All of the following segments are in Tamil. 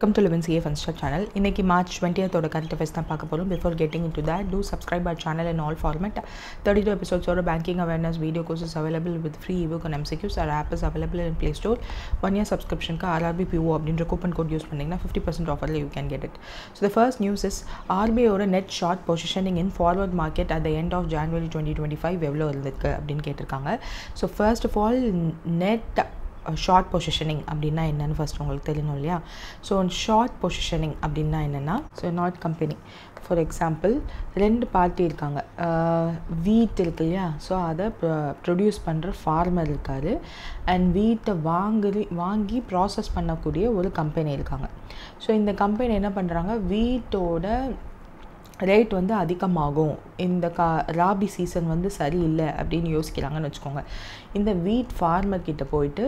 Welcome to Livin CA Funstart channel. இன்னைக்கு March 20th ஓட current affairs தான் பார்க்க போறோம். Before getting into that, do subscribe our channel in all format. 32 episodes of banking awareness video courses available with free ebook and MCQs. Our app is available in Play Store. 1 year subscription ka RRBPO அப்படின்ற coupon code use பண்ணீங்கன்னா 50% offer you can get it. So the first news is RBI ஓட net short positioning in forward market at the end of January 2025 எவ்வளவு இருந்திருக்கு அப்படினு கேட்டிருக்காங்க. So first of all net short positioning அப்படின்னா என்னென்னு ஃபஸ்ட் உங்களுக்கு தெரியணும் இல்லையா. ஸோ ஷார்ட் பொசிஷனிங் அப்படின்னா என்னென்னா, so not company, for example ரெண்டு பார்ட்டி இருக்காங்க. வீட் இருக்கு இல்லையா, ஸோ அதை ப்ரொடியூஸ் பண்ணுற ஃபார்மர் இருக்கார், அண்ட் வீட்டை வாங்கி ப்ராசஸ் பண்ணக்கூடிய ஒரு கம்பெனி இருக்காங்க. ஸோ இந்த கம்பெனி என்ன பண்ணுறாங்க, வீட்டோட ரேட் வந்து அதிகமாகும், இந்த ராபி சீசன் வந்து சரியில்லை அப்படின்னு யோசிக்கிறாங்கன்னு வச்சுக்கோங்க. இந்த வீட் ஃபார்மர் கிட்ட போயிட்டு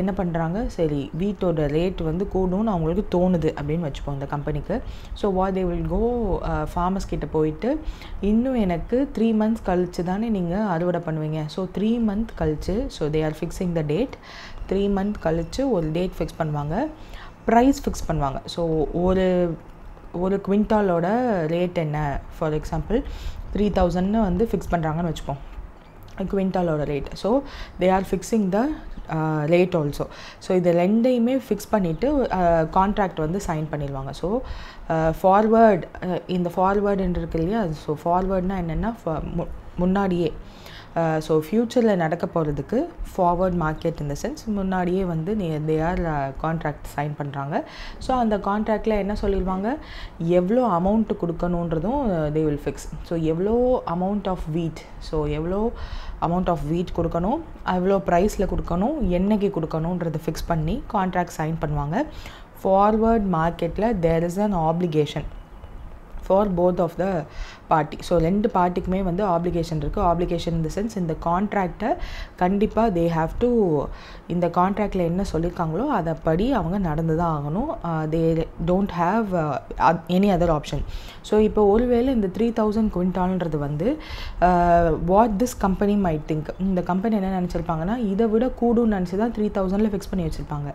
என்ன பண்ணுறாங்க, சரி வீட்டோட ரேட் வந்து கூடும்னு அவங்களுக்கு தோணுது அப்படின்னு வச்சுப்போம் இந்த கம்பெனிக்கு. So they will go farmers கிட்ட போயிட்டு, இன்னும் எனக்கு 3 months கழிச்சு தானே நீங்கள் அறுவடை பண்ணுவீங்க, ஸோ 3 months கழிச்சு, so they are fixing the date. 3 months கழிச்சு ஒரு டேட் ஃபிக்ஸ் பண்ணுவாங்க, ப்ரைஸ் ஃபிக்ஸ் பண்ணுவாங்க. ஸோ ஒரு குவிண்டாலோட ரேட் என்ன, ஃபார் எக்ஸாம்பிள் 3000 வந்து ஃபிக்ஸ் பண்ணுறாங்கன்னு வச்சுப்போம் குவிண்டாலோட rate. So they are fixing the rate also. So இது ரெண்டையுமே ஃபிக்ஸ் பண்ணிவிட்டு கான்ட்ராக்ட் வந்து சைன் பண்ணிடுவாங்க. ஸோ ஃபார்வேர்டு, இந்த ஃபார்வேர்டுன்னு இருக்கு இல்லையா, ஸோ ஃபார்வேர்ட்னால் என்னென்னா முன்னாடியே, ஸோ ஃப்யூச்சரில் நடக்க போகிறதுக்கு ஃபார்வர்ட் மார்க்கெட் இந்த சென்ஸ் முன்னாடியே வந்து தே ஆர் கான்ட்ராக்ட் சைன் பண்ணுறாங்க. ஸோ அந்த கான்ட்ராக்டில் என்ன சொல்லிடுவாங்க, எவ்வளோ அமௌண்ட்டு கொடுக்கணுன்றதும் தே வில் ஃபிக்ஸ். ஸோ எவ்வளோ அமௌண்ட் ஆஃப் வீட், ஸோ எவ்வளோ அமௌண்ட் ஆஃப் வீட் கொடுக்கணும், எவ்வளோ ப்ரைஸில் கொடுக்கணும், என்னைக்கு கொடுக்கணுன்றதை ஃபிக்ஸ் பண்ணி கான்ட்ராக்ட் சைன் பண்ணுவாங்க. ஃபார்வர்ட் மார்க்கெட்டில் there is an application for both of the party. So ரெண்டு பார்ட்டிக்குமே வந்து ஆப்ளிகேஷன் இருக்குது. ஆப்ளிகேஷன் இன் த சென்ஸ், இந்த கான்ட்ராக்டை கண்டிப்பாக தே ஹாவ் டு, இந்த கான்ட்ராக்டில் என்ன சொல்லியிருக்காங்களோ அதை படி அவங்க நடந்து தான் ஆகணும். They don't have any other option. So இப்போ ஒருவேளை இந்த 3000 குவிண்டால்ன்றது வந்து what this company might think, இந்த கம்பெனி என்ன நினச்சிருப்பாங்கன்னா, இதை விட கூடும்னு நினச்சி தான் 3000 ஃபிக்ஸ் பண்ணி வச்சுருப்பாங்க.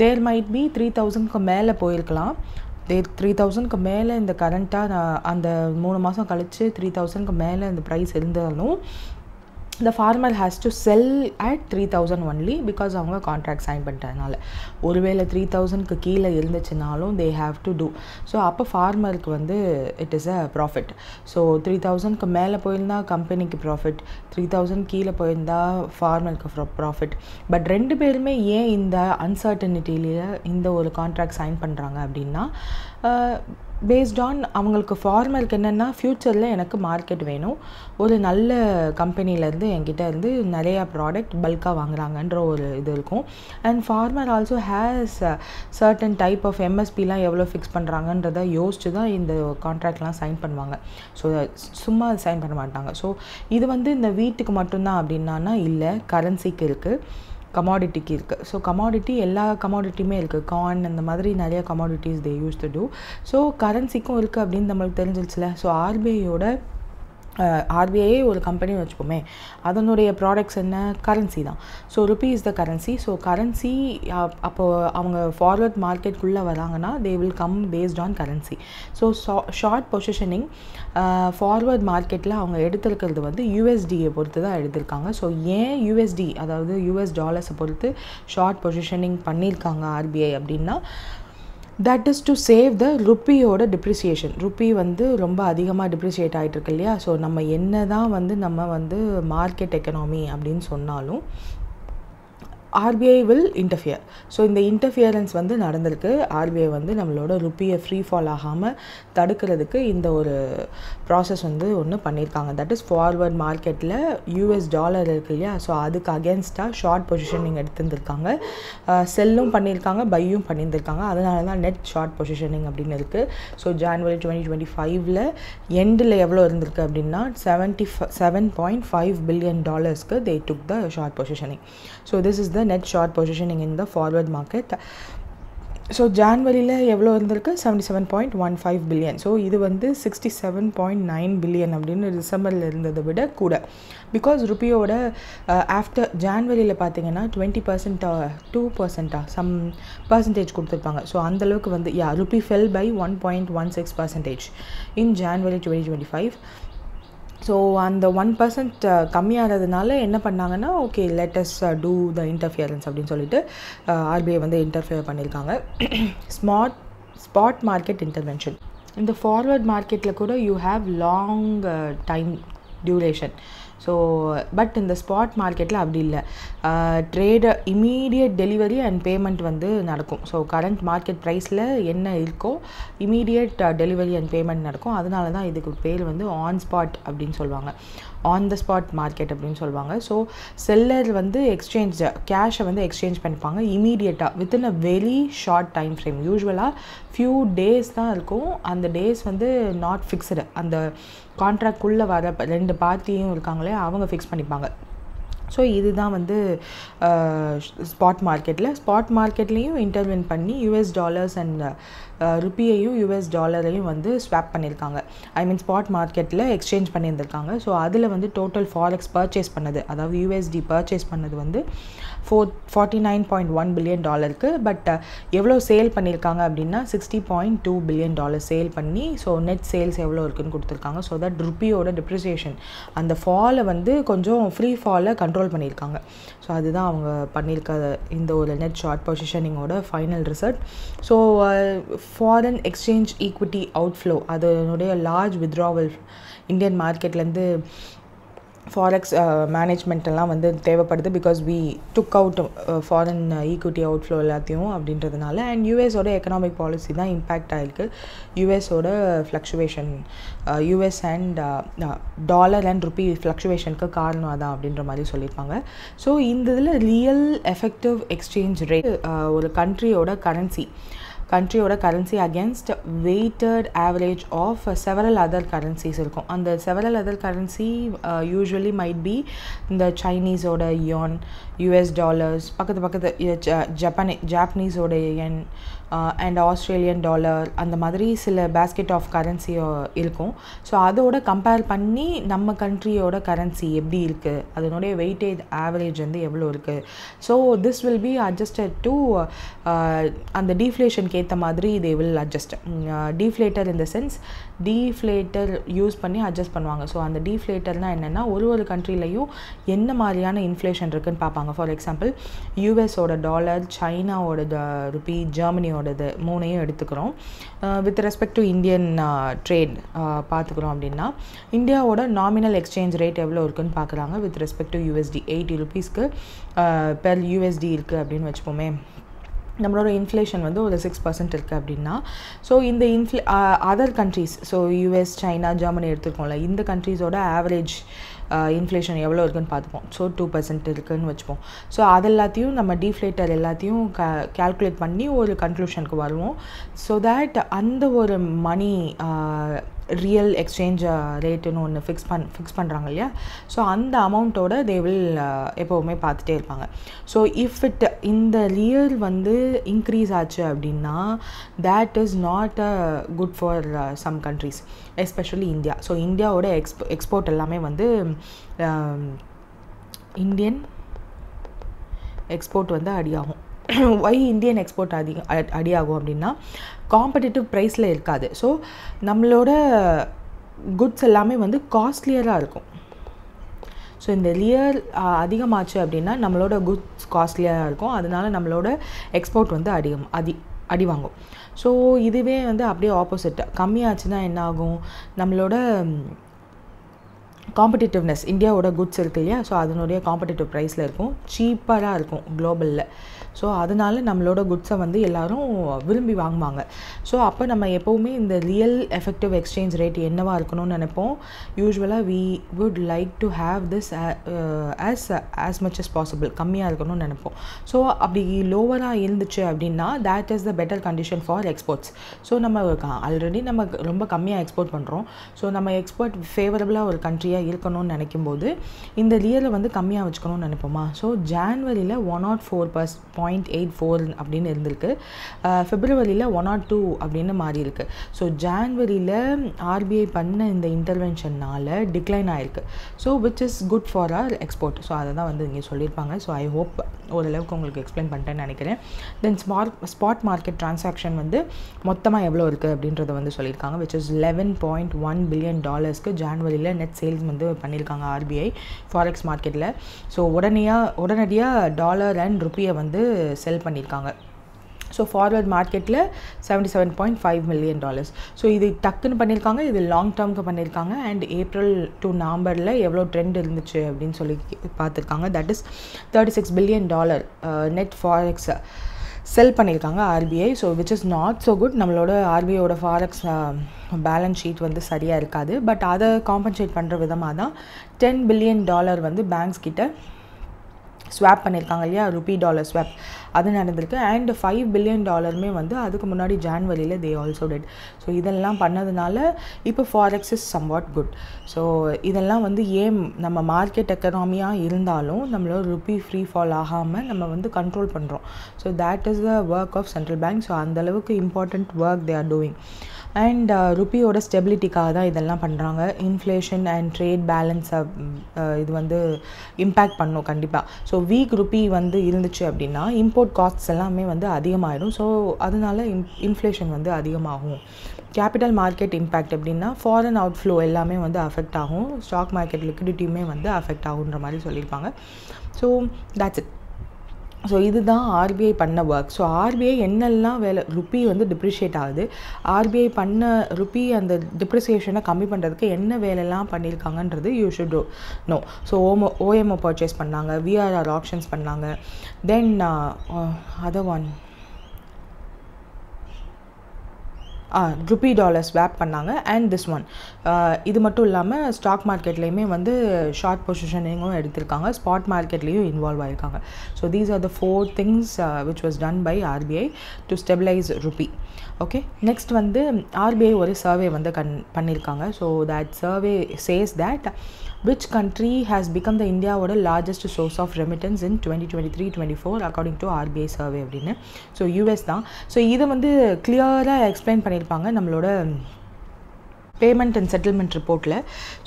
தேர் மைட் பி 3000க்கு மேலே போயிருக்கலாம். 3000க்கு மேலே இந்த கரண்ட்டாக அந்த 3 மாதம் கழித்து 3000க்கு மேலே இந்த ப்ரைஸ் இருந்தாலும் the farmer has to sell at 3000 only because அவங்க கான்ட்ராக்ட் சைன் பண்ணிட்டதுனால. ஒருவேளை 3000க்கு கீழே இருந்துச்சுனாலும் they have to do. So அப்போ ஃபார்மருக்கு வந்து it is a profit. So 3000க்கு மேலே போயிருந்தால் கம்பெனிக்கு ப்ராஃபிட், 3000 கீழே போயிருந்தால் ஃபார்மருக்கு ப்ராஃபிட். பட் ரெண்டு பேருமே ஏன் இந்த அன்சர்டனிட்டியில இந்த ஒரு கான்ட்ராக்ட் சைன் பண்ணுறாங்க அப்படின்னா, பேஸ்ட் ஆன் அவங்களுக்கு ஃபார்மருக்கு என்னென்னா, ஃப்யூச்சரில் எனக்கு மார்க்கெட் வேணும், ஒரு நல்ல கம்பெனிலேருந்து என்கிட்ட இருந்து நிறையா ப்ராடக்ட் பல்காக வாங்குறாங்கன்ற ஒரு இது இருக்கும். And farmer also has certain type of எம்எஸ்பிலாம் எவ்வளோ ஃபிக்ஸ் பண்ணுறாங்கன்றதை யோசிச்சு தான் இந்த கான்ட்ராக்ட்லாம் சைன் பண்ணுவாங்க. ஸோ சும்மா சைன் பண்ண மாட்டாங்க. ஸோ இது வந்து இந்த வீட்டுக்கு மட்டும்தான் அப்படின்னா இல்லை, கரன்சிக்கு இருக்குது, கமாடிட்டிக்கு இருக்குது. ஸோ கமாடிட்டி எல்லா கமாடிட்டியுமே இருக்குது, கார்ன் அந்த மாதிரி நிறைய commodities they use to do. So கரன்சிக்கும் இருக்குது அப்படின்னு நம்மளுக்கு தெரிஞ்சிருச்சுல. ஸோ ஆர்பிஐயே ஒரு கம்பெனி வச்சுப்போமே, அதனுடைய ப்ராடக்ட்ஸ் என்ன, கரன்சி தான். So rupee is the currency. So currency அப்போது அவங்க ஃபார்வர்ட் மார்க்கெட்டுக்குள்ளே வராங்கன்னா they will come based on currency. So short positioning forward மார்க்கெட்டில் அவங்க எடுத்திருக்கிறது வந்து யூஎஸ்டியை பொறுத்து தான் எடுத்திருக்காங்க. ஸோ ஏன் யூஎஸ்டி, அதாவது யூஎஸ் டாலர்ஸை பொறுத்து ஷார்ட் பொசிஷனிங் பண்ணியிருக்காங்க ஆர்பிஐ அப்படின்னா, that is to save the ருப்பியோட டிப்ரிசியேஷன். ருப்பி வந்து ரொம்ப அதிகமாக டிப்ரிசியேட் ஆகிட்டுருக்கு இல்லையா. ஸோ நம்ம என்ன தான் வந்து நம்ம வந்து மார்க்கெட் எக்கனாமி அப்படின்னு சொன்னாலும் ஆர்பிஐ வில் இன்டர்ஃபியர். ஸோ இந்த இன்டர்ஃபியரன்ஸ் வந்து நடந்திருக்கு. ஆர்பிஐ வந்து நம்மளோட ருப்பியை ஃப்ரீ ஃபால் ஆகாமல் தடுக்கிறதுக்கு இந்த ஒரு ப்ராசஸ் வந்து ஒன்று பண்ணியிருக்காங்க. தட் இஸ் ஃபார்வர்ட் மார்க்கெட்டில் யூஎஸ் டாலர் இருக்குது இல்லையா, ஸோ அதுக்கு அகேன்ஸ்டாக ஷார்ட் பொசிஷனிங் எடுத்துருந்துருக்காங்க, செல்லும் பண்ணியிருக்காங்க, பையும் பண்ணியிருந்திருக்காங்க. அதனால தான் நெட் ஷார்ட் பொசிஷனிங் அப்படின்னு இருக்குது. ஸோ January 2025 எண்டில் எவ்வளோ இருந்திருக்கு அப்படின்னா $77.5 billion they took the short positioning. So this is the net short positioning in the forward market. So ஜான்வரியில் எவ்வளோ இருந்திருக்கு 77.15 பில்லியன். ஸோ இது வந்து 67.9 பில்லியன் அப்படின்னு டிசம்பரில் இருந்ததை விட கூட. பிகாஸ் ருப்பியோட ஆஃப்டர் ஜான்வரியில் பார்த்தீங்கன்னா 20% 2% சம் பர்சன்டேஜ் கொடுத்துருப்பாங்க. ஸோ அந்தளவுக்கு வந்து rupee fell by 1.16% in January 2025. So அந்த 1% கம்மியாகிறதுனால என்ன பண்ணாங்கன்னா, okay let's do the interference அப்படின்னு சொல்லிட்டு ஆர்பிஐ வந்து இன்டர்ஃபியர் பண்ணியிருக்காங்க. Spot market intervention. இந்த ஃபார்வர்ட் மார்க்கெட்டில் கூட you have long time duration. So but இந்த ஸ்பாட் மார்க்கெட்டில் அப்படி இல்லை. Trade immediate delivery and payment வந்து நடக்கும். ஸோ கரண்ட் மார்க்கெட் ப்ரைஸில் என்ன இருக்கோ இமீடியட் டெலிவரி அண்ட் பேமெண்ட் நடக்கும். அதனால தான் இதுக்கு பேர் வந்து ஆன் ஸ்பாட் அப்படின்னு சொல்லுவாங்க, ஆன் த ஸ்பாட் மார்க்கெட் அப்படின்னு சொல்லுவாங்க. ஸோ செல்லர் வந்து கேஷை வந்து எக்ஸ்சேஞ்ச் பண்ணிப்பாங்க இமீடியட்டாக within a very short time frame. யூஸ்வலாக ஃபியூ டேஸ் தான் இருக்கும். அந்த டேஸ் வந்து நாட் ஃபிக்ஸ்டு. அந்த கான்ட்ராக்ட்குள்ளே வர ரெண்டு பார்ட்டியும் இருக்காங்களே அவங்க ஃபிக்ஸ் பண்ணிப்பாங்க. ஸோ இதுதான் வந்து ஸ்பாட் மார்க்கெட்லேயும் இன்டர்வென் பண்ணி யூஎஸ் டாலர்ஸ் அண்ட் ருப்பியையும் யூஎஸ் டாலரையும் வந்து ஸ்வாப் பண்ணியிருக்காங்க. ஐ மீன் ஸ்பாட் மார்க்கெட்டில் எக்ஸ்சேஞ்ச் பண்ணியிருந்திருக்காங்க. ஸோ அதில் வந்து டோட்டல் ஃபாரெக்ஸ் பர்ச்சேஸ் பண்ணது, அதாவது யூஎஸ்டி பர்ச்சேஸ் பண்ணது வந்து $49.1 பில்லியன். பட் எவ்வளோ சேல் பண்ணியிருக்காங்க அப்படின்னா $60.2 பில்லியன் சேல் பண்ணி, ஸோ நெட் சேல்ஸ் எவ்வளோ இருக்குதுன்னு கொடுத்துருக்காங்க. ஸோ தட் ருப்பியோட டிப்ரிசியேஷன் அந்த ஃபாலை வந்து கொஞ்சம் ஃப்ரீ ஃபாலை கண்ட்ரோல் பண்ணியிருக்காங்க. ஸோ அதுதான் அவங்க பண்ணியிருக்க இந்த ஒரு நெட் ஷார்ட் பொசிஷனிங்கோட final result. So foreign exchange equity outflow அதனுடைய லார்ஜ் வித்ட்ராவல் இந்தியன் மார்க்கெட்லேருந்து ஃபாரெக்ஸ் மேனேஜ்மெண்ட்டெல்லாம் வந்து தேவைப்படுது. Because we took out foreign equity outflow எல்லாத்தையும் அப்படின்றதுனால. அண்ட் யூஎஸோட எக்கனாமிக் பாலிசி தான் இம்பேக்ட் ஆகிருக்கு. யூஎஸோட fluctuation, US and dollar and rupee ஃப்ளக்சுவேஷனுக்கு காரணம் அதான் அப்படின்ற மாதிரி சொல்லியிருப்பாங்க. ஸோ இந்த இதில் ரியல் எஃபெக்டிவ் எக்ஸ்சேஞ்ச் ரேட் ஒரு கண்ட்ரியோட currency against weighted average of several other currencies இருக்கும். அந்த several other currency usually might be இந்த சைனீஸோட யுவான், யூஎஸ் டாலர்ஸ், ஜாப்பனீஸோட யென் அண்ட் ஆஸ்திரேலியன் டாலர், அந்த மாதிரி சில பேஸ்கெட் ஆஃப் கரன்சி இருக்கும். ஸோ அதோட கம்பேர் பண்ணி நம்ம கண்ட்ரியோட கரன்சி எப்படி இருக்குது, அதனுடைய வெயிட்டேஜ் ஆவரேஜ் வந்து எவ்வளோ இருக்குது. So this will be adjusted to அந்த டீஃப்ளேஷனுக்கு ஏற்ற மாதிரி they will adjust. Deflator in the sense deflator use பண்ணி அட்ஜஸ்ட் பண்ணுவாங்க. ஸோ அந்த டீஃப்ளேட்டர்னால் என்னென்னா ஒரு கண்ட்ரிலையும் என்ன மாதிரியான இன்ஃப்ளேஷன் இருக்குதுன்னு பார்ப்பாங்க. ஃபார் எக்ஸாம்பிள் யூஎஸோட டாலர், சைனாவோட ருப்பி, ஜெர்மனியோடது மூணையும் எடுத்துக்கிறோம். With respect to Indian trade பார்த்துக்கிறோம் அப்படின்னா இந்தியாவோட நாமினல் எக்ஸ்சேஞ்ச் ரேட் எவ்வளோ இருக்குதுன்னு பார்க்குறாங்க. வித் ரெஸ்பெக்ட் டு யூஎஸ்டி 80 ருபீஸ்க்கு பெர் யூஎஸ்டி இருக்குது அப்படின்னு வச்சுப்போமே. நம்மளோட இன்ஃப்ளேஷன் வந்து ஒரு 6% இருக்குது அப்படின்னா, ஸோ இந்த other countries, so US, China, Germany எடுத்துருக்கோம்ல, இந்த கண்ட்ரீஸோட ஆவரேஜ் இன்ஃப்ளேஷன் எவ்வளோ இருக்குதுன்னு பார்த்துப்போம். ஸோ 2% இருக்குதுன்னு வச்சுப்போம். ஸோ அதெல்லாத்தையும் நம்ம டீஃப்ளேட்டர் எல்லாத்தையும் கால்குலேட் பண்ணி ஒரு கன்க்ளூஷனுக்கு வருவோம். ஸோ தேட் அந்த ஒரு மணி ரியல் எக்ஸ்சேஞ்ச் ரேட்டுன்னு ஒன்று ஃபிக்ஸ் பண்ணுறாங்க இல்லையா, ஸோ அந்த அமௌண்ட்டோட தே வில் எப்போவுமே பார்த்துட்டே இருப்பாங்க. ஸோ இஃப் இந்த ரியல் வந்து இன்க்ரீஸ் ஆச்சு அப்படின்னா that is not a good for some countries, especially India. So இந்தியாவோட எக்ஸ்போர்ட் எல்லாமே வந்து இந்தியன் எக்ஸ்போர்ட் வந்து அடியாகும். ஒய் இந்தியன் எக்ஸ்போர்ட் அடியாகும் அப்படின்னா காம்படிட்டிவ் ப்ரைஸில் இருக்காது. ஸோ நம்மளோட குட்ஸ் எல்லாமே வந்து காஸ்ட்லியராக இருக்கும். ஸோ இந்த ரியல் அதிகமாச்சு அப்படின்னா நம்மளோட குட்ஸ் காஸ்ட்லியாக இருக்கும். அதனால நம்மளோட எக்ஸ்போர்ட் வந்து அடி வாங்கும். ஸோ இதுவே வந்து அப்படியே ஆப்போசிட், கம்மியாச்சுன்னா என்ன ஆகும், நம்மளோட காம்படிட்டிவ்னஸ், இந்தியாவோட குட்ஸ் இருக்குது இல்லையா, ஸோ அதனுடைய காம்படிட்டிவ் ப்ரைஸில் இருக்கும், சீப்பராக இருக்கும் குளோபலில். ஸோ அதனால நம்மளோட குட்ஸை வந்து எல்லோரும் விரும்பி வாங்குவாங்க. ஸோ அப்போ நம்ம எப்போவுமே இந்த ரியல் எஃபெக்டிவ் எக்ஸ்சேஞ்ச் ரேட் என்னவாக இருக்கணும்னு நினைப்போம். யூஸ்வலாக we would like to have this as much as possible, கம்மியாக இருக்கணும்னு நினைப்போம். ஸோ அப்படி லோவராக இருந்துச்சு அப்படின்னா that is the better condition for exports. So நம்ம ஆல்ரெடி நம்ம ரொம்ப கம்மியாக எக்ஸ்போர்ட் பண்ணுறோம். ஸோ நம்ம எக்ஸ்போர்ட் ஃபேவரபுளாக ஒரு கண்ட்ரியாக இருக்கணும்னு நினைக்கும்போது இந்த ரியலை வந்து கம்மியாக வச்சுக்கணும்னு நினைப்போமா. ஸோ ஜான்வரியில் 104.84 அப்படின்னு இருந்திருக்கு, பிப்ரவரியில் 102 அப்படின்னு மாறி இருக்கு. ஸோ ஜான்வரியில் ஆர்பிஐ பண்ண இந்த இன்டர்வென்ஷனால் டிக்ளைன் ஆகிருக்கு. So which is good for our export. So அதை தான் வந்து இங்கே சொல்லியிருப்பாங்க. ஸோ ஐ ஹோப் ஓரளவுக்கு உங்களுக்கு எக்ஸ்பிளைன் பண்ணிட்டேன்னு நினைக்கிறேன். தென் ஸ்பாட் மார்க்கெட் டிரான்சாக்ஷன் வந்து மொத்தமாக எவ்வளோ இருக்குது அப்படின்றத வந்து சொல்லியிருக்காங்க, விச் இஸ் $11.1 billion ஜான்வரியில் நெட் சேல்ஸ் வந்து பண்ணியிருக்காங்க ஆர்பிஐ ஃபாரெக்ஸ் மார்க்கெட்டில். ஸோ உடனடியாக டாலர் அண்ட் ருப்பியை வந்து செல் பண்ணியிருக்காங்க. ஸோ ஃபார்வர்ட் மார்க்கெட்டில் $77.5 million. ஸோ இது டக்குன்னு பண்ணியிருக்காங்க, இது லாங் டேர்முக்கு பண்ணியிருக்காங்க. அண்ட் ஏப்ரல் டு நவம்பரில் எவ்வளோ ட்ரெண்ட் இருந்துச்சு அப்படின்னு சொல்லி பார்த்துருக்காங்க. That is $36 billion net forex sell பண்ணியிருக்காங்க RBI. So which is not so good. நம்மளோட ஆர்பிஐயோட ஃபாரெக்ஸ் பேலன்ஸ் ஷீட் வந்து சரியாக இருக்காது. பட் அதை காம்பன்சேட் பண்ணுற விதமாக தான் $10 billion வந்து பேங்க்ஸ் கிட்ட ஸ்வாப் பண்ணியிருக்காங்க இல்லையா, ருப்பி டாலர் ஸ்வாப், அது நடந்திருக்கு. அண்ட் $5 billion வந்து அதுக்கு முன்னாடி ஜான்வரியில் தே ஆல்சோ டெட். ஸோ இதெல்லாம் பண்ணதுனால இப்போ forex is somewhat good. So இதெல்லாம் வந்து ஏன் நம்ம மார்க்கெட் எக்கனாமியாக இருந்தாலும் நம்மளோட ருப்பி ஃப்ரீ ஃபால் ஆகாமல் நம்ம வந்து கண்ட்ரோல் பண்ணுறோம். So that is the work of central bank. So அந்தளவுக்கு important work they are doing. And ருப்பியோட ஸ்டெபிலிட்டிக்காக தான் இதெல்லாம் பண்ணுறாங்க. இன்ஃப்ளேஷன் அண்ட் ட்ரேட் பேலன்ஸை இது வந்து இம்பேக்ட் பண்ணும் கண்டிப்பாக. ஸோ வீக் ருப்பி வந்து இருந்துச்சு அப்படின்னா இம்போர்ட் காஸ்ட்ஸ் எல்லாமே வந்து அதிகமாகிடும். ஸோ அதனால இன்ஃப்ளேஷன் வந்து அதிகமாகும். கேபிட்டல் மார்க்கெட் இம்பேக்ட் அப்படின்னா ஃபாரின் அவுட்ஃப்ளோ எல்லாமே வந்து அஃபெக்ட் ஆகும், ஸ்டாக் மார்க்கெட் லிக்விடிட்டியுமே வந்து அஃபெக்ட் ஆகுன்ற மாதிரி சொல்லியிருப்பாங்க. So that's it. ஸோ இதுதான் ஆர்பிஐ பண்ண ஒர்க். ஸோ ஆர்பிஐ என்னெல்லாம் வேலை, ருப்பி வந்து டிப்ரிஷியேட் ஆகுது, ஆர்பிஐ பண்ண ருப்பி அந்த டிப்ரிசியேஷனை கம்மி பண்ணுறதுக்கு என்ன வேலையெல்லாம் பண்ணியிருக்காங்கன்றது you should know. So OMO purchase பண்ணாங்க, விஆர்ஆர் ஆப்ஷன்ஸ் பண்ணாங்க, then other one rupee dollar swap பண்ணாங்க. அண்ட் திஸ் ஒன் இது மட்டும் இல்லாமல் ஸ்டாக் மார்க்கெட்லேயுமே வந்து ஷார்ட் பொசிஷனிங்கும் எடுத்திருக்காங்க, ஸ்பாட் மார்க்கெட்லேயும் இன்வால்வ் ஆகிருக்காங்க. So these are the 4 things which was done by RBI to stabilize rupee. Okay, next வந்து ஆர்பிஐ ஒரு சர்வே வந்து பண்ணியிருக்காங்க. So that survey says that which country has become the Indiaவோட largest source of remittance in 2023-24 according to RBI survey அப்படின்னு. ஸோ யூஎஸ் தான். ஸோ இதை வந்து கிளியராக எக்ஸ்பிளைன் பண்ணியிருப்பாங்க நம்மளோட பேமெண்ட் அண்ட் செட்டில்மெண்ட் ரிப்போர்ட்டில்.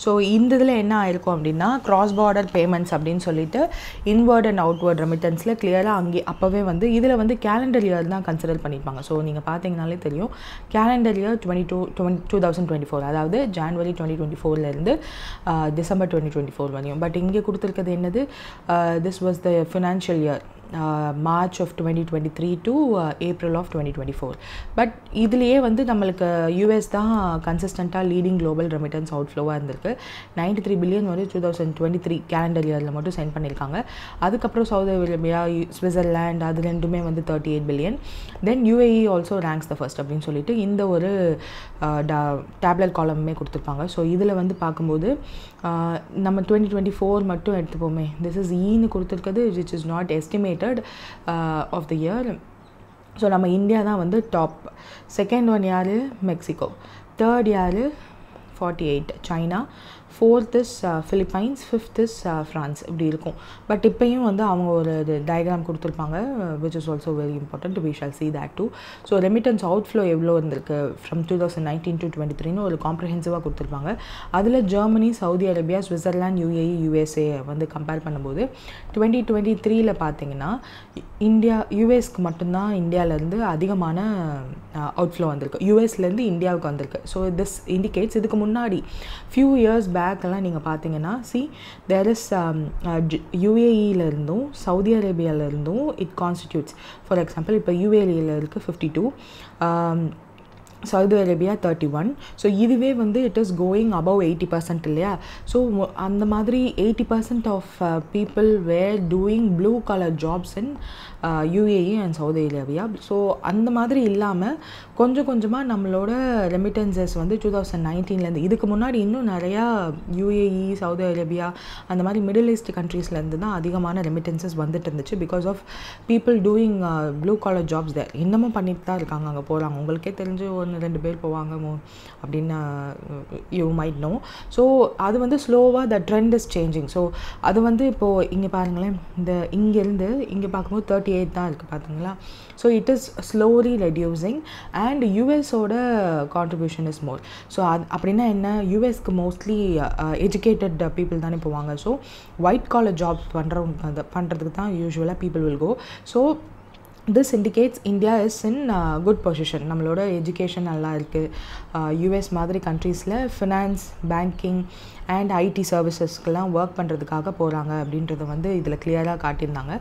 ஸோ இந்த இதில் என்ன ஆயிருக்கும் அப்படின்னா கிராஸ் பார்டர் பேமெண்ட்ஸ் அப்படின்னு சொல்லிட்டு இன்வர்ட் அண்ட் அவுட்வர்ட் ரெமிட்டன்ஸில் கிளியராக அங்கே அப்போவே வந்து இதில் வந்து கேலண்டர் இயர் தான் கன்சிடர் பண்ணியிருப்பாங்க. ஸோ நீங்கள் பார்த்தீங்கனாலே தெரியும், கேலண்டர் இயர் 2024, அதாவது ஜான்வரி 2024 டிசம்பர் 2024 வரையும். பட் இங்கே கொடுத்துருக்கிறது என்னது, this was the financial year March of 2023 to April of 2024. But இதுலேயே வந்து நம்மளுக்கு யூஎஸ் தான் கன்சிஸ்டண்ட்டாக லீடிங் குளோபல் ரெமிட்டன்ஸ் அவுட்ஃப்ளோவாக இருந்திருக்கு. $93 billion வந்து 2023 கேலண்டர் இயரில் மட்டும் சென்ட் பண்ணியிருக்காங்க. அதுக்கப்புறம் சவுதி அரேபியா, ஸ்விட்சர்லாண்ட் அது ரெண்டுமே வந்து $38 billion. Then UAE also ranks the first அப்படின்னு சொல்லிட்டு இந்த ஒரு டேப்லெட் காலமே கொடுத்துருப்பாங்க. ஸோ இதில் வந்து பார்க்கும்போது நம்ம 2024 மட்டும் எடுத்துப்போமே, திஸ் இஸ் ஈன்னு கொடுத்துருக்குது, which is not estimated of the year. So நம்ம இந்தியா தான் வந்து டாப். செகண்ட் ஒன் யார், மெக்சிகோ. தேர்ட் யார், 48 China. Fourth is Philippines. Fifth is France. இப்படி இருக்கும். பட் இப்போயும் வந்து அவங்க ஒரு டயக்ராம் கொடுத்துருப்பாங்க, which is also very important. We shall see that too. So remittance outflow எவ்வளோ இருந்திருக்கு ஃப்ரம் 2019 to 2023 ஒரு காம்ப்ரிஹென்சிவாக கொடுத்துருப்பாங்க. அதில் Germany, Saudi Arabia, Switzerland, UAE, USA வந்து கம்பேர் பண்ணும்போது 2023 பார்த்தீங்கன்னா இந்தியா, யூஎஸ்க்கு மட்டும்தான் இந்தியாவிலேருந்து அதிகமான அவுட்ஃப்ளோ வந்திருக்கு, யூஎஸ்லேருந்து இந்தியாவுக்கு வந்திருக்கு. ஸோ திஸ் இண்டிகேட்ஸ் இதுக்கு முன்னாடி ஃபியூ இயர்ஸ் பேக்கெல்லாம் நீங்கள் பார்த்தீங்கன்னா தேர் இஸ் UAEலேருந்தும் சவுதி அரேபியாவிலேருந்தும் இட் கான்ஸ்டிடியூட்ஸ். ஃபார் எக்ஸாம்பிள் இப்போ UAEயில் இருக்குது 52, சவுதி அரேபியா 31. ஸோ இதுவே வந்து இட் இஸ் கோயிங் அபவ் 80% இல்லையா. ஸோ அந்த மாதிரி 80% of people were doing blue collar jobs in UAE and Saudi Arabia. So அந்த மாதிரி இல்லாமல் கொஞ்சம் கொஞ்சமாக நம்மளோட ரெமிட்டன்சஸ் வந்து 2019 இதுக்கு முன்னாடி இன்னும் நிறையா UAE சவுதி அரேபியா அந்த மாதிரி மிடில் ஈஸ்ட் கண்ட்ரீஸ்லேருந்து தான் அதிகமான ரெமிட்டன்சஸ் வந்துட்டு இருந்துச்சு because of people doing blue collar jobs there. இன்னமும் பண்ணிட்டு தான் இருக்காங்க, அங்கே போகிறாங்க. உங்களுக்கே தெரிஞ்சு 1-2 பேர் போவாங்க அப்படின்னு யூ மைட் நோ. ஸோ அது வந்து ஸ்லோவாக த ட்ரெண்ட் இஸ் சேஞ்சிங். ஸோ அது வந்து இப்போது இங்கே பாருங்களேன், இங்கேருந்து இங்கே பார்க்கும்போது 38 தான் இருக்குது பார்த்தீங்களா. So it is slowly reducing and யூஎஸோட கான்ட்ரிபியூஷன் இஸ் மோர். ஸோ அப்படின்னா என்ன, யூஎஸ்க்கு மோஸ்ட்லி எஜுகேட்டட் பீப்புள் தானே போவாங்க. ஸோ ஒயிட் காலர் ஜாப்ஸ் பண்ணுறதுக்கு தான் யூஸ்வலாக people will go. So this indicates India is in good position. நம்மளோட எஜுகேஷன் நல்லா இருக்குது. யூஎஸ் மாதிரி கண்ட்ரீஸில் ஃபினான்ஸ், பேங்கிங் அண்ட் ஐடி சர்வீசஸ்க்கெலாம் ஒர்க் பண்ணுறதுக்காக போகிறாங்க அப்படின்றத வந்து இதில் கிளியராக காட்டியிருந்தாங்க.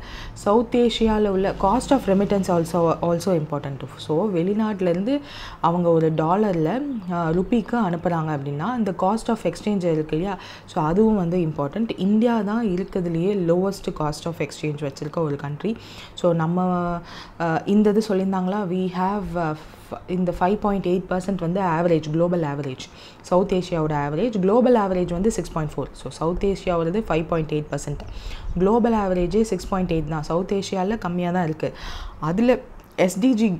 சவுத் ஏஷியாவில் உள்ள cost of remittance also important. So வெளிநாட்டிலேருந்து அவங்க ஒரு டாலரில் ருப்பிக்கு அனுப்புகிறாங்க அப்படின்னா அந்த காஸ்ட் ஆஃப் எக்ஸ்சேஞ்ச் இருக்குது இல்லையா, ஸோ அதுவும் வந்து இம்பார்ட்டண்ட். இந்தியா தான் இருக்கிறதுலையே லோவஸ்ட் காஸ்ட் ஆஃப் எக்ஸ்சேஞ்ச் வச்சுருக்க ஒரு கண்ட்ரி. ஸோ நம்ம இந்த இது சொல்லியிருந்தாங்களா, வி ஹாவ் இந்த 5.8% வந்து ஆவரேஜ், குளோபல் ஆவரேஜ். சவுத் ஏஷியாவோட ஆவரேஜ், குளோபல் ஆவரேஜ் வந்து 6.4. ஸோ சவுத் ஏஷியாவோடது 5.8%, குளோபல் ஆவரேஜே 6.8 தான். சவுத் ஏஷியாவில் கம்மியாக தான் இருக்குது. அதில் SDG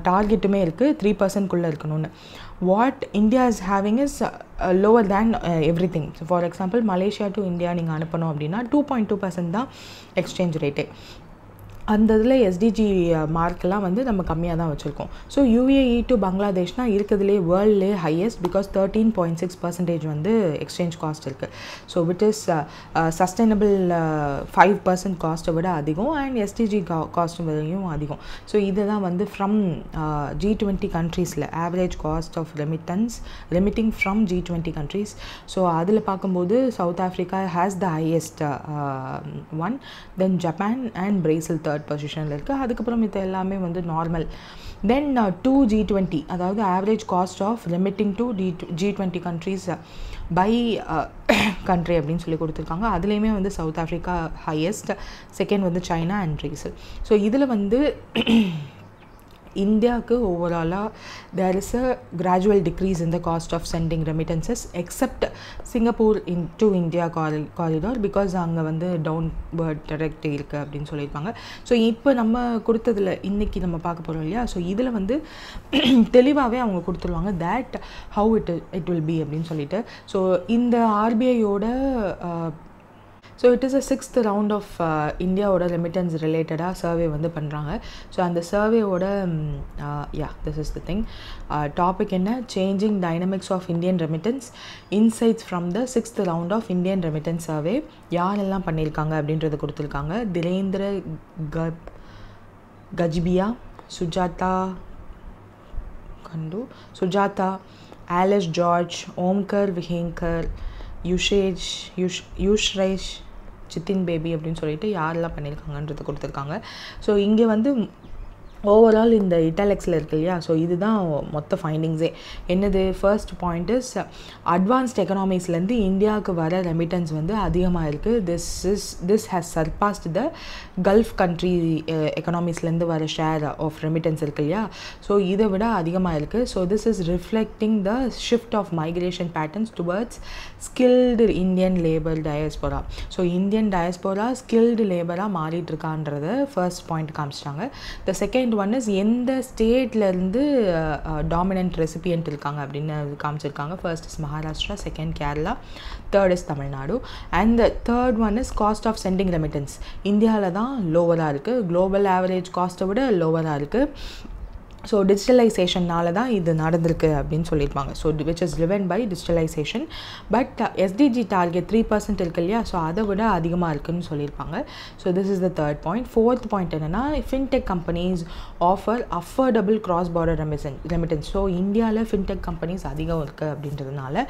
டார்கெட்டுமே இருக்குது 3%குள்ளே இருக்கணும்னு. What India is having is lower than everything. So for example Malaysia to India நீங்கள் அனுப்பணும் அப்படின்னா 2.2% தான் எக்ஸ்சேஞ்ச் ரேட்டே. அந்த இதில் SDG மார்க்கெலாம் வந்து நம்ம கம்மியாக தான் வச்சுருக்கோம். ஸோ UAE டு பங்களாதேஷ்னால் இருக்கிறதுலே வேர்ல்ட்லே ஹையஸ்ட் பிகாஸ் 13.6% வந்து எக்ஸ்சேஞ்ச் காஸ்ட் இருக்குது. ஸோ விட் இஸ் சஸ்டைனபிள் 5% காஸ்ட்டை விட அதிகம் அண்ட் SDG காஸ்ட் விடையும் அதிகம். ஸோ இதை தான் வந்து ஃப்ரம் G20 கண்ட்ரீஸில் average cost of remitting from G20 countries. So அதில் பார்க்கும்போது South Africa has the highest one, then Japan and Brazil third பொசிஷனில் இருக்குது. அதுக்கப்புறம் இது எல்லாமே வந்து நார்மல். தென் to G20 அதாவது average cost of remitting to G20 countries by country அப்படின்னு சொல்லி கொடுத்துருக்காங்க. அதுலேயுமே வந்து சவுத் ஆஃப்ரிக்கா ஹையஸ்ட், செகண்ட் வந்து சைனா அண்ட் பிரேசில். ஸோ இதில் வந்து இந்தியாவுக்கு ஓவராலாக there is a gradual decrease in the cost of sending remittances except Singapore to India corridor because அங்கே வந்து டவுன்வர்ட் டைரக்ட் இருக்குது அப்படின்னு சொல்லியிருப்பாங்க. ஸோ இப்போ நம்ம கொடுத்ததில் இன்றைக்கி நம்ம பார்க்க போகிறோம் இல்லையா, ஸோ இதில் வந்து தெளிவாகவே அவங்க கொடுத்துருவாங்க that how it will be அப்படின்னு சொல்லிட்டு. ஸோ இந்த ஆர்பிஐயோட so it is a 6th round of இந்தியாவோட ரெமிட்டன்ஸ் ரிலேட்டடாக சர்வே வந்து பண்ணுறாங்க. ஸோ அந்த சர்வேயோட this is the thing. Topic என்ன, changing dynamics of Indian remittance insights from the 6th round of Indian remittance survey. யாரெல்லாம் பண்ணியிருக்காங்க அப்படின்றது கொடுத்துருக்காங்க. திரேந்திர கஜ்பியா, சுஜாதா, ஆலிஸ் ஜார்ஜ், ஓம்கர் விஹேங்கர், யூஷ்ரேஷ், சித்தின் பேபி அப்படின்னு சொல்லிட்டு யாரெல்லாம் பண்ணியிருக்காங்கன்றது கொடுத்துருக்காங்க. ஸோ இங்கே வந்து ஓவரால் இந்த இட்டாலிக்ஸில் இருக்கு இல்லையா, ஸோ இதுதான் மொத்த ஃபைண்டிங்ஸே. என்னது, ஃபர்ஸ்ட் பாயிண்ட் இஸ் அட்வான்ஸ்ட் எக்கனாமிக்ஸ்லேருந்து இந்தியாவுக்கு வர ரெமிட்டன்ஸ் வந்து அதிகமாக இருக்குது. This has surpassed the gulf country எக்கனாமிக்ஸ்லேருந்து வர ஷேர் ஆஃப் ரெமிட்டன்ஸ் இருக்கு இல்லையா, ஸோ இதை விட அதிகமாக இருக்குது. So this is reflecting the shift of migration patterns towards skilled Indian labour diaspora. So Indian diaspora skilled லேபராக மாறிட்டு இருக்கான்றத ஃபர்ஸ்ட் பாயிண்ட் காமிச்சிட்டாங்க. த செகண்ட் ஒன் இஸ் எந்த ஸ்டேட்லேருந்து டாமினன்ட் ரெசிபியன்ட் இருக்காங்க அப்படின்னு காமிச்சிருக்காங்க. First is Maharashtra, second Kerala, third is Tamil Nadu. And third one is cost of sending remittance. இந்தியாவில் தான் லோவராக இருக்குது, குளோபல் ஆவரேஜ் காஸ்ட்டை விட லோவராக இருக்குது. ஸோ டிஜிட்டலைசேஷனால் தான் இது நடந்திருக்கு அப்படின்னு சொல்லியிருப்பாங்க. So which is driven by digitalisation. But SDG target 3% இருக்கு இல்லையா, ஸோ அதை விட அதிகமாக இருக்குதுன்னு சொல்லியிருப்பாங்க. So this is the third point. Fourth point என்னென்னா, fintech companies offer affordable cross border remittance. So இந்தியாவில் ஃபின்டெக் கம்பெனிஸ் அதிகம் இருக்குது அப்படின்றதுனால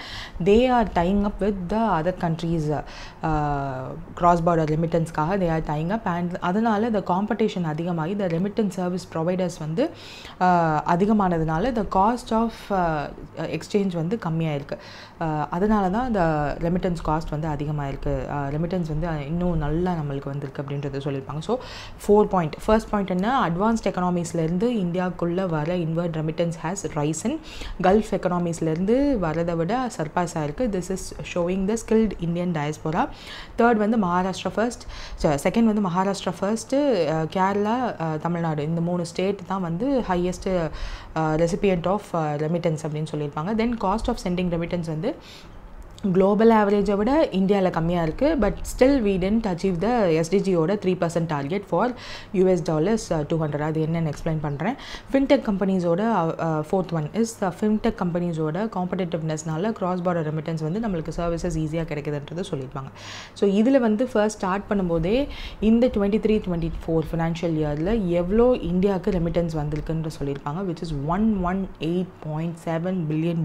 they are tying up with the other countries cross border ரெமிட்டன்ஸ்க்காக they are tying up. And அதனால் த காம்படிஷன் அதிகமாகி த ரெமிட்டன்ஸ் சர்வீஸ் ப்ரொவைடர்ஸ் வந்து அதிகமானதுனால the cost of exchange வந்து கம்மியாக இருக்குது. அதனால தான் இந்த ரெமிட்டன்ஸ் காஸ்ட் வந்து அதிகமாக இருக்குது. ரெமிட்டன்ஸ் வந்து இன்னும் நல்லா நம்மளுக்கு வந்திருக்கு அப்படின்றத சொல்லியிருப்பாங்க. So 4 point. ஃபர்ஸ்ட் பாயிண்ட் என்ன, அட்வான்ஸ்ட் எக்கனாமிஸ்லேருந்து இந்தியாவுக்குள்ளே வர inward remittance has risen. Gulf எக்கனாமிஸ்லேருந்து வரதை விட சர்பாஸ் ஆகிருக்கு. This is showing the skilled Indian diaspora. Third வந்து மகாராஷ்டிரா ஃபர்ஸ்ட், செகண்ட் வந்து மகாராஷ்டிரா ஃபர்ஸ்ட்டு, கேரளா, தமிழ்நாடு, இந்த 3 ஸ்டேட் தான் வந்து ஹையஸ்ட்டு ரெசிபியன்ட் ஆஃப் ரெமிட்டன்ஸ் அப்படின்னு சொல்லியிருப்பாங்க. Then cost of sending remittance வந்து குளோபல் ஆவரேஜை விட இந்தியாவில் கம்மியாக இருக்குது. But still we didn't achieve the SDGயோட 3% டார்கெட் ஃபார் $200. அது என்னென்னு எக்ஸ்பிளைன் பண்ணுறேன். ஃபின்டெக் கம்பெனிஸோட ஃபோர்த் ஒன் இஸ் ஃபின்டெக் கம்பெனிஸோட காம்படேட்டிவ்னஸ்னால கிராஸ் பார்டர் ரெமிட்டன்ஸ் வந்து நம்மளுக்கு சர்வீசஸ் ஈஸியாக கிடைக்குதுன்றது சொல்லியிருப்பாங்க. ஸோ இதில் வந்து ஃபர்ஸ்ட் ஸ்டார்ட் பண்ணும்போதே இந்த 23-24 ஃபினான்ஷியல் இயரில் எவ்வளோ இந்தியாவுக்கு ரெமிட்டன்ஸ் வந்திருக்குன்ற சொல்லியிருப்பாங்க, which is $118.7 billion.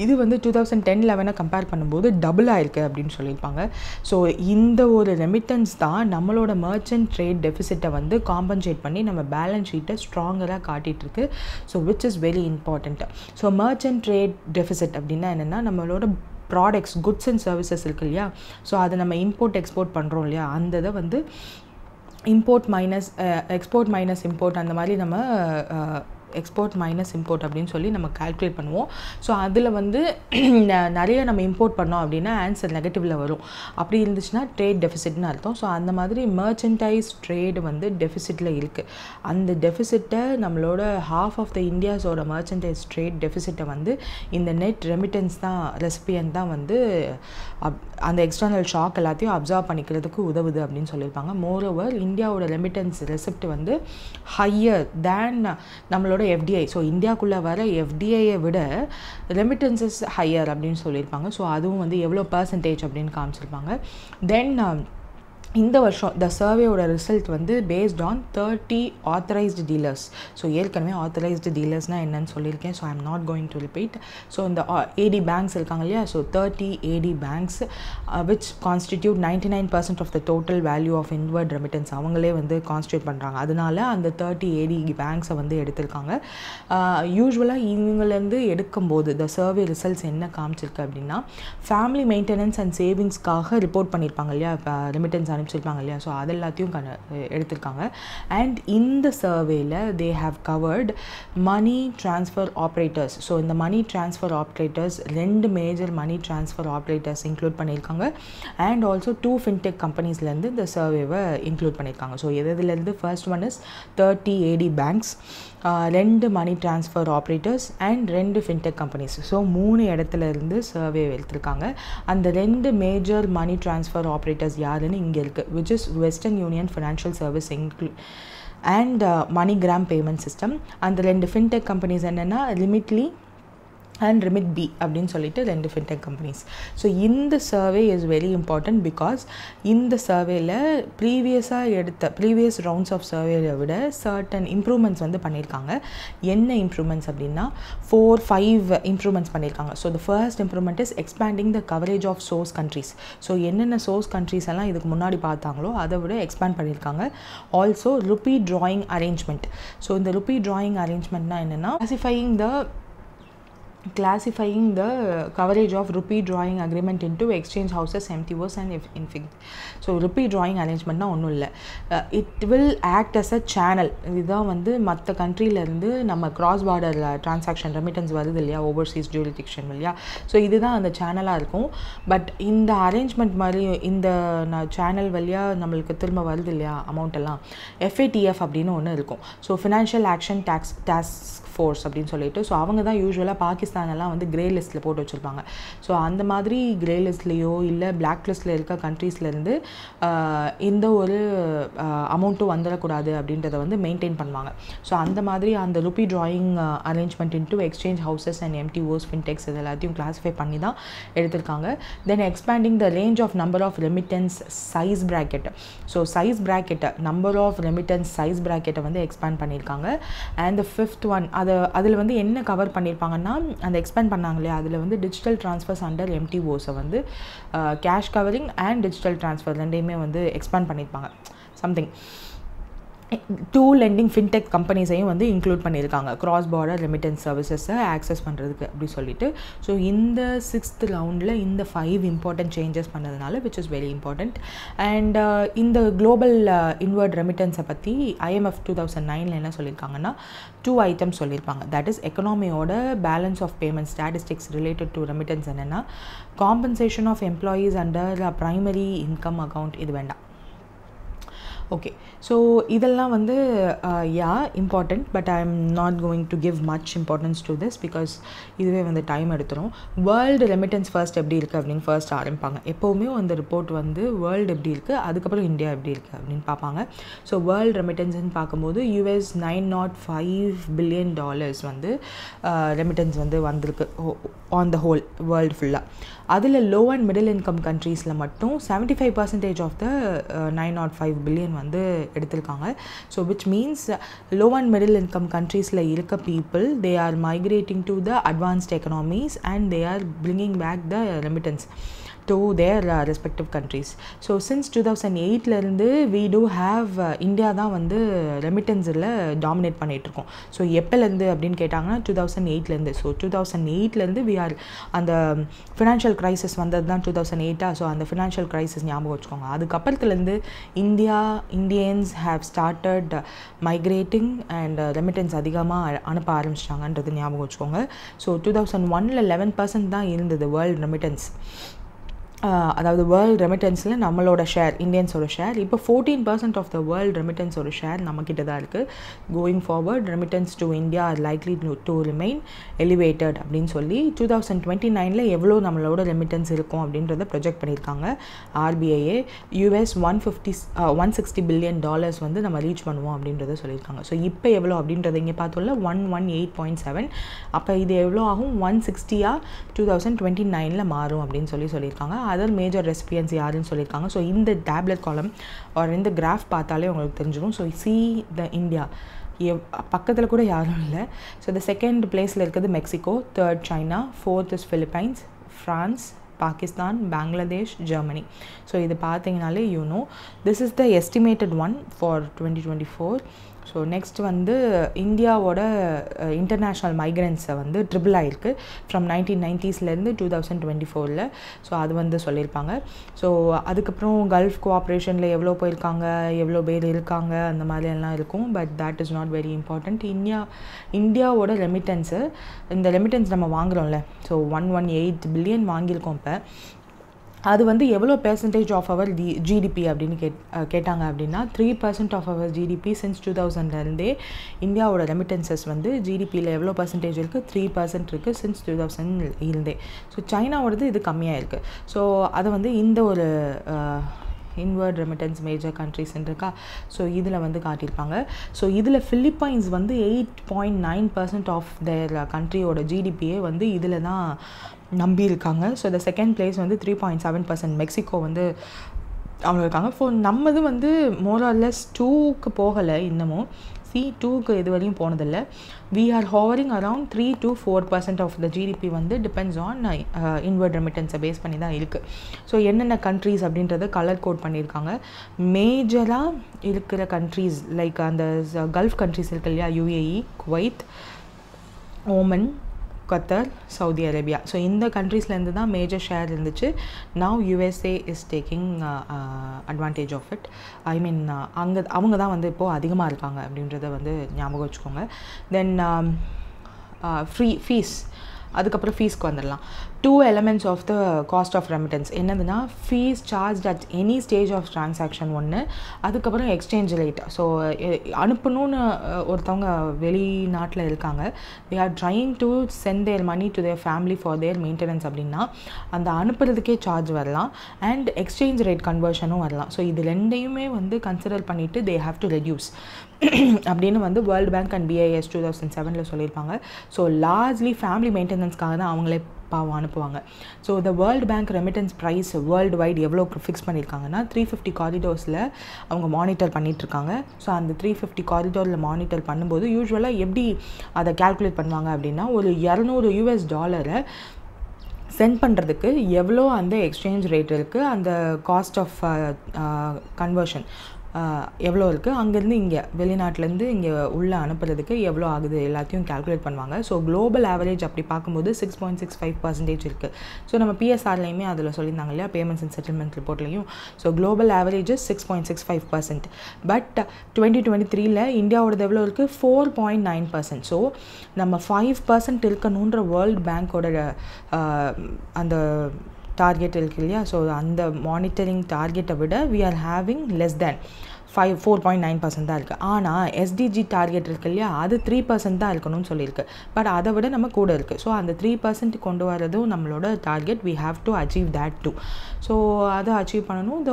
இது வந்து 2010-11 கம்பேர் பண்ணும்போது டபுள் ஆயிருக்கு அப்படின்னு சொல்லியிருப்பாங்க. ஸோ இந்த ஒரு ரெமிட்டன்ஸ் தான் நம்மளோட மர்ச்சன்ட் ட்ரேட் டெஃபிசிட்டை வந்து காம்பன்சேட் பண்ணி நம்ம பேலன்ஸ் ஷீட்டை ஸ்ட்ராங்கராக காட்டிகிட்ருக்கு. So which is very important. So merchant trade deficit அப்படின்னா என்னென்னா, நம்மளோட ப்ராடக்ட்ஸ், குட்ஸ் அண்ட் சர்வீசஸ் இருக்குது இல்லையா, ஸோ அதை நம்ம இம்போர்ட் எக்ஸ்போர்ட் பண்ணுறோம் இல்லையா, அந்த இதை வந்து import minus export minus import, அந்த மாதிரி நம்ம எக்ஸ்போர்ட் மைனஸ் இம்போர்ட் அப்படின்னு சொல்லி நம்ம கால்குலேட் பண்ணுவோம். ஸோ அதில் வந்து நிறைய நம்ம இம்போர்ட் பண்ணோம் அப்படின்னா ஆன்சர் நெகட்டிவில் வரும். அப்படி இருந்துச்சுன்னா ட்ரேட் டெஃபிசிட்னு அர்த்தம். ஸோ அந்த மாதிரி மர்ச்சன்டைஸ் ட்ரேடு வந்து டெஃபிசிட்டில் இருக்குது. அந்த டெஃபிசிட்டை நம்மளோட ஹாஃப் ஆஃப் த இந்தியாஸோட மர்ச்சன்டைஸ் ட்ரேட் டெஃபிசிட்டை வந்து இந்த நெட் ரெமிட்டன்ஸ் தான், ரெசிபியன் தான் வந்து அந்த எக்ஸ்டர்னல் ஷாக் எல்லாத்தையும் அப்சர்வ் பண்ணிக்கிறதுக்கு உதவுது அப்படின்னு சொல்லியிருப்பாங்க. மோரோவர் இந்தியாவோட ரெமிட்டன்ஸ் ரெசிப்ட் வந்து ஹையர் தேன் நம்மளோட FDI. ஸோ இந்தியாவுக்குள்ளே வர FDIயை விட ரெமிட்டன்சஸ் ஹையர் அப்படின்னு சொல்லியிருப்பாங்க. ஸோ அதுவும் வந்து எவ்வளோ பர்சன்டேஜ் அப்படின்னு காமிச்சிருப்பாங்க. தென் இந்த வருஷம் த சர்வேயோட ரிசல்ட் வந்து based on 30 authorised dealers. So ஏற்கனவே ஆத்தரைஸ்டு டீலர்ஸ்னால் என்னன்னு சொல்லியிருக்கேன். So I'm not going to repeat. So இந்த AD பேங்க்ஸ் இருக்காங்க இல்லையா, so 30 AD banks which constitute 99% of the total value of inward remittance அவங்களே வந்து கான்ஸ்டியூட் பண்ணுறாங்க. அதனால அந்த 30 AD பேங்க்ஸை வந்து எடுத்திருக்காங்க. யூஸ்வலாக இவங்கலேருந்து எடுக்கும்போது த சர்வே ரிசல்ட்ஸ் என்ன காமிச்சிருக்கு அப்படின்னா, ஃபேமிலி மெயின்டெனன்ஸ் அண்ட் சேவிங்ஸ்க்காக ரிப்போர்ட் பண்ணியிருப்பாங்க இல்லையா, ரெமிட்டன்ஸ் அனுப்பிச்சிருப்பாங்க இல்லையா, ஸோ அது எல்லாத்தையும் எடுத்திருக்காங்க. அண்ட் இந்த சர்வேல they have covered money transfer operators. So இந்த money transfer operators 2 major money transfer operators include பண்ணியிருக்காங்க. அண்ட் ஆல்சோ 2 ஃபின்டெக் கம்பெனிஸ்லேருந்து இந்த சர்வேவை இன்க்ளூட் பண்ணியிருக்காங்க. ஸோ எதுலேருந்து, first one is 30 AD banks, 2 money transfer operators and 2 fintech companies. So 3 இடத்துல இருந்து சர்வே எடுத்திருக்காங்க. அந்த 2 மேஜர் மணி ட்ரான்ஸ்ஃபர் ஆப்ரேட்டர்ஸ் யாருன்னு இங்கே இருக்குது, which is Western Union Financial Service and MoneyGram Payment System. அந்த 2 ஃபின்டெக் கம்பெனிஸ் என்னென்னா Remitly அண்ட் Remit B அப்படின்னு சொல்லிட்டு 2 ஃபின்டெக் கம்பெனிஸ். ஸோ இந்த survey is very important because இந்த சர்வேல ப்ரீவியஸ் ரவுண்ட்ஸ் ஆஃப் சர்வேயை விட சர்டன் இம்ப்ரூவ்மெண்ட்ஸ் வந்து பண்ணியிருக்காங்க. என்ன இம்ப்ரூவ்மெண்ட்ஸ் அப்படின்னா 4-5 இம்ப்ரூவ்மெண்ட்ஸ் பண்ணியிருக்காங்க. So the first improvement is expanding the coverage of source countries. So என்னென்ன சோர்ஸ் கண்ட்ரீஸ் எல்லாம் இதுக்கு முன்னாடி பார்த்தாங்களோ அதை விட எக்ஸ்பேண்ட் பண்ணியிருக்காங்க. Also rupee drawing arrangement. So இந்த ருப்பி ட்ராயிங் அரேஞ்ச்மெண்ட்னா என்னென்னா, classifying the coverage of rupee drawing agreement into exchange houses, MTOs and infix. So rupee drawing arrangement na onnum illa, it will act as a channel. idha vandu matta country la irundhu nama cross border transaction remittance varudhu illaya, overseas jurisdiction illaya, so idu da and channel ah irukum. But இந்த arrangement mari இந்த channel valiya namalukku thirumba varudhu illaya amount ella FATF அப்படினு ஒன்னு இருக்கும். So financial action task force அப்படின்னு சொல்லிட்டு, ஸோ அவங்க தான் யூஸ்வலாக பாகிஸ்தானெல்லாம் வந்து கிரே லிஸ்ட்டில் போட்டு வச்சுருப்பாங்க. ஸோ அந்த மாதிரி கிரே லிஸ்ட்லேயோ இல்லை பிளாக் லிஸ்ட்டில் இருக்க கண்ட்ரீஸ்லேருந்து இந்த ஒரு அமௌண்ட்டும் வந்துடக்கூடாது அப்படின்றத வந்து மெயின்டைன் பண்ணுவாங்க. ஸோ அந்த மாதிரி அந்த rupee drawing arrangement into exchange houses and MTOs, fintechs இது எல்லாத்தையும் கிளாஸிஃபை பண்ணி தான் எடுத்திருக்காங்க. Then expanding the range of number of remittance size bracket. So size ப்ராக்கெட்டை, நம்பர் ஆஃப் ரெமிட்டன்ஸ் சைஸ் ப்ராக்கெட்டை வந்து எக்ஸ்பேண்ட் பண்ணியிருக்காங்க. அண்ட் த ஃபிஃப்த் ஒன், அதில் வந்து என்ன கவர் பண்ணியிருப்பாங்கன்னா, அந்த எக்ஸ்பேண்ட் பண்ணாங்க இல்லையா, அதில் வந்து டிஜிட்டல் ட்ரான்ஸ்ஃபர்ஸ் அண்டர் MTOஸை வந்து cash covering and digital transfer ரெண்டையுமே வந்து எக்ஸ்பேண்ட் பண்ணியிருப்பாங்க. சம்திங் டூ லெண்டிங் ஃபின்டெக் கம்பெனிஸையும் வந்து இன்க்ளூட் பண்ணியிருக்காங்க கிராஸ் பார்டர் ரெமிட்டன்ஸ் சர்வீசஸை ஆக்சஸ் பண்ணுறதுக்கு அப்படி சொல்லிட்டு. ஸோ இந்த 6th ரவுண்டில் இந்த 5 இம்பார்ட்டன்ட் சேஞ்சஸ் பண்ணதுனால which is very important. And இந்த குளோபல் இன்வர்ட் ரெமிட்டன்ஸை பற்றி IMF 2009 என்ன சொல்லியிருக்காங்கன்னா 2 ஐட்டம்ஸ் சொல்லியிருப்பாங்க. தட் இஸ் எக்கனாமியோட balance of payment statistics related to remittance என்னென்னா compensation of employees under primary income account, இது வேண்டாம். ஓகே, ஸோ இதெல்லாம் வந்து important, but I am not going to give much importance to this because இதுவே வந்து டைம் எடுத்துரும். வேர்ல்டு ரெமிட்டன்ஸ் ஃபர்ஸ்ட் எப்படி இருக்குது அப்படின்னு ஃபர்ஸ்ட் ஆரம்பிப்பாங்க. எப்போவுமே அந்த ரிப்போர்ட் வந்து வேர்ல்டு எப்படி இருக்குது, அதுக்கப்புறம் இந்தியா எப்படி இருக்குது அப்படின்னு பார்ப்பாங்க. ஸோ வேர்ல்டு ரெமிட்டன்ஸ்ன்னு பார்க்கும்போது $905 பில்லியன் வந்து ரெமிட்டன்ஸ் வந்து வந்திருக்கு ஆன் த ஹோல் வேர்ல்டு ஃபுல்லாக. அதில் லோ அண்ட் மிடில் இன்கம் கண்ட்ரீஸில் மட்டும் 75% ஆஃப் த 905 பில்லியன் வந்து எடுத்திருக்காங்க. So which means low and middle income கண்ட்ரீஸில் இருக்க people they are migrating to the advanced economies and they are bringing back the remittance to their respective countries. So since 2008 we do have India தான் வந்து ரெமிட்டன்ஸில் டாமினேட் பண்ணிகிட்ருக்கோம். ஸோ எப்போலேருந்து அப்படின்னு கேட்டாங்கன்னா 2008 ஸோ 2008 we are அந்த ஃபினான்ஷியல் க்ரைசிஸ் வந்தது தான் 2008. ஸோ அந்த ஃபினான்ஷியல் க்ரைசிஸ் ஞாபகம் வச்சுக்கோங்க. அதுக்கப்புறத்துலேருந்து Indians have started migrating and remittance அதிகமாக அனுப்ப ஆரம்பிச்சிட்டாங்கன்றது ஞாபகம் வச்சுக்கோங்க. ஸோ 2001 11% தான் இருந்தது வேர்ல்டு ரெமிட்டன்ஸ். அதாவது வேர்ல்டு ரெமிட்டன்ஸில் நம்மளோட ஷேர் இந்தியன்ஸோட ஷேர் இப்போ 14% ஆஃப் த வேர்ல்டு ரெமிட்டன்ஸோட ஷேர் நம்மக்கிட்ட தான் இருக்குது. Going forward remittance to India R likely to remain elevated அப்படின்னு சொல்லி 2029 எவ்வளோ நம்மளோட ரெமிட்டன்ஸ் இருக்கும் அப்படின்றத ப்ரொஜெக்ட் பண்ணியிருக்காங்க RBIA. $160 பில்லியன் வந்து நம்ம ரீச் பண்ணுவோம் அப்படின்றத சொல்லியிருக்காங்க. ஸோ இப்போ எவ்வளோ அப்படின்றத இங்கே பார்த்தோம்ல 118.7. அப்போ இது எவ்வளோ ஆகும் 160 2029 மாறும் அப்படின்னு சொல்லியிருக்காங்க. அதர் மேஜர் ரெசிபியன்ஸ் யாருன்னு சொல்லியிருக்காங்க. ஸோ இந்த டேப்லெட் காலம் ஒரு இந்த கிராஃப் பார்த்தாலே உங்களுக்கு தெரிஞ்சிடும். ஸோ சி த இந்தியா பக்கத்தில் கூட யாரும் இல்லை. ஸோ இந்த செகண்ட் பிளேஸில் இருக்கிறது Mexico, third China, fourth is Philippines, France, Pakistan, Bangladesh, Germany. So இது பார்த்தீங்கனாலே this is the estimated one for 2024. So next வந்து இந்தியாவோட இன்டர்நேஷ்னல் மைக்ரன்ஸை வந்து ட்ரிபிள் ஆகிருக்கு ஃப்ரம் 1990s 2024. ஸோ அது வந்து சொல்லியிருப்பாங்க. ஸோ அதுக்கப்புறம் கல்ஃப் கோஆப்ரேஷனில் எவ்வளோ போயிருக்காங்க, எவ்வளோ பேர் இருக்காங்க, அந்த மாதிரி எல்லாம் இருக்கும். But that is not very important. இந்தியாவோட ரெமிட்டன்ஸு, இந்த ரெமிட்டன்ஸ் நம்ம வாங்குகிறோம்ல, ஸோ 118 பில்லியன் வாங்கியிருக்கோம். இப்போ அது வந்து எவ்வளோ பெர்சன்டேஜ் ஆஃப் அவர் ஜிடிபி அப்படின்னு கேட்டாங்க அப்படின்னா 3% ஆஃப் அவர் ஜிடிபி சின்ஸ் 2000 இந்தியாவோட ரெமிட்டன்சஸ் வந்து ஜிடிபியில் எவ்வளோ பர்சன்டேஜ் இருக்குது 3% இருக்குது சின்ஸ் 2000 ஸோ சைனாவோடது இது கம்மியாக இருக்குது. ஸோ அதை வந்து இந்த ஒரு இன்வர்ட் ரெமிட்டன்ஸ் மேஜர் கண்ட்ரிஸ்ன்னு இருக்கா. ஸோ இதில் வந்து காட்டியிருப்பாங்க. ஸோ இதில் ஃபிலிப்பைன்ஸ் வந்து 8.9% ஆஃப் தேர் கண்ட்ரியோட ஜிடிபியே வந்து இதில் தான் நம்பியிருக்காங்க. ஸோ இந்த செகண்ட் பிளேஸ் வந்து 3.7%. மெக்சிகோ வந்து அவங்க இருக்காங்க. ஸோ நம்மது வந்து மோர் ஆர் லெஸ் 2க்கு போகலை இன்னமும். C2க்கு இது வரையும் போனதில்லை. we are hovering around 3 to 4% of the GDP வந்து டிபெண்ட்ஸ் ஆன் இன்வர்ட் ரெமிட்டன்ஸை பேஸ் பண்ணி தான் இருக்குது. ஸோ என்னென்ன கண்ட்ரீஸ் அப்படின்றத கலர் கோட் பண்ணியிருக்காங்க. மேஜராக இருக்கிற கண்ட்ரீஸ் லைக் அந்த கல்ஃப் கண்ட்ரீஸ் இருக்கு இல்லையா, UAE, Kuwait, Oman, Qatar, Saudi Arabia. So இந்த கண்ட்ரீஸ்லேருந்து தான் மேஜர் ஷேர் இருந்துச்சு. Now USA is taking advantage of it. I mean அவங்க தான் வந்து இப்போது அதிகமாக இருக்காங்க அப்படின்றத வந்து ஞாபகம் வச்சுக்கோங்க. தென் ஃபீஸ், அதுக்கப்புறம் ஃபீஸ்க்கு வந்துடலாம். 2 elements of the cost of remittance என்னதுன்னா fees charge at any stage of transaction ஒன்று, அதுக்கப்புறம் எக்ஸ்சேஞ்ச் ரேட். ஸோ அனுப்பணும்னு ஒருத்தவங்க வெளிநாட்டில் இருக்காங்க, they are trying to send their money to their family for their maintenance அப்படின்னா அந்த அனுப்புறதுக்கே சார்ஜ் வரலாம் அண்ட் எக்ஸ்சேஞ்ச் ரேட் கன்வர்ஷனும் வரலாம். ஸோ இது ரெண்டையுமே வந்து கன்சிடர் பண்ணிவிட்டு தே ஹாவ் டு ரெடியூஸ் அப்படின்னு வந்து வேர்ல்டு பேங்க் அண்ட் BIS 2007 சொல்லியிருப்பாங்க. ஸோ லார்ஜ்லி ஃபேமிலி மெயின்டெனன்ஸ்க்காக தான் அவங்களே பாவம் அனுப்புவாங்க. ஸோ இந்த World Bank remittance price world wide எவ்வளோ ஃபிக்ஸ் பண்ணியிருக்காங்கன்னா 350 காரிடோர்ஸில் அவங்க மானிட்டர் பண்ணிகிட்ருக்காங்க. ஸோ அந்த 350 காரிடோரில் மானிட்டர் பண்ணும்போது யூஸ்வலாக எப்படி அதை கால்குலேட் பண்ணுவாங்க அப்படின்னா ஒரு $200 சென்ட் பண்ணுறதுக்கு எவ்வளோ அந்த எக்ஸ்சேஞ்ச் ரேட் இருக்குது, அந்த காஸ்ட் ஆஃப் கன்வர்ஷன் எவ்வளோ இருக்குது, அங்கேருந்து இங்கே வெளிநாட்டிலேருந்து இங்கே உள்ளே அனுப்புறதுக்கு எவ்வளோ ஆகுது எல்லாத்தையும் கால்குலேட் பண்ணுவாங்க. ஸோ குளோபல் ஆவரேஜ் அப்படி பார்க்கும்போது 6.65% இருக்குது. ஸோ நம்ம பிஎஸ்ஆர்லையுமே அதில் சொல்லியிருந்தாங்க இல்லையா, பேமெண்ட்ஸ் அண்ட் செட்டில்மெண்ட் ரிப்போர்ட்லையும். So global average 6.65%. பட் 2023 இந்தியாவோடது எவ்வளோ இருக்குது, 4.9%. ஸோ நம்ம 5% இருக்கணுன்ற வேர்ல்டு பேங்க்கோட அந்த டார்கெட் இருக்கு இல்லையா, ஸோ அந்த மானிட்டரிங் டார்கெட்டை விட we are having less than 4.9% தான் இருக்குது. ஆனால் எஸ்டிஜி டார்கெட் இருக்குது இல்லையா, அது 3% தான் இருக்கணும்னு சொல்லியிருக்கு. பட் அதை விட நம்ம கூட இருக்குது. ஸோ அந்த 3% கொண்டு வரதும் நம்மளோட டார்கெட். we have to achieve that too. So அதை அச்சீவ் பண்ணணும்.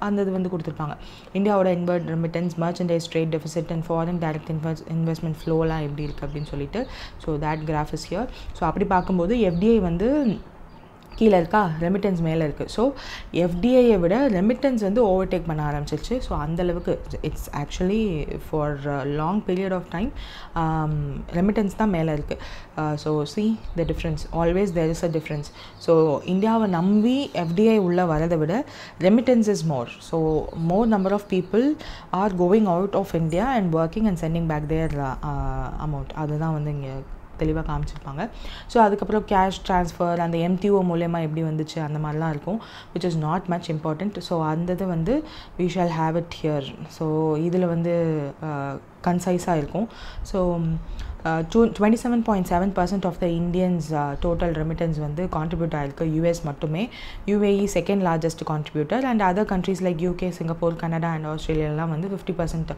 அந்த இது வந்து கொடுத்துருப்பாங்க. இந்தியாவோட inward remittance, merchandise trade deficit and foreign direct investment ஃப்ளோலாம் எப்படி இருக்குது அப்படின்னு சொல்லிட்டு. So that graph is here. So அப்படி பார்க்கும்போது எஃப்டிஐ வந்து கீழே இருக்கா, ரெமிட்டன்ஸ் மேலே இருக்குது. ஸோ எஃப்டிஐயை விட ரெமிட்டன்ஸ் வந்து ஓவர்டேக் பண்ண ஆரம்பிச்சிருச்சு. ஸோ அந்தளவுக்கு it's actually for long period of time remittance தான் மேலே இருக்குது. So see the difference, always there is a difference. So இந்தியாவை நம்பி எஃப்டிஐ உள்ளே வரதை விட remittance is more. So more number of people are going out of India and working and sending back their amount. அதுதான் வந்து இங்கே தெளிவாக காமிச்சிருப்பாங்க. ஸோ அதுக்கப்புறம் கேஷ் ட்ரான்ஸ்ஃபர் அந்த எம்டிஓ மூலயமா எப்படி வந்துச்சு அந்த மாதிரிலாம் இருக்கும், which is not much important. So அந்த இது வந்து we shall have it here. So இதில் வந்து கன்சைஸாக இருக்கும். So 27.7% of the Indians total remittance வந்து கான்ட்ரிபியூட் ஆகிருக்கு யூஎஸ் மட்டுமே. UAE second largest contributor and other countries like UK, Singapore, Canada and ஆஸ்திரேலியாலாம் வந்து 50%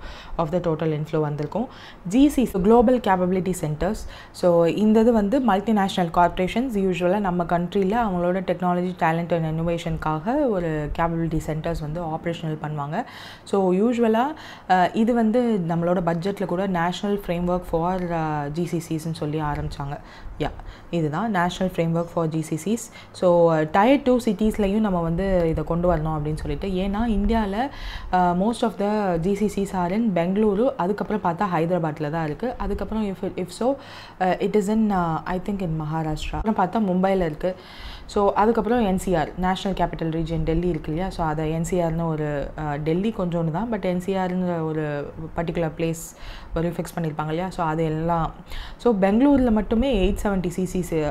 ஆஃப் த டோட்டல் இன்ஃப்ளோ வந்திருக்கும். GC global capability centres. So இந்த இது வந்து மல்டிநேஷ்னல் கார்ப்பரேஷன்ஸ் யூஸ்வலாக நம்ம கண்ட்ரியில் அவங்களோட டெக்னாலஜி, டேலண்ட் அண்ட் இன்னோவேஷனுக்காக ஒரு கேப்பபிலிட்டி சென்டர்ஸ் வந்து ஆப்ரேஷனல் பண்ணுவாங்க. ஸோ யூஸ்வலாக இது வந்து நம்மளோட பட்ஜெட்டில் கூட நேஷ்னல் ஃப்ரேம் ஒர்க் ஃபார் ஜிசிசிஸ்ன்னு சொல்லி ஆரம்பித்தாங்க. இதுதான் national framework for GCCs. So tier 2 சிட்டிஸ்லையும் நம்ம வந்து இதை கொண்டு வரணும் அப்படின்னு சொல்லிட்டு. ஏன்னா இந்தியாவில் most of the GCCs are in Bengaluru, அதுக்கப்புறம் பார்த்தா ஹைதராபாத்தில் தான் இருக்குது. அதுக்கப்புறம் if so it is in I think in Maharashtra. அப்புறம் பார்த்தா மும்பையில் இருக்குது. ஸோ அதுக்கப்புறம் NCR, national capital region Delhi இருக்கு இல்லையா, ஸோ அதை என்சிஆர்னு ஒரு டெல்லி கொஞ்சோன்னு தான், பட் என்சிஆர்னு ஒரு பர்டிகுலர் பிளேஸ் ஒரு ஃபிக்ஸ் பண்ணியிருப்பாங்க இல்லையா, ஸோ அது எல்லாம். ஸோ பெங்களூரில் மட்டுமே 870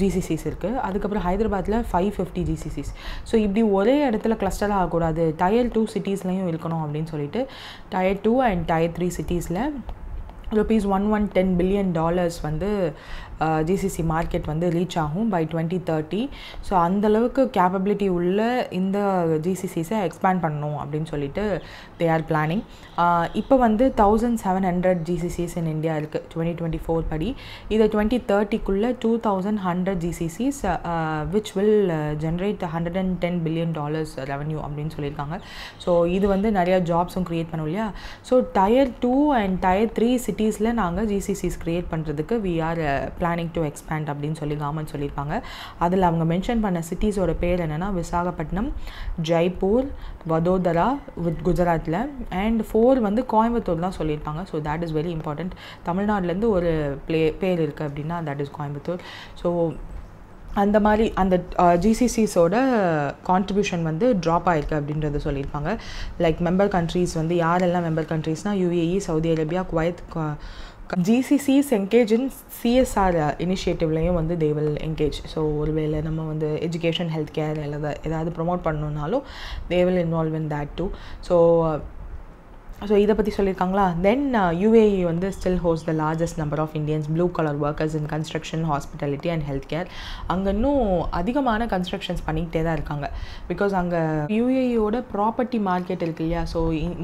ஜிசிசிஸ் இருக்குது. அதுக்கப்புறம் ஹைதராபாத்தில் 550 ஜிசிசிஸ். ஸோ இப்படி ஒரே இடத்துல கிளஸ்டர் ஆகக்கூடாது, டயர் 2 சிட்டிஸ்லையும் இருக்கணும் அப்படின்னு சொல்லிட்டு டயர் 2 அண்ட் டயர் 3 சிட்டிஸில் $110 billion வந்து ஜிசிசி மார்க்கெட் வந்து ரீச் ஆகும் பை 2030. ஸோ அந்தளவுக்கு கேப்பபிலிட்டி உள்ள இந்த ஜிசிசிஸை எக்ஸ்பேண்ட் பண்ணணும் அப்படின்னு சொல்லிட்டு தே ஆர் பிளானிங். இப்போ வந்து 1700 ஜிசிசிஸ் இன் இந்தியா இருக்குது 2024 படி. இதை 2030க்குள்ளே 2100 GCCs which will generate $110 billion revenue அப்படின்னு சொல்லியிருக்காங்க. ஸோ இது வந்து நிறையா ஜாப்ஸும் க்ரியேட் பண்ணும் இல்லையா. ஸோ டயர் 2 அண்ட் டயர் 3 சிட்டிஸில் நாங்கள் ஜிசிசிஸ் க்ரியேட் பண்ணுறதுக்கு we are planning to expand அப்படின்னு சொல்லி கவர்மெண்ட் சொல்லியிருக்காங்க. அதில் அவங்க மென்ஷன் பண்ண சிட்டிஸோட பேர் என்னென்னா விசாகப்பட்டினம், ஜெய்ப்பூர், வதோதரா வித் குஜராத்தில் அண்ட் 4 வந்து கோயம்புத்தூர் தான் சொல்லியிருப்பாங்க. So that is very important. தமிழ்நாட்டிலேருந்து ஒரு பேர் இருக்குது அப்படின்னா தட் இஸ் கோயம்புத்தூர். ஸோ அந்த மாதிரி அந்த ஜிசிசிஸோட கான்ட்ரிபியூஷன் வந்து ட்ராப் ஆகிருக்கு அப்படின்றத சொல்லியிருப்பாங்க. லைக் மெம்பர் கண்ட்ரீஸ் வந்து யாரெல்லாம் மெம்பர் கண்ட்ரீஸ்னால் UAE, Saudi Arabia, Kuwait. GCCs engage in CSR இனிஷியேட்டிவ்லையும் வந்து தே வில் என்கேஜ். ஸோ ஒருவேளை நம்ம வந்து எஜுகேஷன், ஹெல்த் கேர் ஏதாவது ப்ரொமோட் பண்ணணுன்னாலும் they will involve in that too. So இதை பற்றி சொல்லியிருக்காங்களா. தென் யூஏஇ வந்து still host the largest number of Indians blue collar workers in construction, hospitality and health care. அங்கே இன்னும் அதிகமான கன்ஸ்ட்ரக்ஷன்ஸ் பண்ணிக்கிட்டே தான் இருக்காங்க. பிகாஸ் அங்கே யூஏஇயோட ப்ராப்பர்ட்டி மார்க்கெட் இருக்கு இல்லையா. So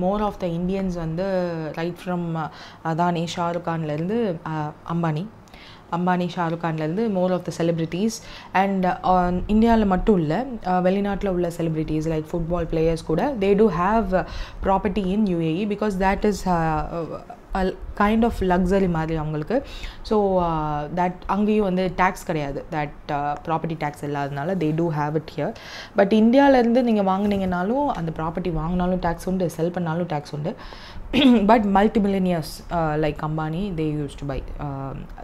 more of the Indians வந்து ரைட் ஃப்ரம் அதானி, ஷாருக் கான்லேருந்து அம்பானி, ஷாருக் கான்லேருந்து more of the celebrities and இந்தியாவில் மட்டும் இல்லை, வெளிநாட்டில் உள்ள செலிப்ரிட்டிஸ் லைக் ஃபுட்பால் பிளேயர்ஸ் கூட they do have property in UAE because that is kind of luxury மாதிரி அவங்களுக்கு. ஸோ தட் அங்கேயும் வந்து டேக்ஸ் கிடையாது, தட் ப்ராப்பர்ட்டி டேக்ஸ் இல்லாதனால they do have it here. But இந்தியாவிலேருந்து நீங்கள் வாங்கினீங்கனாலும் அந்த ப்ராப்பர்ட்டி வாங்கினாலும் டேக்ஸ் உண்டு, செல் பண்ணாலும் டேக்ஸ் உண்டு. But multimillionaires like Ambani, they used to buy,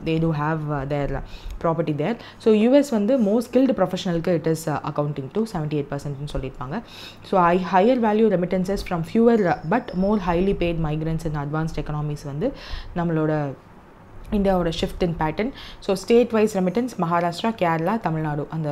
they do have their property there. So US வந்து more skilled professionalக்கு it is accounting to 78% ன்னு சொல்லியிருப்பாங்க. So higher value remittances from fewer but more highly paid migrants in advanced economies வந்து நம்மளோட இந்தியாவோட shift in pattern. So state wise remittance Maharashtra, Kerala, Tamil Nadu அந்த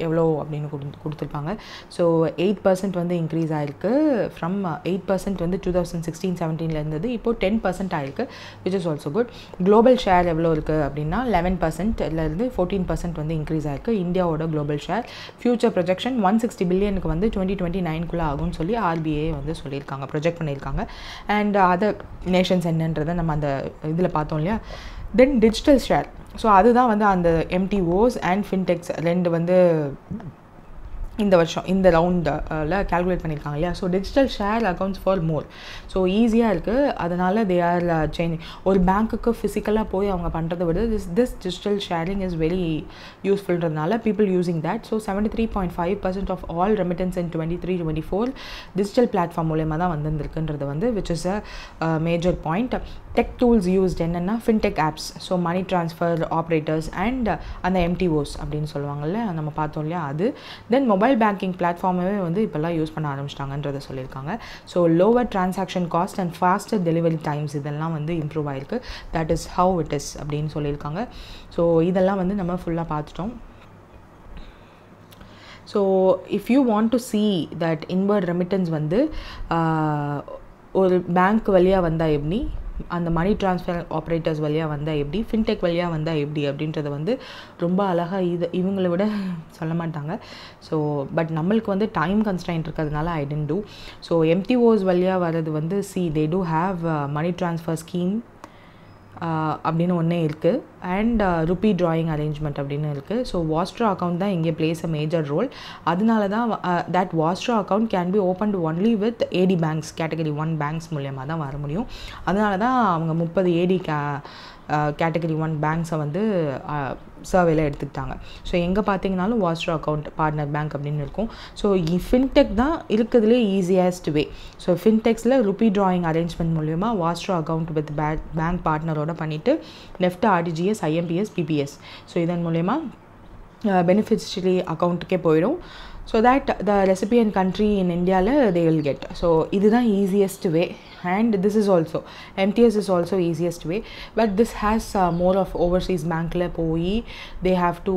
எவ்வளோ அப்படின்னு கொடுத்துருப்பாங்க. ஸோ 8% வந்து இன்க்ரீஸ் ஆகிருக்கு. ஃப்ரம் 8% வந்து 2016-17 இருந்தது, இப்போது 10% ஆகிருக்கு, which is also good. Global share எவ்வளோ இருக்குது அப்படின்னா 11%லேருந்து 14% வந்து இன்க்ரீஸ் ஆகிருக்கு இந்தியாவோட குளோபல் ஷேர். ஃபியூச்சர் ப்ரொஜெக்ஷன் 160 பில்லியனுக்கு வந்து 2029 ஆகும்னு சொல்லி ஆர்பிஐ வந்து சொல்லியிருக்காங்க, ப்ரொஜெக்ட் பண்ணியிருக்காங்க. அண்ட் அதர் நேஷன்ஸ் என்னன்றதை நம்ம அந்த இதில் பார்த்தோம் இல்லையா. தென் டிஜிட்டல் ஷேர், ஸோ அதுதான் வந்து அந்த எம்டிஓஸ் அண்ட் ஃபின்டெக்ஸ் ரெண்டு வந்து இந்த வருஷம் இந்த ரவுண்டில் கால்குலேட் பண்ணியிருக்காங்க இல்லையா. So digital share accounts for more. So ஈஸியாக இருக்குது, அதனால் தே ஆர் சேஞ்சிங். ஒரு பேங்க்குக்கு ஃபிசிக்கலாக போய் அவங்க பண்ணுறதை விட this digital sharing is very யூஸ்ஃபுல்ன்றதுனால people using that. So 73.5% of all remittance in 23-24 digital platform மூலயமா தான் வந்துருக்குன்றது வந்து which is a major point. Tech tools used என்னென்னா fintech apps, so money transfer operators and அந்த எம்டிஓஸ் அப்படின்னு சொல்லுவாங்கள்ல, நம்ம பார்த்தோம் இல்லையா அது. தென் மொபைல் பேங்கிங் பிளாட்ஃபார்மே வந்து இப்போல்லாம் யூஸ் பண்ண ஆரம்பிச்சிட்டாங்கன்றதை சொல்லியிருக்காங்க. So lower transaction cost and pastor delivery times இதெல்லாம் வந்து இம்ப்ரூவ் ஆகிருக்கு. That is how it is அப்படின்னு சொல்லியிருக்காங்க. ஸோ இதெல்லாம் வந்து நம்ம ஃபுல்லாக பார்த்துட்டோம். So if you want to see that inward remittance வந்து ஒரு பேங்க் வழியாக வந்தால் எப்படி, அந்த மணி ட்ரான்ஸ்ஃபர் ஆப்ரேட்டர்ஸ் வழியாக வந்தால் எப்படி, ஃபின்டெக் வழியாக வந்தால் எப்படி அப்படின்றத வந்து ரொம்ப அழகாக இவங்களை விட சொல்ல மாட்டாங்க. ஸோ பட் நம்மளுக்கு வந்து டைம் கன்ஸ்ட்ரைன்ட் இருக்கிறதுனால I tend to. So MTOs வழியாக வர்றது வந்து they do have money transfer scheme அப்படின்னு ஒன்றே இருக்குது. அண்ட் ருப்பி ட்ராயிங் அரேஞ்ச்மெண்ட் அப்படின்னு இருக்குது. ஸோ வாஸ்ட்ரா அக்கௌண்ட் தான் இங்கே பிளேஸ் அ மேஜர் ரோல். அதனால தான் that vostro account can be opened only with AD banks, category 1 banks மூலயமா தான் வர முடியும். அதனால தான் அவங்க 30 ஏடி கேட்டகரி 1 பேங்க்ஸை வந்து சர்வேல எடுத்துக்கிட்டாங்க. ஸோ எங்கே பார்த்தீங்கனாலும் வாஸ்ட்ரா அக்கௌண்ட் பார்ட்னர் பேங்க் அப்படின்னு இருக்கும். ஸோ ஃபின்டெக் தான் இருக்கிறதுலே ஈஸியஸ்ட் வே. ஸோ ஃபின்டெக்ஸில் ருப்பி ட்ராயிங் அரேஞ்ச்மெண்ட் மூலயமா வாஸ்ட்ரா அக்கௌண்ட் வித் பேங்க் பார்ட்னரோட பண்ணிவிட்டு NEFT, RTGS, IMPS, PBS, so இதன் மூலயமா பெனிஃபிஷரி அக்கௌண்ட்டுக்கே போயிடும். So that the recipient country in இந்தியாவில் தே வில் கெட். ஸோ இதுதான் easiest way. And this is also MTS is also easiest way. But this has more of overseas பேங்க்கில் போய் தே ஹாவ் டு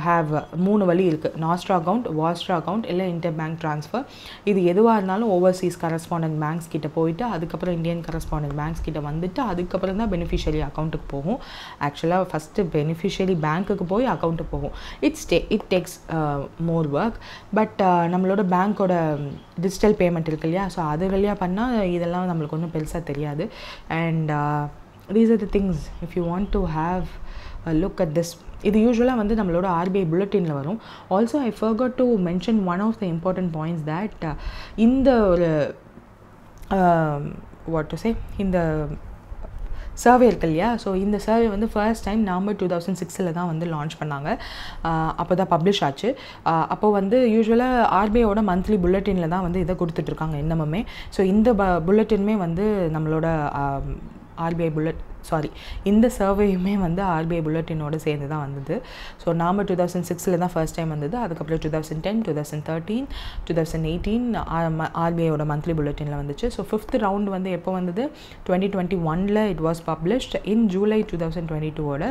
ஹாவ் 3 வழி இருக்குது. நாஸ்ட்ரா அக்கௌண்ட், வாஸ்ட்ரா அக்கௌண்ட், இல்லை இன்டர் பேங்க் ட்ரான்ஸ்ஃபர். இது எதுவாக இருந்தாலும் ஓவர்சீஸ் கரஸ்பாண்டன்ட் பேங்க்ஸ் கிட்ட போயிட்டு அதுக்கப்புறம் இந்தியன் கரஸ்பாண்டன்ட் பேங்க்ஸ் கிட்ட வந்துட்டு அதுக்கப்புறம் தான் பெனிஃபிஷரி அக்கௌண்ட்டுக்கு போகும். ஆக்சுவலாக ஃபஸ்ட்டு பெனிஃபிஷரி பேங்க்குக்கு போய் அக்கௌண்ட்டுக்கு போகும். It takes more work. But நம்மளோட பேங்க்கோட டிஜிட்டல் பேமெண்ட் இருக்கு இல்லையா, ஸோ அது வழியாக பண்ணால் இதெல்லாம் நம்மளுக்கு ஒன்றும் பெருசாக தெரியாது. And these are the things if you want to have look at this. இது யூஸ்வலாக வந்து நம்மளோட ஆர்பிஐ புல்லட்டினில் வரும். Also I forgot to mention one of the important points that இந்த ஒரு வாட் டு சே இந்த சர்வே இருக்கு இல்லையா. ஸோ இந்த சர்வே வந்து ஃபர்ஸ்ட் டைம் நவம்பர் 2006 தான் வந்து லான்ச் பண்ணாங்க. அப்போ தான் பப்ளிஷ் ஆச்சு. அப்போது வந்து யூஸ்வலாக ஆர்பிஐயோட மந்த்லி புல்லட்டினில் தான் வந்து இதை கொடுத்துட்ருக்காங்க இன்னமுமே. ஸோ இந்த புல்லட்டினுமே வந்து நம்மளோட ஆர்பிஐ இந்த சர்வேயுமே வந்து ஆர்பிஐ புல்லட்டினோட சேர்ந்து தான் வந்தது. ஸோ நவம்பர் 2006 தான் ஃபர்ஸ்ட் டைம் வந்தது. அதுக்கப்புறம் 2010, 2013, 2018 ஆர்பிஐயோட மந்த்லி புல்லட்டினில் வந்துச்சு. ஸோ 5th ரவுண்ட் வந்து எப்போ வந்தது, 2021 it was published in July 2022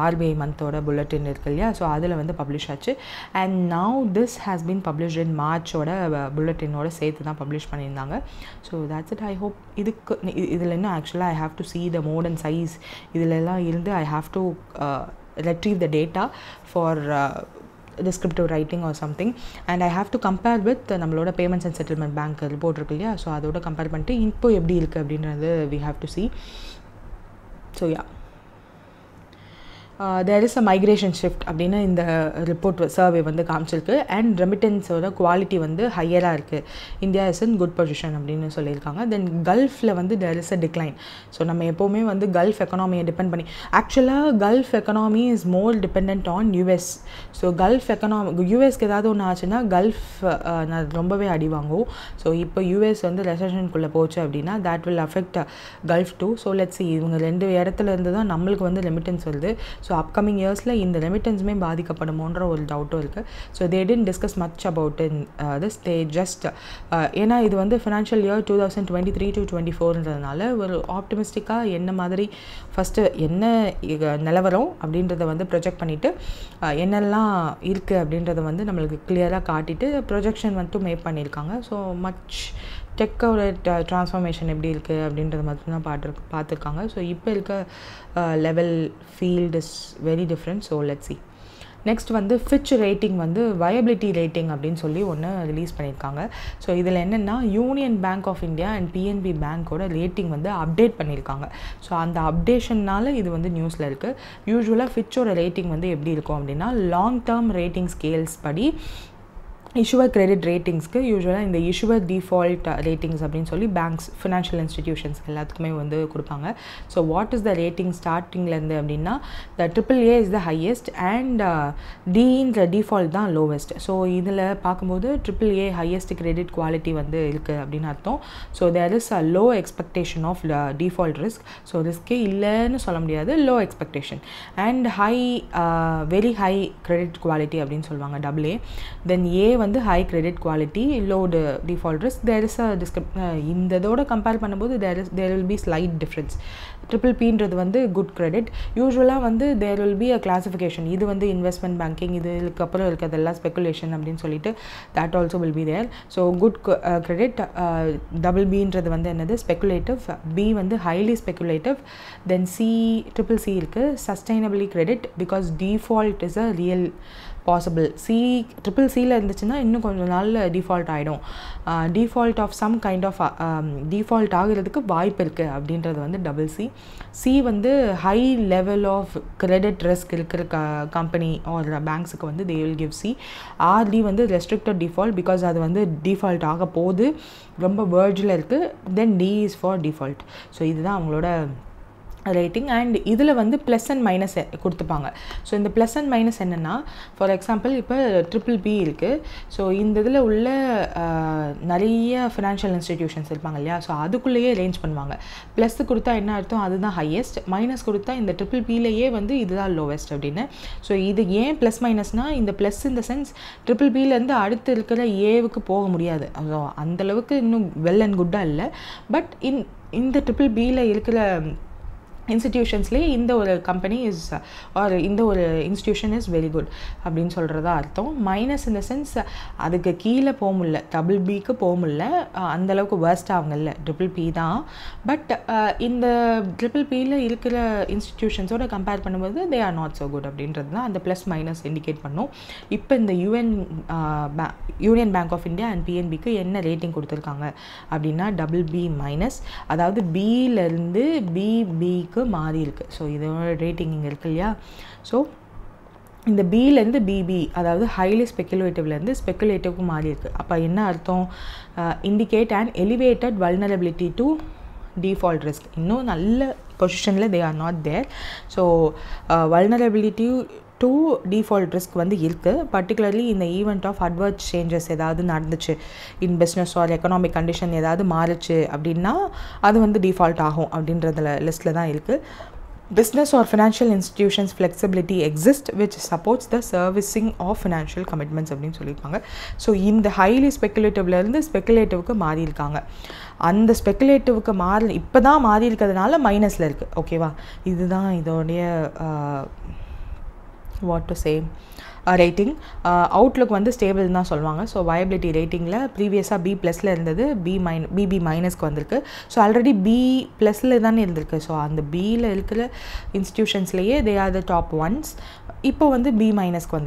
RBI மந்தோட புல்லட்டின் இருக்கு இல்லையா. ஸோ அதில் வந்து பப்ளிஷ் ஆச்சு. And now this has been published in மார்ச்சோட புல்லட்டினோட சேர்த்து தான் பப்ளிஷ் பண்ணியிருந்தாங்க. So that's it. I hope இதில் இன்னும் ஆக்சுவலாக I have to see the mode and size இதிலெல்லாம் இருந்து I have to retrieve the data for descriptive writing or something, and I have to compare with நம்மளோட payments and settlement bank report இருக்கு இல்லையா. ஸோ அதோட கம்பேர் பண்ணிட்டு இப்போ எப்படி இருக்குது அப்படின்றது we have to see. So yeah, there is a migration shift அப்படின்னு இந்த ரிப்போர்ட் சர்வே வந்து காமிச்சிருக்கு. அண்ட் ரெமிட்டன்ஸோட குவாலிட்டி வந்து ஹையராக இருக்குது. India is in good position அப்படின்னு சொல்லியிருக்காங்க. தென் கல்ஃபில் வந்து there is a decline. So நம்ம எப்போவுமே வந்து கல்ஃப் எக்கனாமியை டிபெண்ட் பண்ணி, ஆக்சுவலாக gulf economy is more depend on US. So gulf economy யூஎஸ்க்கு ஏதாவது ஒன்று ஆச்சுன்னா கல்ஃப் ரொம்பவே அடி வாங்கும். ஸோ இப்போ யூஎஸ் வந்து ரெசஷனுக்குள்ளே போச்சு அப்படின்னா that will affect Gulf too. So let's see இவங்க 2 இடத்துல இருந்து தான் நம்மளுக்கு வந்து ரெமிட்டன்ஸ் வருது. ஸோ அப்கமிங் இயர்ஸில் இந்த ரெமிட்டன்ஸுமே பாதிக்கப்படுமோன்ற ஒரு டவுட்டும் இருக்குது. So they didn't discuss much about in this. They just ஏன்னா இது வந்து ஃபினான்ஷியல் இயர் 2023 to 24ன்றதுனால ஒரு ஆப்டிமிஸ்டிக்காக என்ன மாதிரி ஃபஸ்ட்டு என்ன நிலவரம் அப்படின்றத வந்து ப்ரொஜெக்ட் பண்ணிவிட்டு என்னெல்லாம் இருக்குது அப்படின்றத வந்து நம்மளுக்கு கிளியராக காட்டிட்டு ப்ரொஜெக்ஷன் வந்துட்டு மேக் பண்ணியிருக்காங்க. ஸோ மச் டெக்கோட ட்ரான்ஸ்ஃபார்மேஷன் எப்படி இருக்குது அப்படின்றத மட்டும்தான் பார்த்துருக்காங்க. ஸோ இப்போ இருக்க level field is very different. So let's see. Next வந்து ஃபிட்ச் ரேட்டிங் வந்து வயபிலிட்டி ரேட்டிங் அப்படின்னு சொல்லி ஒன்று ரிலீஸ் பண்ணியிருக்காங்க. ஸோ இதில் என்னென்னா union bank of India and PNB பேங்க்கோட ரேட்டிங் வந்து அப்டேட் பண்ணியிருக்காங்க. ஸோ அந்த அப்டேஷன்னால இது வந்து நியூஸில் இருக்குது. யூஸ்வலாக ஃபிட்சோட ரேட்டிங் வந்து எப்படி இருக்கும் அப்படின்னா லாங் டேர்ம் ரேட்டிங் ஸ்கேல்ஸ் படி இஷ்யூவர் கிரெடிட் ரேட்டிங்ஸ்க்கு யூஸ்வலாக இந்த இஷ்யூவர் டிஃபால்ட் ரேட்டிங்ஸ் அப்படின்னு சொல்லி பேங்க்ஸ் ஃபினான்ஷியல் இன்ஸ்டிடியூஷன்ஸ் எல்லாத்துக்குமே வந்து கொடுப்பாங்க. So what is the rating ஸ்டார்டிங்லேருந்து அப்படின்னா the AAA is the highest and டின்ற டிஃபால்ட் தான் லோவஸ்ட். ஸோ இதில் பார்க்கும்போது AAA ஹையஸ்ட் கிரெடிட் குவாலிட்டி வந்து இருக்குது அப்படின்னு அர்த்தம். So there is a low expectation of default risk. So ரிஸ்க்கே இல்லைன்னு சொல்ல முடியாது, low expectation. And very high credit quality அப்படின்னு சொல்லுவாங்க AA. தென் ஏ வந்து high credit quality, low default risk. There is a இந்த இதோட கம்பேர் பண்ணும்போது there will be slight difference. PPPன்றது வந்து குட் கிரெடிட். யூஸ்வலாக வந்து there will be a classification. இது வந்து இன்வெஸ்ட்மெண்ட் பேங்கிங், இதுக்கப்புறம் இருக்கிறதெல்லாம் ஸ்பெகுலேஷன் அப்படின்னு சொல்லிட்டு that also will be there. So good credit. BBன்றது வந்து என்னது ஸ்பெகுலேட்டிவ், பி வந்து ஹைலி ஸ்பெகுலேட்டிவ். தென் CCC இருக்குது sustainably credit because default is a real possible. CCCயில் இருந்துச்சுன்னா இன்னும் கொஞ்சம் நாளில் டிஃபால்ட் ஆகிடும். Default of some kind of default ஆகிறதுக்கு வாய்ப்பு இருக்குது அப்படின்றது வந்து C வந்து high level of credit risk இருக்கிற கம்பெனி ஆர் பேங்க்ஸுக்கு வந்து they will give C. RD வந்து ரெஸ்ட்ரிக்டட் டிஃபால்ட் பிகாஸ் அது வந்து டிஃபால்ட் ஆக போது ரொம்ப வேர்ஜில் இருக்குது. தென் D is for default. So இதுதான் அவங்களோட ரேட்டிங். அண்ட் இதில் வந்து ப்ளஸ் அண்ட் மைனஸ் கொடுத்துப்பாங்க. ஸோ இந்த ப்ளஸ் அண்ட் மைனஸ் என்னென்னா ஃபார் எக்ஸாம்பிள் இப்போ BBB இருக்குது. ஸோ இந்த இதில் உள்ள நிறைய ஃபினான்ஷியல் இன்ஸ்டிடியூஷன்ஸ் இருப்பாங்க இல்லையா, ஸோ அதுக்குள்ளேயே ரேஞ்ச் பண்ணுவாங்க. ப்ளஸ் கொடுத்தா என்ன அர்த்தம், அதுதான் ஹையஸ்ட். மைனஸ் கொடுத்தா இந்த BBBலேயே வந்து இதுதான் லோவஸ்ட் அப்படின்னு. ஸோ இது ஏன் ப்ளஸ் மைனஸ்னால் இந்த ப்ளஸ் இந்த சென்ஸ் BBBலேருந்து அடுத்து இருக்கிற ஏவுக்கு போக முடியாது. ஸோ அந்தளவுக்கு இன்னும் வெல் அண்ட் குட்டாக இல்லை. பட் இந்த BBBயில் இருக்கிற இன்ஸ்டிடியூஷன்ஸ்லேயே இந்த ஒரு கம்பெனி இஸ் ஆர் இந்த ஒரு இன்ஸ்டிடியூஷன் இஸ் வெரி குட் அப்படின்னு சொல்கிறதா அர்த்தம். மைனஸ் இந்த சென்ஸ் அதுக்கு கீழே போக முடியல, BBBக்கு போக முடியல, அந்தளவுக்கு வேர்ஸ்ட் ஆகுங்கல்ல BBB தான். பட் இந்த BBBயில் இருக்கிற இன்ஸ்டிடியூஷன்ஸோட கம்பேர் பண்ணும்போது they are not so good அப்படின்றது தான் அந்த ப்ளஸ் மைனஸ் இண்டிகேட் பண்ணும். இப்போ இந்த union bank of India and PNBக்கு என்ன ரேட்டிங் கொடுத்துருக்காங்க அப்படின்னா BB மைனஸ், அதாவது பியிலேருந்து BBக்கு மாறி இருக்குது. ஸோ இதோட ரேட்டிங் இங்கே இருக்கு இல்லையா. ஸோ இந்த பியிலேருந்து BB அதாவது ஹைலி ஸ்பெக்குலேட்டிவ்லேருந்து ஸ்பெக்குலேட்டிவ்க்கு மாறி இருக்குது. அப்போ என்ன அர்த்தம், indicate and elevated vulnerability to default risk. இன்னும் நல்ல பொசிஷனில் they are not there. So vulnerability to default risk வந்து இருக்குது. பர்டிகுலர்லி இந்த ஈவெண்ட் ஆஃப் அட்வர்ஸ் சேஞ்சஸ் ஏதாவது நடந்துச்சு in business or economic condition ஏதாவது மாறுச்சு அப்படின்னா அது வந்து டிஃபால்ட் ஆகும் அப்படின்றதுல லிஸ்ட்டில் தான் இருக்குது. Business or financial institutions flexibility exists which supports the servicing of financial commitments அப்படின்னு சொல்லியிருக்காங்க. ஸோ இந்த ஹைலி ஸ்பெக்குலேட்டிவ்லேருந்து ஸ்பெக்குலேட்டிவ்க்கு மாறி இருக்காங்க. அந்த ஸ்பெக்குலேட்டிவ்க்கு இப்போ தான் மாறி இருக்கிறதுனால மைனஸில் இருக்குது. ஓகேவா, இதுதான் இதோடைய what to say rating. Outlook வந்து ஸ்டேபிள் தான் சொல்லுவாங்க. ஸோ வயபிலிட்டி ரேட்டிங்கில் ப்ரீவியஸாக B+ இருந்தது, BB மைனஸ்க்கு வந்திருக்கு. ஸோ ஆல்ரெடி B+ தானே இருந்திருக்கு. ஸோ அந்த பியில் இருக்கிற இன்ஸ்டிடியூஷன்ஸ்லேயே they are the top ones. இப்போ வந்து B-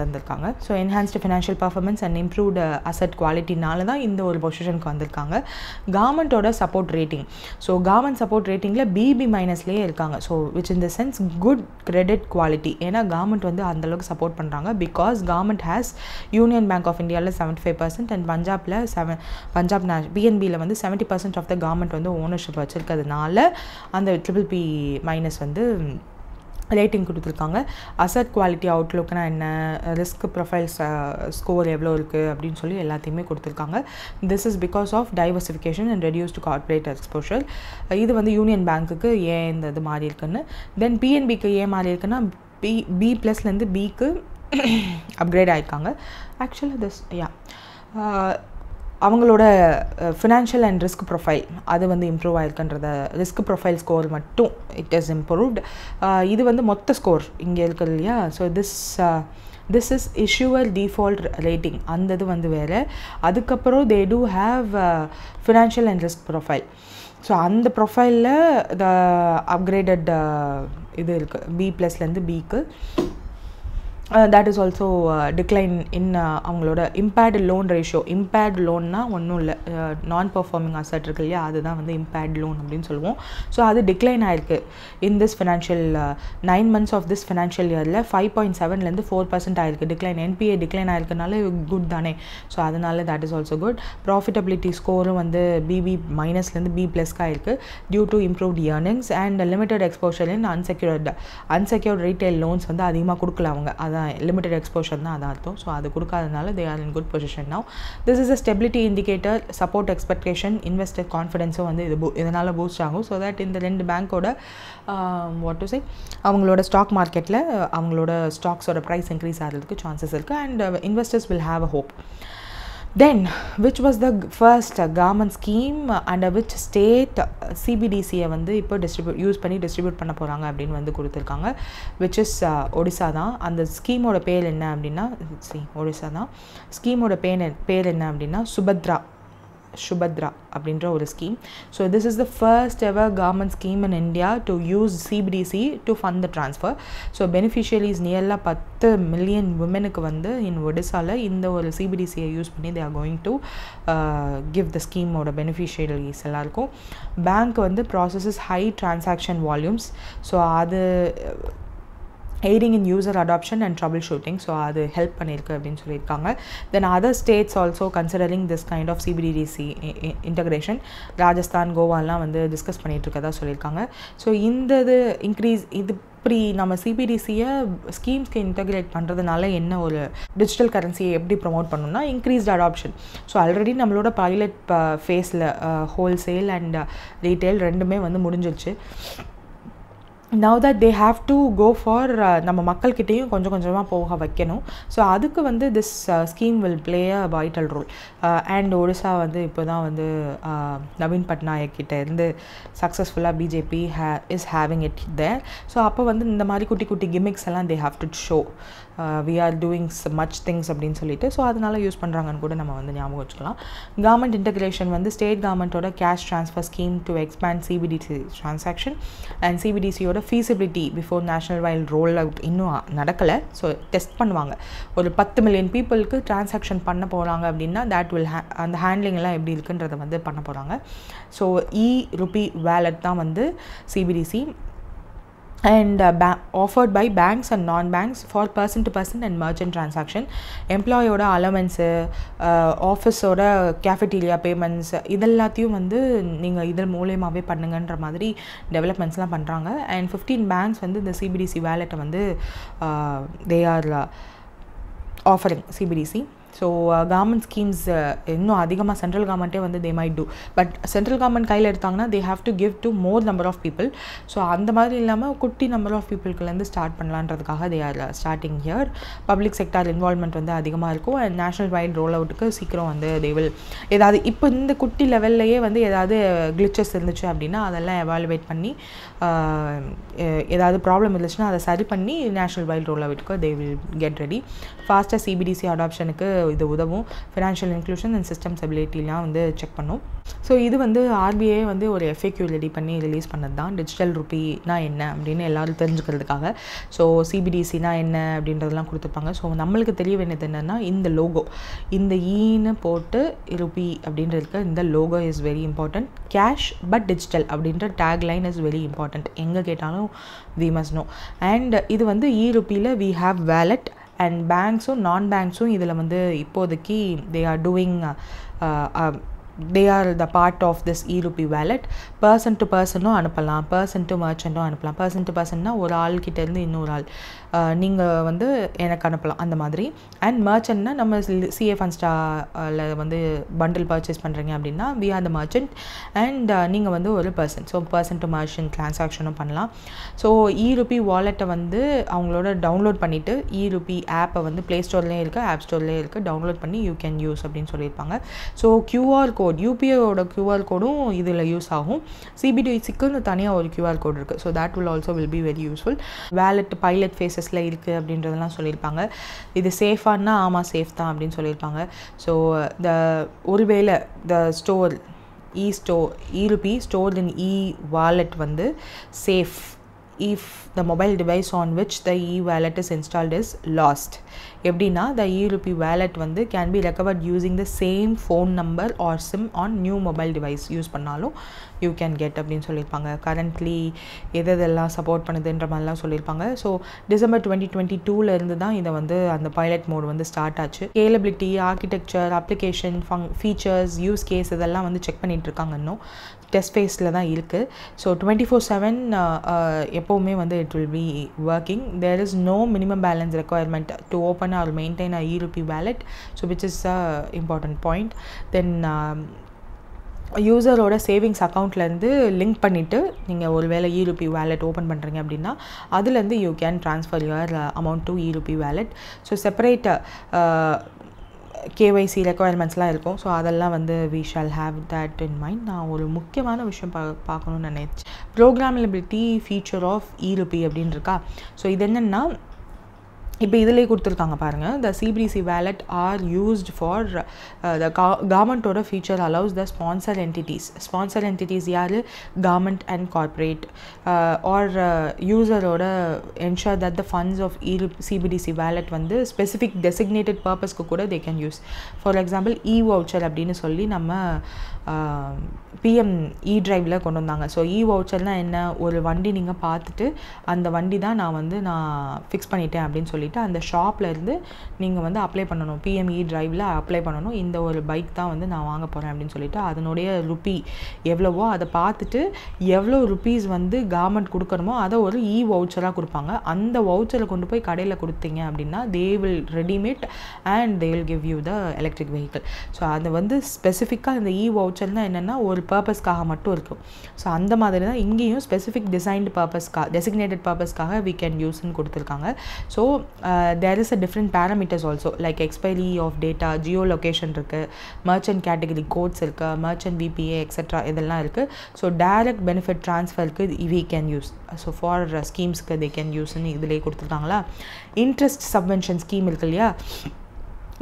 வந்திருக்காங்க. So enhanced financial performance and improved asset குவாலிட்டினால தான் இந்த ஒரு பொசிஷனுக்கு வந்திருக்காங்க. கவர்மெண்ட்டோட support rating, so government support ரேட்டிங்கில் BB- இருக்காங்க. So which in the sense good credit quality. ஏன்னா கவர்மெண்ட் வந்து அந்தளவுக்கு சப்போர்ட் பண்ணுறாங்க. Because government has union bank of இந்தியாவில் 75% அண்ட் பஞ்சாப் PNBயில் வந்து 70% ஆஃப் த கவர்மெண்ட் வந்து ஓனர்ஷிப் வச்சுருக்கிறதுனால அந்த BBB- வந்து ரேட்டிங் கொடுத்துருக்காங்க. அசட் குவாலிட்டி அவுட்லுக்னா என்ன, ரிஸ்க் ப்ரொஃபைல்ஸ் ஸ்கோர் எவ்வளோ இருக்குது அப்படின்னு சொல்லி எல்லாத்தையுமே கொடுத்துருக்காங்க. This is because of diversification and reduced corporate exposure. இது வந்து யூனியன் பேங்க்குக்கு ஏன் இந்த இது மாறி இருக்குன்னு. தென் PNBக்கு ஏன் மாறி இருக்குன்னா B+லேருந்து Bக்கு அப்கிரேட் ஆகிருக்காங்க. ஆக்சுவலாக திஸ் அவங்களோட ஃபினான்ஷியல் அண்ட் ரிஸ்க் ப்ரொஃபைல் அது வந்து இம்ப்ரூவ் ஆகிருக்குன்றத, ரிஸ்க் ப்ரொஃபைல் ஸ்கோர் மட்டும் இட் இஸ் இம்ப்ரூவ்ட். இது வந்து மொத்த ஸ்கோர் இங்கே இருக்குது இல்லையா. So this is issuer default rating, அந்த இது வந்து வேறு. அதுக்கப்புறம் தே do have financial and risk profile. So அந்த ப்ரொஃபைலில் த அப்கிரேடட் இது இருக்குது B+லேருந்து Bக்கு. that is also decline in அவங்களோட impaired loan ratio. impaired loanனா ஒன்றும் இல்லை, நான் பர்ஃபார்மிங் அசட் இருக்கு இல்லையா, அதுதான் வந்து impaired loan அப்படின்னு சொல்லுவோம். ஸோ அது டிக்ளைன் ஆயிருக்கு in this financial 9 months of this financial இயரில் 5.7லேருந்து 4% ஆயிருக்கு டிக்ளைன். NPA டிக்ளைன் ஆயிருக்கனால குட் தானே. ஸோ அதனால that is also good. Profitability ஸ்கோரும் வந்து BB- B+க்கு ஆயிருக்கு due to improved earnings and limited exposure in unsecured retail loans வந்து அதிகமாக கொடுக்கல அவங்க. அதான் லிமிடெட் எக்ஸ்போஷர் தான் அதான் அர்த்தம். ஸோ அது கொடுக்காதனால they are in good position now. This is a stability indicator, support expectation, investor கான்ஃபிடென்ஸும் வந்து இதனால் பூஸ்ட் ஆகும். ஸோ தட் இந்த 2 பேங்க்கோட வாட் டு சே அவங்களோட ஸ்டாக் மார்க்கெட்டில் அவங்களோட ஸ்டாக்ஸோட ப்ரைஸ் இன்க்ரீஸ் ஆகிறதுக்கு சான்சஸ் இருக்குது and investors will have a hope. Then, which was the first government scheme under which state CBDCயை வந்து இப்போ யூஸ் பண்ணி டிஸ்ட்ரிபியூட் பண்ண போகிறாங்க அப்படின்னு வந்து கொடுத்துருக்காங்க, which is ஒடிசா தான். அந்த ஸ்கீமோட பேர் என்ன அப்படின்னா ஒடிசா தான். ஸ்கீமோட பேர் என்ன அப்படின்னா சுபத்ரா அப்படின்ற ஒரு scheme. So this is the first ever government scheme in India to use CBDC to fund the transfer. So beneficiaries நியர்லாக 10 million விமெனுக்கு வந்து இன் ஒடிசாவில் இந்த ஒரு CBDCயை யூஸ் பண்ணி they are going to give the ஸ்கீமோட பெனிஃபிஷியரிஸ் எல்லாருக்கும். பேங்க் வந்து processes high transaction volumes. So அது aiding in user adoption and troubleshooting. So அது ஹெல்ப் பண்ணியிருக்கு அப்படின்னு சொல்லியிருக்காங்க. Then other states also considering this kind of CBDC integration. Rajasthan, கோவாலாம் வந்து டிஸ்கஸ் பண்ணிகிட்டு இருக்கதா சொல்லியிருக்காங்க. ஸோ இந்த இது இன்க்ரீஸ் இப்படி நம்ம CBDCயை ஸ்கீம்ஸ்க்கு இன்டகிரேட் பண்ணுறதுனால என்ன ஒரு டிஜிட்டல் கரன்சியை எப்படி ப்ரொமோட் பண்ணணும்னா இன்க்ரீஸ்ட் அடாப்ஷன். ஸோ ஆல்ரெடி நம்மளோட பைலட் ஃபேஸில் ஹோல்சேல் அண்ட் ரீட்டைல் ரெண்டுமே வந்து முடிஞ்சிருச்சு. now that they have to go for நம்ம மக்கள்கிட்டையும் கொஞ்சம் கொஞ்சமாக போக வைக்கணும். ஸோ அதுக்கு வந்து this scheme will play a vital role. And Odisha வந்து இப்போ தான் வந்து நவீன் பட்நாயக் கிட்ட இருந்து சக்ஸஸ்ஃபுல்லாக BJP is having it there. So அப்போ வந்து இந்த மாதிரி குட்டி குட்டி கிமிக்ஸ் எல்லாம் they have to show we are doing much things அப்படின்னு சொல்லிட்டு. ஸோ அதனால் யூஸ் பண்ணுறாங்கன்னு கூட நம்ம வந்து ஞாபகம் வச்சுக்கலாம். கவர்மெண்ட் இன்டகிரேஷன் வந்து ஸ்டேட் கவர்மெண்ட்டோட cash transfer scheme to expand CBDC transaction and CBDCயோட feasibility before national wide roll out இன்னும் நடக்கலை. ஸோ டெஸ்ட் பண்ணுவாங்க. ஒரு 10 million பீப்புளுக்கு ட்ரான்சாக்ஷன் பண்ண போகிறாங்க அப்படின்னா தேட் வில் அந்த ஹேண்ட்லிங்லாம் எப்படி இருக்குன்றதை வந்து பண்ண போகிறாங்க. ஸோ ரூபி வேலட் தான் வந்து CBDC and offered by banks and non-banks for person-to-person and merchant transaction. எம்ப்ளாயோட அலவன்ஸு, ஆஃபீஸோட கேஃபெட்டீரியா பேமெண்ட்ஸ் இதெல்லாத்தையும் வந்து நீங்கள் இதன் மூலயமாவே பண்ணுங்கன்ற மாதிரி டெவலப்மெண்ட்ஸ்லாம் பண்ணுறாங்க. அண்ட் 15 பேங்க்ஸ் வந்து இந்த CBDC வேலெட்டை வந்து they are offering CBDC. So government schemes இன்னும் அதிகமாக சென்ட்ரல் கவர்மெண்ட்டே வந்து they might do. But central government கையில் எடுத்தாங்கன்னா they have to give to more number of people. So அந்த மாதிரி இல்லாமல் குட்டி நம்பர் ஆஃப் பீப்புளுக்குலேருந்து ஸ்டார்ட் பண்ணலான்றதுக்காக they are starting here. Public sector involvement வந்து அதிகமாக இருக்கும். அண்ட் நேஷனல் வைட் ரோல் அவுட்டுக்கு சீக்கிரம் வந்து தே வில் ஏதாவது இப்போ இந்த குட்டி லெவல்லையே வந்து ஏதாவது கிளிச்சஸ் இருந்துச்சு அப்படின்னா அதெல்லாம் எவாலுவேட் பண்ணி ஏதாவது ப்ராப்ளம் இருந்துச்சுன்னா அதை சரி பண்ணி நேஷனல் வைட் ரோல் அவுட்டுக்கு தே வில் கெட் ரெடி. ஃபாஸ்ட்டாக CBDC அடாப்ஷனுக்கு இது உதவும். ஃபினான்ஷியல் இன்க்ளூஷன் அண்ட் சிஸ்டம் ஸ்டெபிலிட்டிலாம் வந்து செக் பண்ணும். ஸோ இது வந்து ஆர்பிஐ வந்து ஒரு FAQ ரெடி பண்ணி ரிலீஸ் பண்ணது தான். டிஜிட்டல் ருப்பினா என்ன அப்படின்னு எல்லோரும் தெரிஞ்சுக்கிறதுக்காக. ஸோ CBDCனா என்ன அப்படின்றதெல்லாம் கொடுத்துருப்பாங்க. ஸோ நம்மளுக்கு தெரிய வேண்டியது என்னென்னா இந்த லோகோ, இந்த ஈன்னு போட்டு ருப்பி அப்படின்றதுக்கு இந்த logo is very important. Cash but digital அப்படின்ற டேக்லைன் இஸ் வெரி இம்பார்ட்டண்ட். எங்கே கேட்டாலும் வி மஸ்ட் நோ. அண்ட் இது வந்து ருப்பியில் வி ஹாவ் வேலட் அண்ட் பேங்க்ஸும் நான் பேங்க்ஸும் இதில் வந்து இப்போதைக்கு they are doing they are the part of this e-rupee wallet. person to person அனுப்பலாம், person to merchant அனுப்பலாம். person to personனா ஒரு ஆள்கிட்ட இருந்து இன்னொரு ஆள் நீங்கள் வந்து எனக்கு அனுப்பலாம் அந்த மாதிரி. அண்ட் merchantனா நம்ம CA Funstar வந்து பண்டில் பர்ச்சேஸ் பண்ணுறீங்க அப்படின்னா we are the merchant and நீங்கள் வந்து ஒரு person. So person to merchant டிரான்சாக்ஷனும் பண்ணலாம். ஸோ e-rupee வாலெட்டை வந்து அவங்களோட டவுன்லோட் பண்ணிவிட்டு e-rupee ஆப்பை வந்து ப்ளே ஸ்டோர்லேயும் இருக்குது, ஆப் ஸ்டோர்லேயும் இருக்குது, டவுன்லோட் பண்ணி யூ கேன் யூஸ் அப்படின்னு சொல்லியிருப்பாங்க. ஸோ QR கோட், UPIயோட QR கோடும் இதில் யூஸ் ஆகும். CBDCக்குன்னு தனியாக ஒரு QR கோட் இருக்குது. So that will also will be very useful. Wallet pilot ஃபேஸஸில் இருக்குது அப்படின்றதெல்லாம் சொல்லியிருப்பாங்க. இது சேஃபானா ஆமாம் சேஃப் தான் அப்படின்னு சொல்லியிருப்பாங்க. ஸோ ஒருவேளை த store e-rupee stored in e-wallet வந்து safe if the mobile device on which the e-wallet is installed is lost. எப்படின்னா the e-rupee wallet வந்து can be recovered using the same phone number or SIM on new mobile device use பண்ணாலும் you can get அப்படின்னு சொல்லியிருப்பாங்க. கரண்ட்லி எதெல்லாம் சப்போர்ட் பண்ணுதுன்ற மாதிரிலாம் சொல்லியிருப்பாங்க. ஸோ December 2022 இருந்து தான் இதை வந்து அந்த பைலட் மோட் வந்து ஸ்டார்ட் ஆச்சு. Scalability, architecture, application, features, use case இதெல்லாம் வந்து செக் பண்ணிகிட்டு இருக்காங்க. இன்னும் டெஸ்ட் ஃபேஸில் தான் இருக்குது. ஸோ 24/7 எப்போவுமே வந்து it will be working. There is no minimum balance requirement to open or maintain e-rupee wallet, so which is a important point. Then யூசரோட சேவிங்ஸ் அக்கௌண்ட்லேருந்து லிங்க் பண்ணிவிட்டு நீங்கள் ஒரு வேளை e-rupee wallet ஓப்பன் பண்ணுறீங்க அப்படின்னா அதுலேருந்து you can transfer your amount to e-rupee wallet. So separate KYC ரெக்குயர்மெண்ட்ஸ்லாம் இருக்கும். ஸோ அதெல்லாம் வந்து we shall have that in mind. நான் ஒரு முக்கியமான விஷயம் பார்க்கணுன்னு நினைச்சேன். ப்ரோக்ராமபிலிட்டி ஃபீச்சர் ஆஃப் e-rupee அப்படின்னு இருக்கா. ஸோ இது என்னென்னா இப்போ இதிலே கொடுத்துருக்காங்க பாருங்கள். The CBDC wallet are used for the கவர்மெண்ட்டோட feature allows the sponsor entities யார், கவர்மெண்ட் அண்ட் கார்ப்பரேட் ஆர் யூசரோட ensure that the funds of CBDC wallet வந்து ஸ்பெசிஃபிக் டெசிக்னேட்டட் பர்பஸ்க்கு கூட they can use. For example voucher அப்படின்னு சொல்லி நம்ம PM e-driveல கொண்டு வந்தாங்க. ஸோ வவுச்சர்னால் என்ன, ஒரு வண்டி நீங்கள் பார்த்துட்டு அந்த வண்டி தான் நான் ஃபிக்ஸ் பண்ணிட்டேன் அப்படின்னு சொல்லிட்டு அந்த ஷாப்பில் இருந்து நீங்கள் வந்து அப்ளை பண்ணணும், PM e-driveல அப்ளை பண்ணணும். இந்த ஒரு பைக் தான் வந்து நான் வாங்க போகிறேன் அப்படின்னு சொல்லிட்டு அதனுடைய ருப்பி எவ்வளவோ அதை பார்த்துட்டு எவ்வளோ ருப்பீஸ் வந்து கவர்மெண்ட் கொடுக்கணுமோ அதை ஒரு வவுச்சராக கொடுப்பாங்க. அந்த வவுச்சரை கொண்டு போய் கடையில் கொடுத்தீங்க அப்படின்னா they will readymade and they will give you the electric vehicle. So அது வந்து ஸ்பெசிஃபிக்காக இந்த வவுச்சர்னால் என்னென்னா ஒரு பர்பஸ்க்காக மட்டும் இருக்கும். ஸோ அந்த மாதிரி தான் இங்கேயும் ஸ்பெசிஃபிக் டெசிக்னேட்டட் பர்பஸ்க்காக வி கேன் யூஸ்ன்னு கொடுத்துருக்காங்க. So there is a different parameters also like expiry of data, geo location இருக்குது, மர்ச்சன்ட் கேட்டகரி கோட்ஸ் இருக்குது, மர்ச்சன்ட் VPA எக்ஸெட்ரா இதெல்லாம் இருக்குது. ஸோ டைரக்ட் பெனிஃபிட் ட்ரான்ஸ்ஃபருக்கு we can use. So for ஸ்கீம்ஸ்க்கு தே கேன் யூஸ்ன்னு இதிலே கொடுத்துருக்காங்களா. இன்ட்ரெஸ்ட் சப்வென்ஷன் ஸ்கீம் இருக்கு இல்லையா,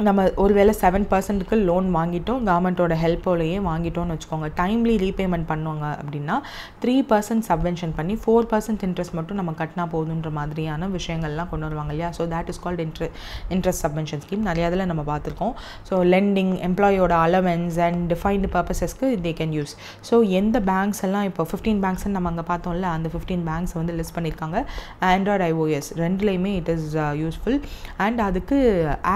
நம்ம ஒருவேளை 7% லோன் வாங்கிட்டோம், கவர்மெண்ட்டோட ஹெல்ப்போலையே வாங்கிட்டோம்னு வச்சுக்கோங்க. டைம்லி ரீபேமெண்ட் பண்ணுவாங்க அப்படின்னா 3% சப்வென்ஷன் பண்ணி 4% இன்ட்ரெஸ்ட் மட்டும் நம்ம கட்டினா போதுன்ற மாதிரியான விஷயங்கள்லாம் கொண்டு வருவாங்க இல்லையா. So that is called interest subvention scheme. நிறைய இதில் நம்ம பார்த்துருக்கோம். ஸோ லெண்டிங், எம்ப்ளாயோட அலவன்ஸ் அண்ட் டிஃபைன்டு பர்பஸஸ்க்கு தே கேன் யூஸ். ஸோ எந்த பேங்க்ஸ் எல்லாம் இப்போ 15 பேங்க்ஸ்ன்னு நம்ம அங்கே பார்த்தோம்ல, அந்த 15 பேங்க்ஸ் வந்து லிஸ்ட் பண்ணியிருக்காங்க. ஆண்ட்ராய்டு, iOS ரெண்டுலேயுமே இட் இஸ் யூஸ்ஃபுல். அண்ட் அதுக்கு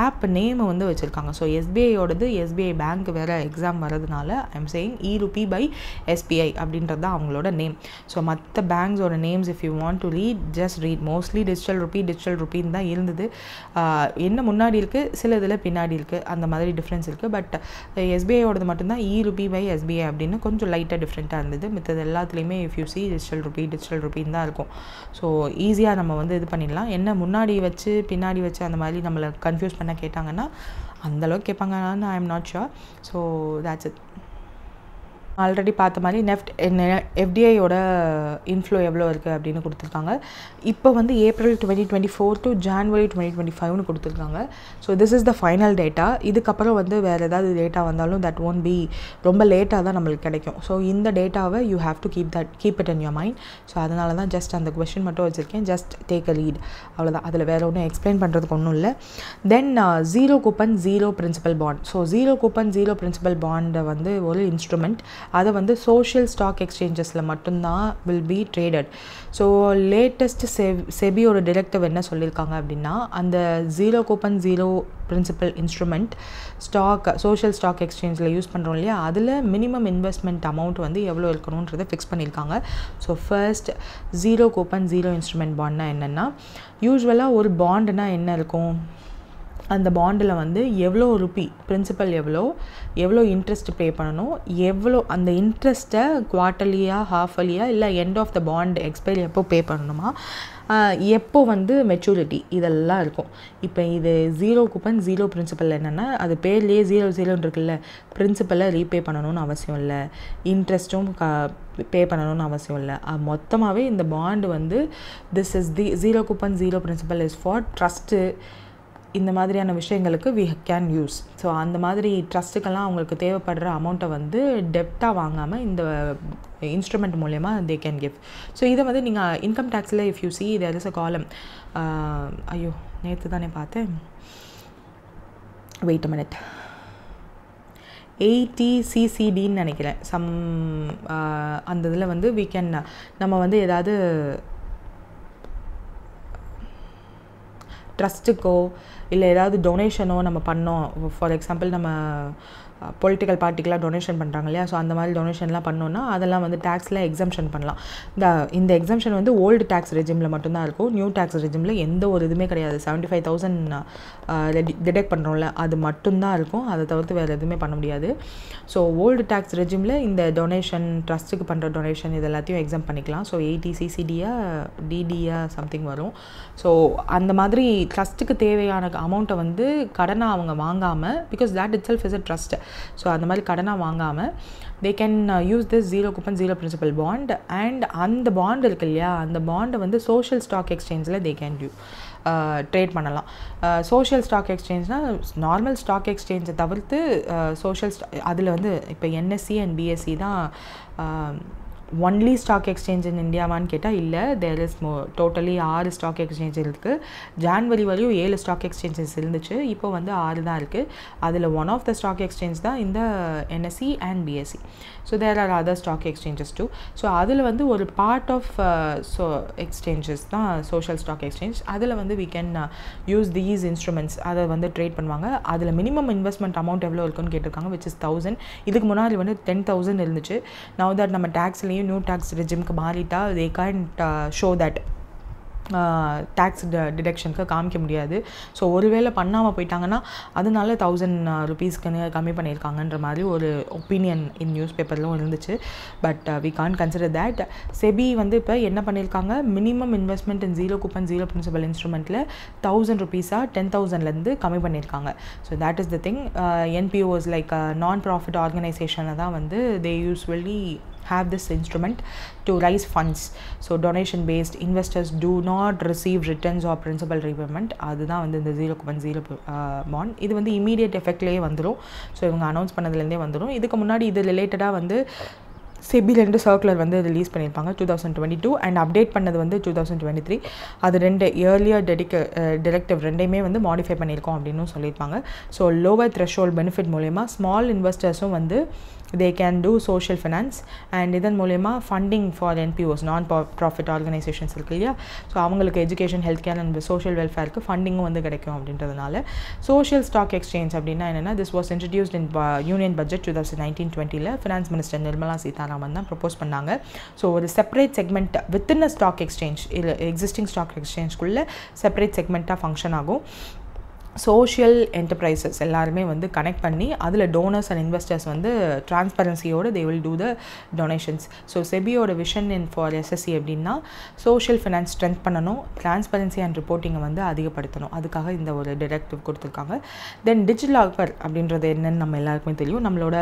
ஆப் நேம் வந்து வச்சுருக்காங்க. ஸோ SBIயோடது SBI பேங்க் வேறு எக்ஸாம் வரதுனால I'm saying e-rupee by SBI அப்படின்றது தான் அவங்களோட நேம். ஸோ மற்ற பேங்க்ஸோட names if you want to read just read. Mostly digital ருப்பின்னு தான் இருந்தது. என்ன முன்னாடி இருக்குது, சில இதில் பின்னாடி இருக்குது, அந்த மாதிரி டிஃப்ரென்ஸ் இருக்குது. பட் SBIயோடது மட்டும்தான் e-rupee by SBI அப்படின்னு கொஞ்சம் லைட்டாக டிஃப்ரெண்ட்டாக இருந்தது. மித்தது எல்லாத்துலேயுமே இஃப் யூ சி டிஜிட்டல் ருப்பின்னு தான் இருக்கும். ஸோ ஈஸியாக நம்ம வந்து இது பண்ணிடலாம். என்ன முன்னாடி வச்சு பின்னாடி வச்சு அந்த மாதிரி நம்மளை கன்ஃபியூஸ் பண்ண கேட்டாங்கன்னா அந்தளவுக்கு கேட்பாங்கன்னு I am not sure. So that's it. Already பார்த்த மாதிரி எஃப்டிஐயோட இன்ஃப்ளோ எவ்வளோ இருக்குது அப்படின்னு கொடுத்துருக்காங்க. இப்போ வந்து ஏப்ரல் 2024 டு ஜான்வரி 2025னு கொடுத்துருக்காங்க. So this is the final data. இதுக்கப்புறம் வந்து வேறு ஏதாவது டேட்டா வந்தாலும் தட் ஒன்ட் பி ரொம்ப லேட்டாக தான் நம்மளுக்கு கிடைக்கும். ஸோ இந்த டேட்டாவை you have to keep it in your mind. So அதனால தான் ஜஸ்ட் அந்த கொஸ்டின் மட்டும் வச்சுருக்கேன். ஜஸ்ட் டேக் அ ரீட், அவ்வளோதான். அதில் வேறு ஒன்றும் எக்ஸ்பிளைன் பண்ணுறதுக்கு ஒன்றும் இல்லை. Then zero coupon zero principal bond. So zero coupon zero principal பாண்டை வந்து ஒரு இன்ஸ்ட்ருமெண்ட், அதை வந்து சோஷியல் ஸ்டாக் எக்ஸ்சேஞ்சஸில் மட்டும்தான் will be traded. So latest செபியோட டிரெக்டிவ் என்ன சொல்லியிருக்காங்க அப்படின்னா, அந்த zero coupon zero principal instrument social stock எக்ஸ்சேஞ்சில் யூஸ் பண்ணுறோம் இல்லையா, அதில் மினிமம் இன்வெஸ்ட்மெண்ட் அமௌண்ட் வந்து எவ்வளோ இருக்கணுன்றதை ஃபிக்ஸ் பண்ணியிருக்காங்க. So first zero coupon zero instrument பாண்ட்னா என்னென்னா, யூஸ்வலாக ஒரு பாண்டுனா என்ன இருக்கும், அந்த பாண்டில் வந்து எவ்வளோ ருப்பி பிரின்சிபல் எவ்வளோ இன்ட்ரெஸ்ட் பே பண்ணணும், எவ்வளோ அந்த இன்ட்ரெஸ்ட்டை குவார்ட்டர்லியாக ஹாஃபலியாக இல்லை end of the bond expiry எப்போ பே பண்ணணுமா, எப்போ வந்து மெச்சூரிட்டி, இதெல்லாம் இருக்கும். இப்போ இது ஜீரோ கூப்பன் ஜீரோ பிரின்சிபல் என்னென்னா, அது பேர்லேயே 0 இருக்குல்ல, பிரின்சிபலை ரீபே பண்ணணும்னு அவசியம் இல்லை, இன்ட்ரெஸ்ட்டும் பே பண்ணணும்னு அவசியம் இல்லை. மொத்தமாகவே இந்த பாண்டு வந்து this is the zero coupon zero principal is for trust, இந்த மாதிரியான விஷயங்களுக்கு வி கேன் யூஸ். ஸோ அந்த மாதிரி ட்ரஸ்ட்டுக்கெல்லாம் அவங்களுக்கு தேவைப்படுற அமௌண்ட்டை வந்து டெப்டாக வாங்காமல் இந்த இன்ஸ்ட்ருமெண்ட் மூலயமா தே கேன் கிவ். ஸோ இதை வந்து நீங்கள் இன்கம் டேக்ஸில் if you see there is a column, ஐயோ நேற்று தானே பார்த்தேன், வெயிட் அ மினிட், 80CCDன்னு நினைக்கிறேன் அந்த இதில் வந்து we can நம்ம வந்து ஏதாவது ட்ரஸ்ட்டுக்கோ இல்லை ஏதாவது டொனேஷனோ நம்ம பண்ணோம், ஃபார் எக்ஸாம்பிள் நம்ம பொலிட்டிக்கல் பார்ட்டிக்கெலாம் டொனேஷன் பண்ணுறாங்க இல்லையா, ஸோ அந்த மாதிரி டொனேஷன்லாம் பண்ணோன்னா அதெல்லாம் வந்து டேக்ஸில் எக்ஸம்ஷன் பண்ணலாம். இந்த எக்ஸம்ஷன் வந்து ஓல்டு டேக்ஸ் ரெஜிமில் மட்டும்தான் இருக்கும். நியூ டேக்ஸ் ரெஜிமில் எந்த ஒரு இதுவுமே கிடையாது. 75,000 டிடெக்ட் பண்ணுறோம்ல, அது மட்டும்தான் இருக்கும். அதை தவிர்த்து வேறு எதுவுமே பண்ண முடியாது. ஸோ ஓல்டு டேக்ஸ் ரெஜிமில் இந்த டொனேஷன், ட்ரஸ்ட்டுக்கு பண்ணுற டொனேஷன் இது எல்லாத்தையும் எக்ஸாம் பண்ணிக்கலாம். ஸோ 80CCDயா டிடியா சம்திங் வரும். ஸோ அந்த மாதிரி ட்ரஸ்ட்டுக்கு தேவையான அமௌண்ட்டை வந்து கடனாக அவங்க வாங்காமல், because that it self is a trust, so அந்த மாதிரி கடனாக வாங்காமல் they can use this zero coupon zero principal bond, and அந்த பாண்ட் இருக்கு இல்லையா, அந்த பாண்டை வந்து சோஷியல் ஸ்டாக் எக்ஸ்சேஞ்சில் they can do ட்ரேட் பண்ணலாம். சோஷியல் ஸ்டாக் எக்ஸ்சேஞ்ச்னால் நார்மல் ஸ்டாக் எக்ஸ்சேஞ்சை தவிர்த்து சோஷியல் அதில் வந்து இப்போ NSE அண்ட் BSE தான் ஒன்லி ஸ்டாக் எக்ஸ்சேஞ்ச் இன் இந்தியாவான்னு கேட்டால் இல்லை, there is totally 6 stock exchange இருக்குது. ஜான்வரி வரையும் 7 ஸ்டாக் எக்ஸ்சேஞ்சஸ் இருந்துச்சு, இப்போ வந்து 6 தான் இருக்குது. அதில் one of the stock exchange தான் இந்த NSE and BSE. So there are other stock exchanges too. So அதில் வந்து ஒரு பார்ட் ஆஃப் எக்ஸ்சேஞ்சஸ் தான் சோஷியல் ஸ்டாக் எக்ஸ்சேஞ்ச். அதில் வந்து we can use these instruments, அதை வந்து ட்ரேட் பண்ணுவாங்க. அதில் மினிமம் இன்வெஸ்ட்மெண்ட் அமௌண்ட் எவ்வளோ இருக்குன்னு கேட்டிருக்காங்க, which is 1000. இதுக்கு முன்னாடி வந்து 10,000 இருந்துச்சு. நவ் தட் நம்ம டேக்ஸ்லேயும் நியூ டேக்ஸ் ரெஜிம்க்கு மாறிட்டா they can't show that tax டிடக்ஷனுக்கு காமிக்க முடியாது. ஸோ ஒருவேளை பண்ணாமல் போயிட்டாங்கன்னா அதனால 1000 rupeesக்குன்னு கம்மி பண்ணியிருக்காங்கன்ற மாதிரி ஒரு ஒப்பீனியன் இன் நியூஸ் பேப்பர்லும் இருந்துச்சு. But we can't consider that. SEBI வந்து இப்போ என்ன பண்ணியிருக்காங்க, minimum investment in zero coupon zero principal இன்ஸ்ட்ருமெண்ட்டில் 1000 rupees 10,000லேருந்து கம்மி பண்ணியிருக்காங்க. So that is the thing. NPOs like non profit ஆர்கனைசேஷனை தான் வந்து they usually have this instrument to raise funds. So donation based investors do not receive returns or principal repayment. அதுதான் வந்து இந்த 0.0 bond. இது வந்து இமீடியட் எஃபெக்ட்லேயே வந்துடும். ஸோ இவங்க அனௌன்ஸ் பண்ணதுலேருந்தே வந்துடும். இதுக்கு முன்னாடி இது ரிலேட்டடாக வந்து செபி 2 சர்க்குலர் வந்து ரிலீஸ் பண்ணியிருப்பாங்க 2022 அண்ட் அப்டேட் பண்ணது வந்து 2023. அது 2 இயர்லியர் டிரெக்டிவ் ரெண்டையுமே வந்து மாடிஃபை பண்ணியிருக்கோம் அப்படின்னு சொல்லியிருப்பாங்க. ஸோ லோவர் த்ரெஷோல்ட் பெனிஃபிட் மூலயமா ஸ்மால் இன்வெஸ்டர்ஸும் வந்து they can do social finance, and இதன் மூலயமா funding for NPOs non profit organisations இருக்கு இல்லையா, ஸோ அவங்களுக்கு education, health care and social வெல்ஃபேருக்கு ஃபண்டிங்கும் வந்து கிடைக்கும் அப்படின்றதுனால சோஷியல் ஸ்டாக் எக்ஸ்சேஞ்ச் அப்படின்னா என்னென்னா, this was introduced in union budget 2019-20 finance minister Nirmala Sitharaman தான் ப்ரப்போஸ் பண்ணாங்க. ஸோ ஒரு separate segment within a stock exchange, இல்லை எக்ஸிஸ்டிங் ஸ்டாக் எக்ஸ்சேஞ்ச்குள்ளே செப்பரேட் செக்மெண்ட்டாக ஃபங்க்ஷன் ஆகும். சோஷியல் என்டர்பிரைசஸ் எல்லாருமே வந்து கனெக்ட் பண்ணி அதில் டோனர்ஸ் அண்ட் இன்வெஸ்டர்ஸ் வந்து டிரான்ஸ்பரன்சியோடு they will do the donations. So செபியோட விஷன் ஃபார் எஸ்எஸ்சி அப்படின்னா சோஷியல் ஃபினான்ஸ் ஸ்ட்ரென்த் பண்ணணும், டிரான்ஸ்பரன்சி அண்ட் ரிப்போர்ட்டிங்கை வந்து அதிகப்படுத்தணும். அதுக்காக இந்த ஒரு டைரக்டிவ் கொடுத்துருக்காங்க. தென் டிஜிலாக்கர் அப்படின்றது என்னன்னு நம்ம எல்லாருக்குமே தெரியும். நம்மளோட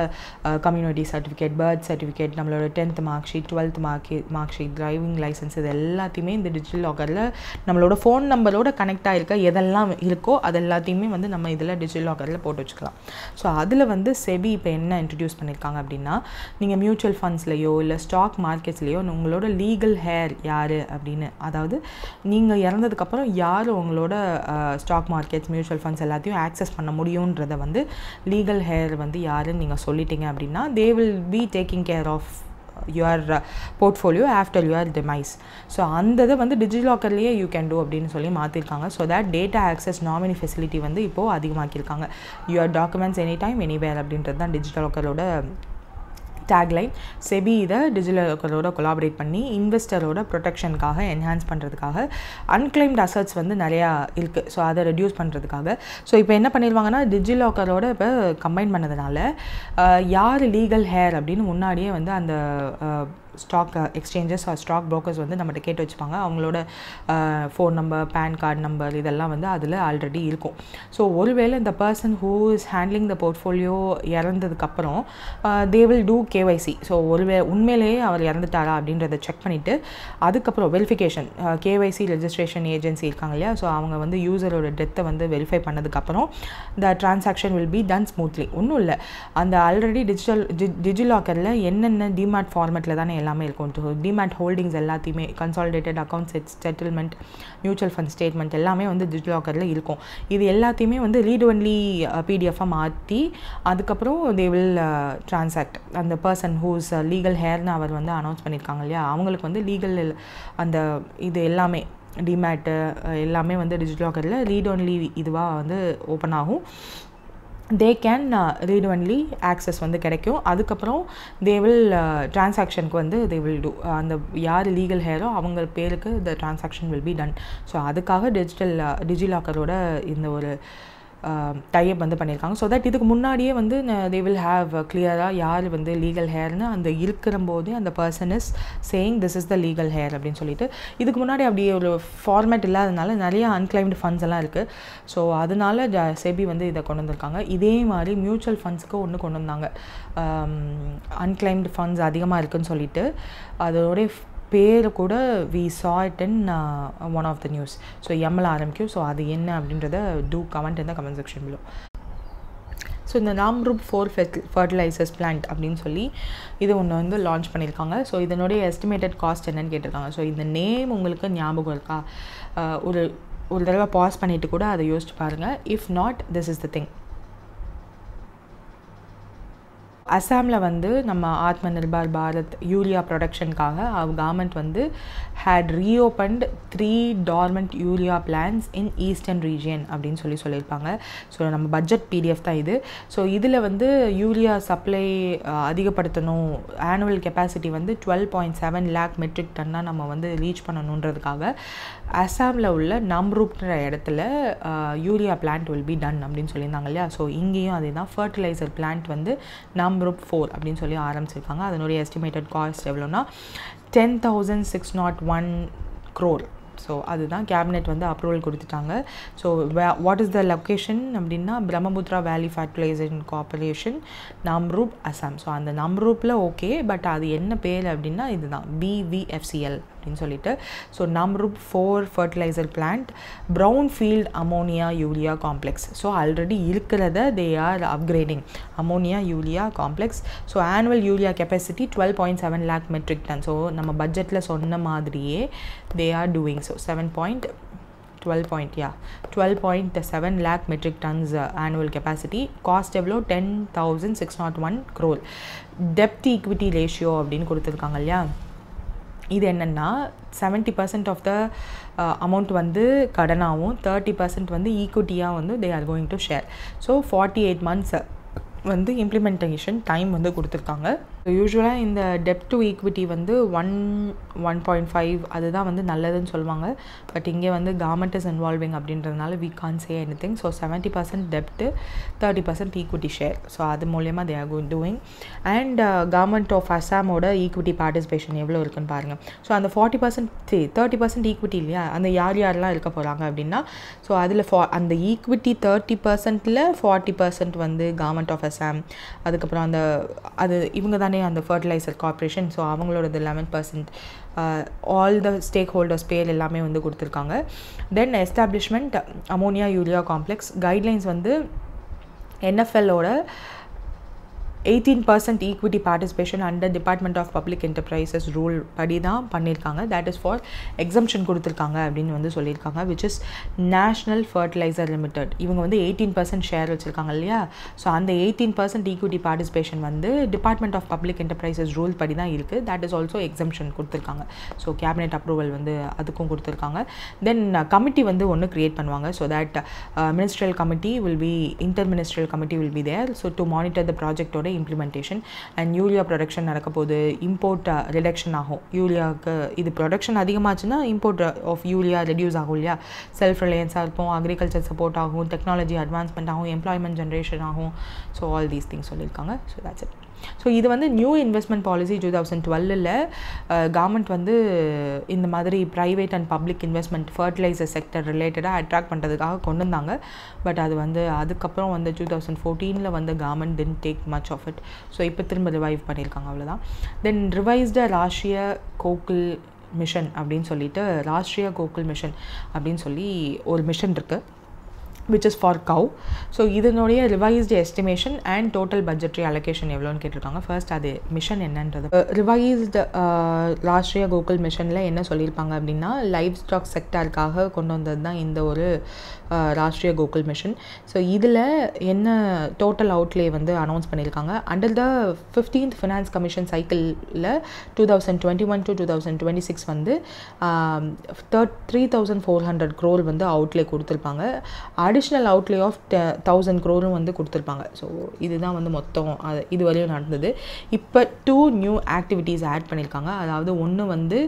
கம்யூனிட்டி சர்டிஃபிகேட், பர்த் சர்டிஃபிகேட், நம்மளோட 10th mark sheet, 12th mark sheet, driving licence, இது எல்லாத்தையுமே இந்த டிஜிலாக்கரில் நம்மளோட ஃபோன் நம்பரோட கனெக்ட் ஆகிருக்க எதெல்லாம் இருக்கோ அதெல்லாம் வந்து நம்ம இதில் டிஜிலாக்கரில் போட்டு வச்சுக்கலாம். ஸோ அதில் வந்து செபி இப்போ என்ன இன்ட்ரடியூஸ் பண்ணியிருக்காங்க அப்படின்னா, நீங்கள் மியூச்சுவல் ஃபண்ட்ஸ்லையோ இல்லை ஸ்டாக் மார்க்கெட்ஸ்லையோ உங்களோட லீகல் ஹேர் யார் அப்படின்னு, அதாவது நீங்கள் இறந்ததுக்கப்புறம் யார் உங்களோட ஸ்டாக் மார்க்கெட்ஸ், மியூச்சுவல் ஃபண்ட்ஸ் எல்லாத்தையும் ஆக்சஸ் பண்ண முடியுன்றதை வந்து லீகல் ஹேர் வந்து யாருன்னு நீங்கள் சொல்லிட்டீங்க அப்படின்னா they will be taking care of your portfolio after your demise. So அந்த இதை வந்து டிஜிலாக்கர்லேயே யூ கேன் டூ அப்படின்னு சொல்லி மாற்றிருக்காங்க. So that data access nominee facility வந்து இப்போது அதிகமாக்கியிருக்காங்க. Your documents any time anywhere அப்படின்றது தான் டிஜிலாக்கரோட டேக்லைன். செபி இதை டிஜிலாக்கரோட கொலாபரேட் பண்ணி இன்வெஸ்டரோட ப்ரொடெக்ஷனுக்காக என்ஹான்ஸ் பண்ணுறதுக்காக அன்கிளைம்டு அசட்ஸ் வந்து நிறையா இருக்குது. ஸோ அதை ரெடியூஸ் பண்ணுறதுக்காக ஸோ இப்போ என்ன பண்ணிடுவாங்கன்னா டிஜிலாக்கரோட இப்போ கம்பைன் பண்ணதுனால யார் லீகல் ஹேர் அப்படின்னு முன்னாடியே வந்து அந்த stock exchanges or stock brokers வந்து நம்மகிட்ட கேட்டு வச்சுப்பாங்க. அவங்களோட phone number, PAN card number இதெல்லாம் வந்து அதில் ஆல்ரெடி இருக்கும். ஸோ ஒருவேளை இந்த person who is handling the portfolio இறந்ததுக்கப்புறம் they will do KYC. So உண்மையிலேயே அவர் இறந்துட்டாரா அப்படின்றத செக் பண்ணிவிட்டு அதுக்கப்புறம் வெரிஃபிகேஷன் கேஒய்சி ரெஜிஸ்ட்ரேஷன் ஏஜென்சி இருக்காங்க இல்லையா, ஸோ அவங்க வந்து யூசரோட டெத்தை வந்து வெரிஃபை பண்ணதுக்கப்புறம் the transaction will be done smoothly. ஒன்றும் இல்லை, அந்த ஆல்ரெடி டிஜிலாக்கரில் என்னென்ன டிமேட் ஃபார்மேட்டில் தானே எல்லாமே இருக்கும். டிமேட் ஹோல்டிங்ஸ் எல்லாத்தையுமே, consolidated account settlement, mutual fund statement எல்லாமே வந்து டிஜிலாக்கரில் இருக்கும். இது எல்லாத்தையுமே வந்து ரீட் ஒன்லி பிடிஎஃபாக மாற்றி அதுக்கப்புறம் தே வில் டிரான்சாக்ட். அந்த பர்சன் ஹூஸ் லீகல் ஹேர்னு அவர் வந்து அனௌன்ஸ் பண்ணியிருக்காங்க இல்லையா, அவங்களுக்கு வந்து லீகல் அந்த இது எல்லாமே டிமேட்டு எல்லாமே வந்து டிஜிலாக்கரில் ரீட் ஒன்லி இதுவாக வந்து ஓப்பன் ஆகும். They can read only access வந்து கிடைக்கும். அதுக்கப்புறம் தே வில் டிரான்சாக்ஷனுக்கு வந்து தே வில் டூ அந்த யார் லீகல் ஹேரோ அவங்க பேருக்கு the transaction will be done. So அதுக்காக டிஜிலாக்கரோட இந்த ஒரு டைப் வந்து பண்ணியிருக்காங்க. ஸோ தட் இதுக்கு முன்னாடியே வந்து தே வில் ஹாவ் கிளியராக யார் வந்து லீகல் ஹேர்னு அந்த இருக்கிற போதே அந்த person is saying this is the legal hair அப்படின்னு சொல்லிட்டு. இதுக்கு முன்னாடி அப்படி ஒரு ஃபார்மேட் இல்லாதனால நிறைய அன்கிளைம்டு ஃபண்ட்ஸ் எல்லாம் இருக்குது. ஸோ அதனால செபி வந்து இதை கொண்டு வந்திருக்காங்க. இதே மாதிரி மியூச்சுவல் ஃபண்ட்ஸுக்கு ஒன்று கொண்டு வந்தாங்க. அன்கிளைம்டு ஃபண்ட்ஸ் அதிகமாக இருக்குதுன்னு சொல்லிட்டு அதோடைய பேர் கூட we saw it in one of the news. So ML ஆரம்பிக்கும். ஸோ அது என்ன அப்படின்றத do comment in the comment section below. So இந்த நாம்ரூப் 4 ஃபர்டிலைசர்ஸ் பிளான்ட் அப்படின்னு சொல்லி இது ஒன்று வந்து லான்ச் பண்ணியிருக்காங்க. ஸோ இதனுடைய எஸ்டிமேட்டட் காஸ்ட் என்னன்னு கேட்டிருக்காங்க. ஸோ இந்த நேம் உங்களுக்கு ஞாபகம் இருக்கா? ஒரு தடவை பாஸ் பண்ணிவிட்டு கூட அதை யோசிச்சு பாருங்கள். If not, this is the thing. அசாமில் வந்து நம்ம ஆத்ம நிர்பார் பாரத் யூரியா ப்ரொடக்ஷனுக்காக கவர்மெண்ட் வந்து had reopened 3 dormant urea plants in eastern region அப்படின்னு சொல்லியிருப்பாங்க. ஸோ நம்ம பட்ஜெட் பிடிஎஃப் தான் இது. ஸோ இதில் வந்து யூரியா சப்ளை அதிகப்படுத்தணும், ஆனுவல் கெப்பாசிட்டி வந்து 12.7 lakh மெட்ரிக் டன்னாக நம்ம வந்து ரீச் பண்ணணுன்றதுக்காக அசாமில் உள்ள நம்ரூப்ன்ற இடத்துல urea plant will be done அப்படின்னு சொல்லியிருந்தாங்க இல்லையா. ஸோ இங்கேயும் அதே தான், ஃபர்டிலைசர் பிளான்ட் வந்து நாம்ரூப் 4 அப்படின்னு சொல்லி ஆரம்பிச்சிருக்காங்க. அதனுடைய எஸ்டிமேட்டட் காஸ்ட் எவ்வளோன்னா 10,601 crore. ஸோ அதுதான் கேபினெட் வந்து அப்ரூவல் கொடுத்துட்டாங்க. So what is the location அப்படின்னா பிரம்மபுத்ரா வேலி ஃபர்டிலைசேஷன் கார்பரேஷன், நாம்ரூப், அசாம். ஸோ அந்த நாம்ரூப்பில் ஓகே, பட் அது என்ன பேர் அப்படின்னா இதுதான் BVFCL அப்படின்னு சொல்லிட்டு. So Namrup 4 fertilizer plant, brown field ammonia urea complex. So already இருக்கிறத they are upgrading ammonia urea complex. So annual urea capacity 12.7 lakh metric ton. So நம்ம பட்ஜெட்டில் சொன்ன மாதிரியே they are doing. So 12.7 lakh metric tons annual capacity. Cost எவ்வளோ? 10,601 crore. டெப்ட் ஈக்விட்டி ரேஷியோ அப்படின்னு கொடுத்துருக்காங்க இல்லையா. இது என்னென்னா 70% ஆஃப் த அமௌண்ட் வந்து கடனாகவும் 30% வந்து ஈக்விட்டியாக வந்து they are going to share. So 48 months வந்து இம்ப்ளிமெண்டேஷன் டைம் வந்து கொடுத்துருக்காங்க. யூசுவலாக இந்த டெப்ட் டு ஈக்விட்டி வந்து 1.5 அதுதான் வந்து நல்லதுன்னு சொல்லுவாங்க. பட் இங்கே வந்து கவர்மெண்ட் இஸ் இன்வால்விங் அப்படின்றதுனால we can't say anything. So 70% டெப்ட்டு 30% ஈக்விட்டி ஷேர். ஸோ அது மூலயமா they are doing. And government of அசாமோட ஈக்விட்டி பார்ட்டிசிபேஷன் எவ்வளோ இருக்குன்னு பாருங்கள். ஸோ அந்த 30% ஈக்விட்டி இல்லையா, அந்த யாரெல்லாம் இருக்க போகிறாங்க அப்படின்னா, ஸோ அதில் அந்த ஈக்விட்டி 30%ல் 40% வந்து கவர்மெண்ட் ஆஃப் அசாம், அதுக்கப்புறம் அது இவங்க தானே அந்த ஃபர்டிலைசர் கார்பரேஷன், ஸோ அவங்களோட 11%, ஆல் த ஸ்டேக் ஹோல்டர்ஸ் பேர் எல்லாமே வந்து கொடுத்துருக்காங்க. Then establishment ammonia urea complex guidelines வந்து NFLோட 18% equity participation under department of public enterprises rule படி தான் பண்ணியிருக்காங்க. தட் இஸ் ஃபார் எக்ஸம்ஷன் கொடுத்துருக்காங்க அப்படின்னு வந்து சொல்லியிருக்காங்க. Which is national fertilizer limited. இவங்க வந்து 18% ஷேர் வச்சுருக்காங்க இல்லையா. ஸோ அந்த 18% ஈக்விட்டி பார்ட்டிசிபேஷன் வந்து department of public enterprises rule படி தான் இருக்குது. தட் இஸ் ஆல்சோ எக்ஸம்ஷன் கொடுத்துருக்காங்க. ஸோ கேபினெட் அப்ரூவல் வந்து அதுக்கும் கொடுத்துருக்காங்க. தென் கமிட்டி வந்து ஒன்று க்ரியேட் பண்ணுவாங்க. So that ministerial committee will be inter ministerial committee will be there. So to monitor the ப்ராஜெக்டோட implementation. and யூரியா ப்ரொடக்ஷன் நடக்க போது, இம்போர்ட் ரிடக்ஷன் ஆகும். யூரியாவுக்கு இது ப்ரொடக்ஷன் அதிகமாச்சுன்னா இம்போர்ட் ஆஃப் யூரியா ரெடியூஸ் ஆகும் இல்லையா. செல்ஃப் ரிலையன்ஸாக இருக்கும், அக்ரிகல்ச்சர் சப்போர்ட் ஆகும், டெக்னாலஜி அட்வான்ஸ்மெண்ட் ஆகும், எம்ப்ளாய்மெண்ட் ஜென்ரேஷன் ஆகும். ஸோ ஆல் தீஸ் திங்ஸ் சொல்லியிருக்காங்க. So that's it. ஸோ இது வந்து நியூ இன்வெஸ்ட்மெண்ட் பாலிசி 2012 கவர்மெண்ட் வந்து இந்த மாதிரி private and public investment fertiliser sector ரிலேட்டடாக அட்ராக்ட் பண்ணுறதுக்காக கொண்டு வந்தாங்க. பட் அது வந்து அதுக்கப்புறம் வந்து 2014 வந்து government didn't take much of it. So இப்போ திரும்ப ரிவைவ் பண்ணியிருக்காங்க, அவ்வளோதான். தென் ரிவைஸ்டு ராஷ்ட்ரிய கோகுல் மிஷன் அப்படின்னு சொல்லிட்டு, ராஷ்ட்ரிய கோகுல் மிஷன் அப்படின்னு சொல்லி ஒரு மிஷன் இருக்குது, which is for cow. So இதனுடைய revised estimation and total budgetary allocation எவ்வளோன்னு கேட்டிருக்காங்க. ஃபர்ஸ்ட் அது மிஷன் என்னன்றது. ரிவைஸ்டு ராஷ்ட்ரிய கோகுல் மிஷனில் என்ன சொல்லியிருப்பாங்க அப்படின்னா, லைவ் ஸ்டாக் செக்டாருக்காக கொண்டு வந்தது தான் இந்த ஒரு ராஷ்ட்ரிய கோகுல் மிஷன். ஸோ இதில் என்ன டோட்டல் அவுட்லே வந்து அனௌன்ஸ் பண்ணியிருக்காங்க. Under the 15th finance commission சைக்கிளில் 2021 to 2026 வந்து 3,400 crore வந்து அவுட்லே கொடுத்துருப்பாங்க. அடிஷ்னல் அவுட்லே ஆஃப் 1,000 crore வந்து கொடுத்துருப்பாங்க. ஸோ இதுதான் வந்து மொத்தம் இது வரையும் நடந்தது. இப்போ 2 நியூ ஆக்டிவிட்டீஸ் ஆட் பண்ணியிருக்காங்க. அதாவது ஒன்று வந்து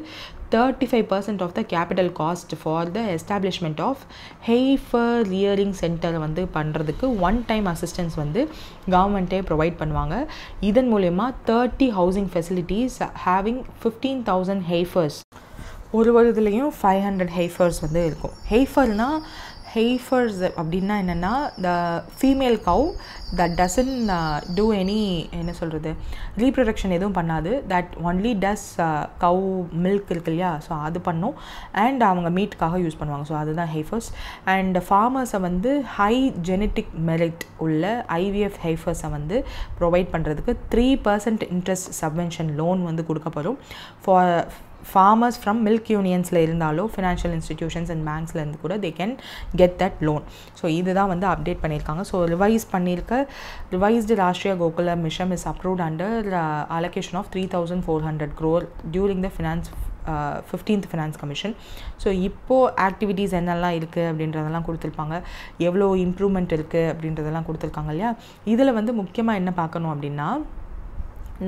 35% of the capital cost for the establishment of heifer rearing centre வந்து பண்ணுறதுக்கு ஒன் டைம் அசிஸ்டன்ஸ் வந்து கவர்மெண்ட்டே ப்ரொவைட் பண்ணுவாங்க. இதன் மூலயமா 30 ஹவுசிங் ஃபெசிலிட்டிஸ் ஹேவிங் 15,000 ஹெய்ஃபர்ஸ், ஒரு இதுலேயும் 500 ஹெய்ஃபர்ஸ் வந்து இருக்கும். ஹெய்ஃபர்ஸ் அப்படின்னா என்னென்னா, the female cow that doesn't do any என்ன சொல்கிறது ரீப்ரொடக்ஷன் எதுவும் பண்ணாது, that only does cow milk இருக்கு இல்லையா, ஸோ அது பண்ணும் அண்ட் அவங்க மீட்டுக்காக யூஸ் பண்ணுவாங்க. ஸோ அதுதான் ஹெய்ஃபர்ஸ். அண்ட் ஃபார்மர்ஸை வந்து ஹை ஜெனட்டிக் மெரிட் உள்ள ஐவிஎஃப் ஹெய்ஃபர்ஸை வந்து ப்ரொவைட் பண்ணுறதுக்கு 3% இன்ட்ரெஸ்ட் சப்வென்ஷன் லோன் வந்து கொடுக்கப்படும். ஃபார் farmers from milk unionsல இருந்தாலோ ஃபினான்ஷியல் இன்ஸ்டிடியூஷன்ஸ் அண்ட் பேங்க்ஸ்லேருந்து கூட they can get that loan. So இதுதான் வந்து அப்டேட் பண்ணியிருக்காங்க. So revised Rashtriya Gokula mission is approved under allocation of 3,400 crore during the 15th finance commission. So இப்போது ஆக்டிவிட்டீஸ் என்னெல்லாம் இருக்குது அப்படின்றதெல்லாம் கொடுத்துருப்பாங்க, எவ்வளோ இம்ப்ரூவ்மெண்ட் இருக்குது அப்படின்றதெல்லாம் கொடுத்துருக்காங்க இல்லையா. இதில் வந்து முக்கியமாக என்ன பார்க்கணும் அப்படின்னா,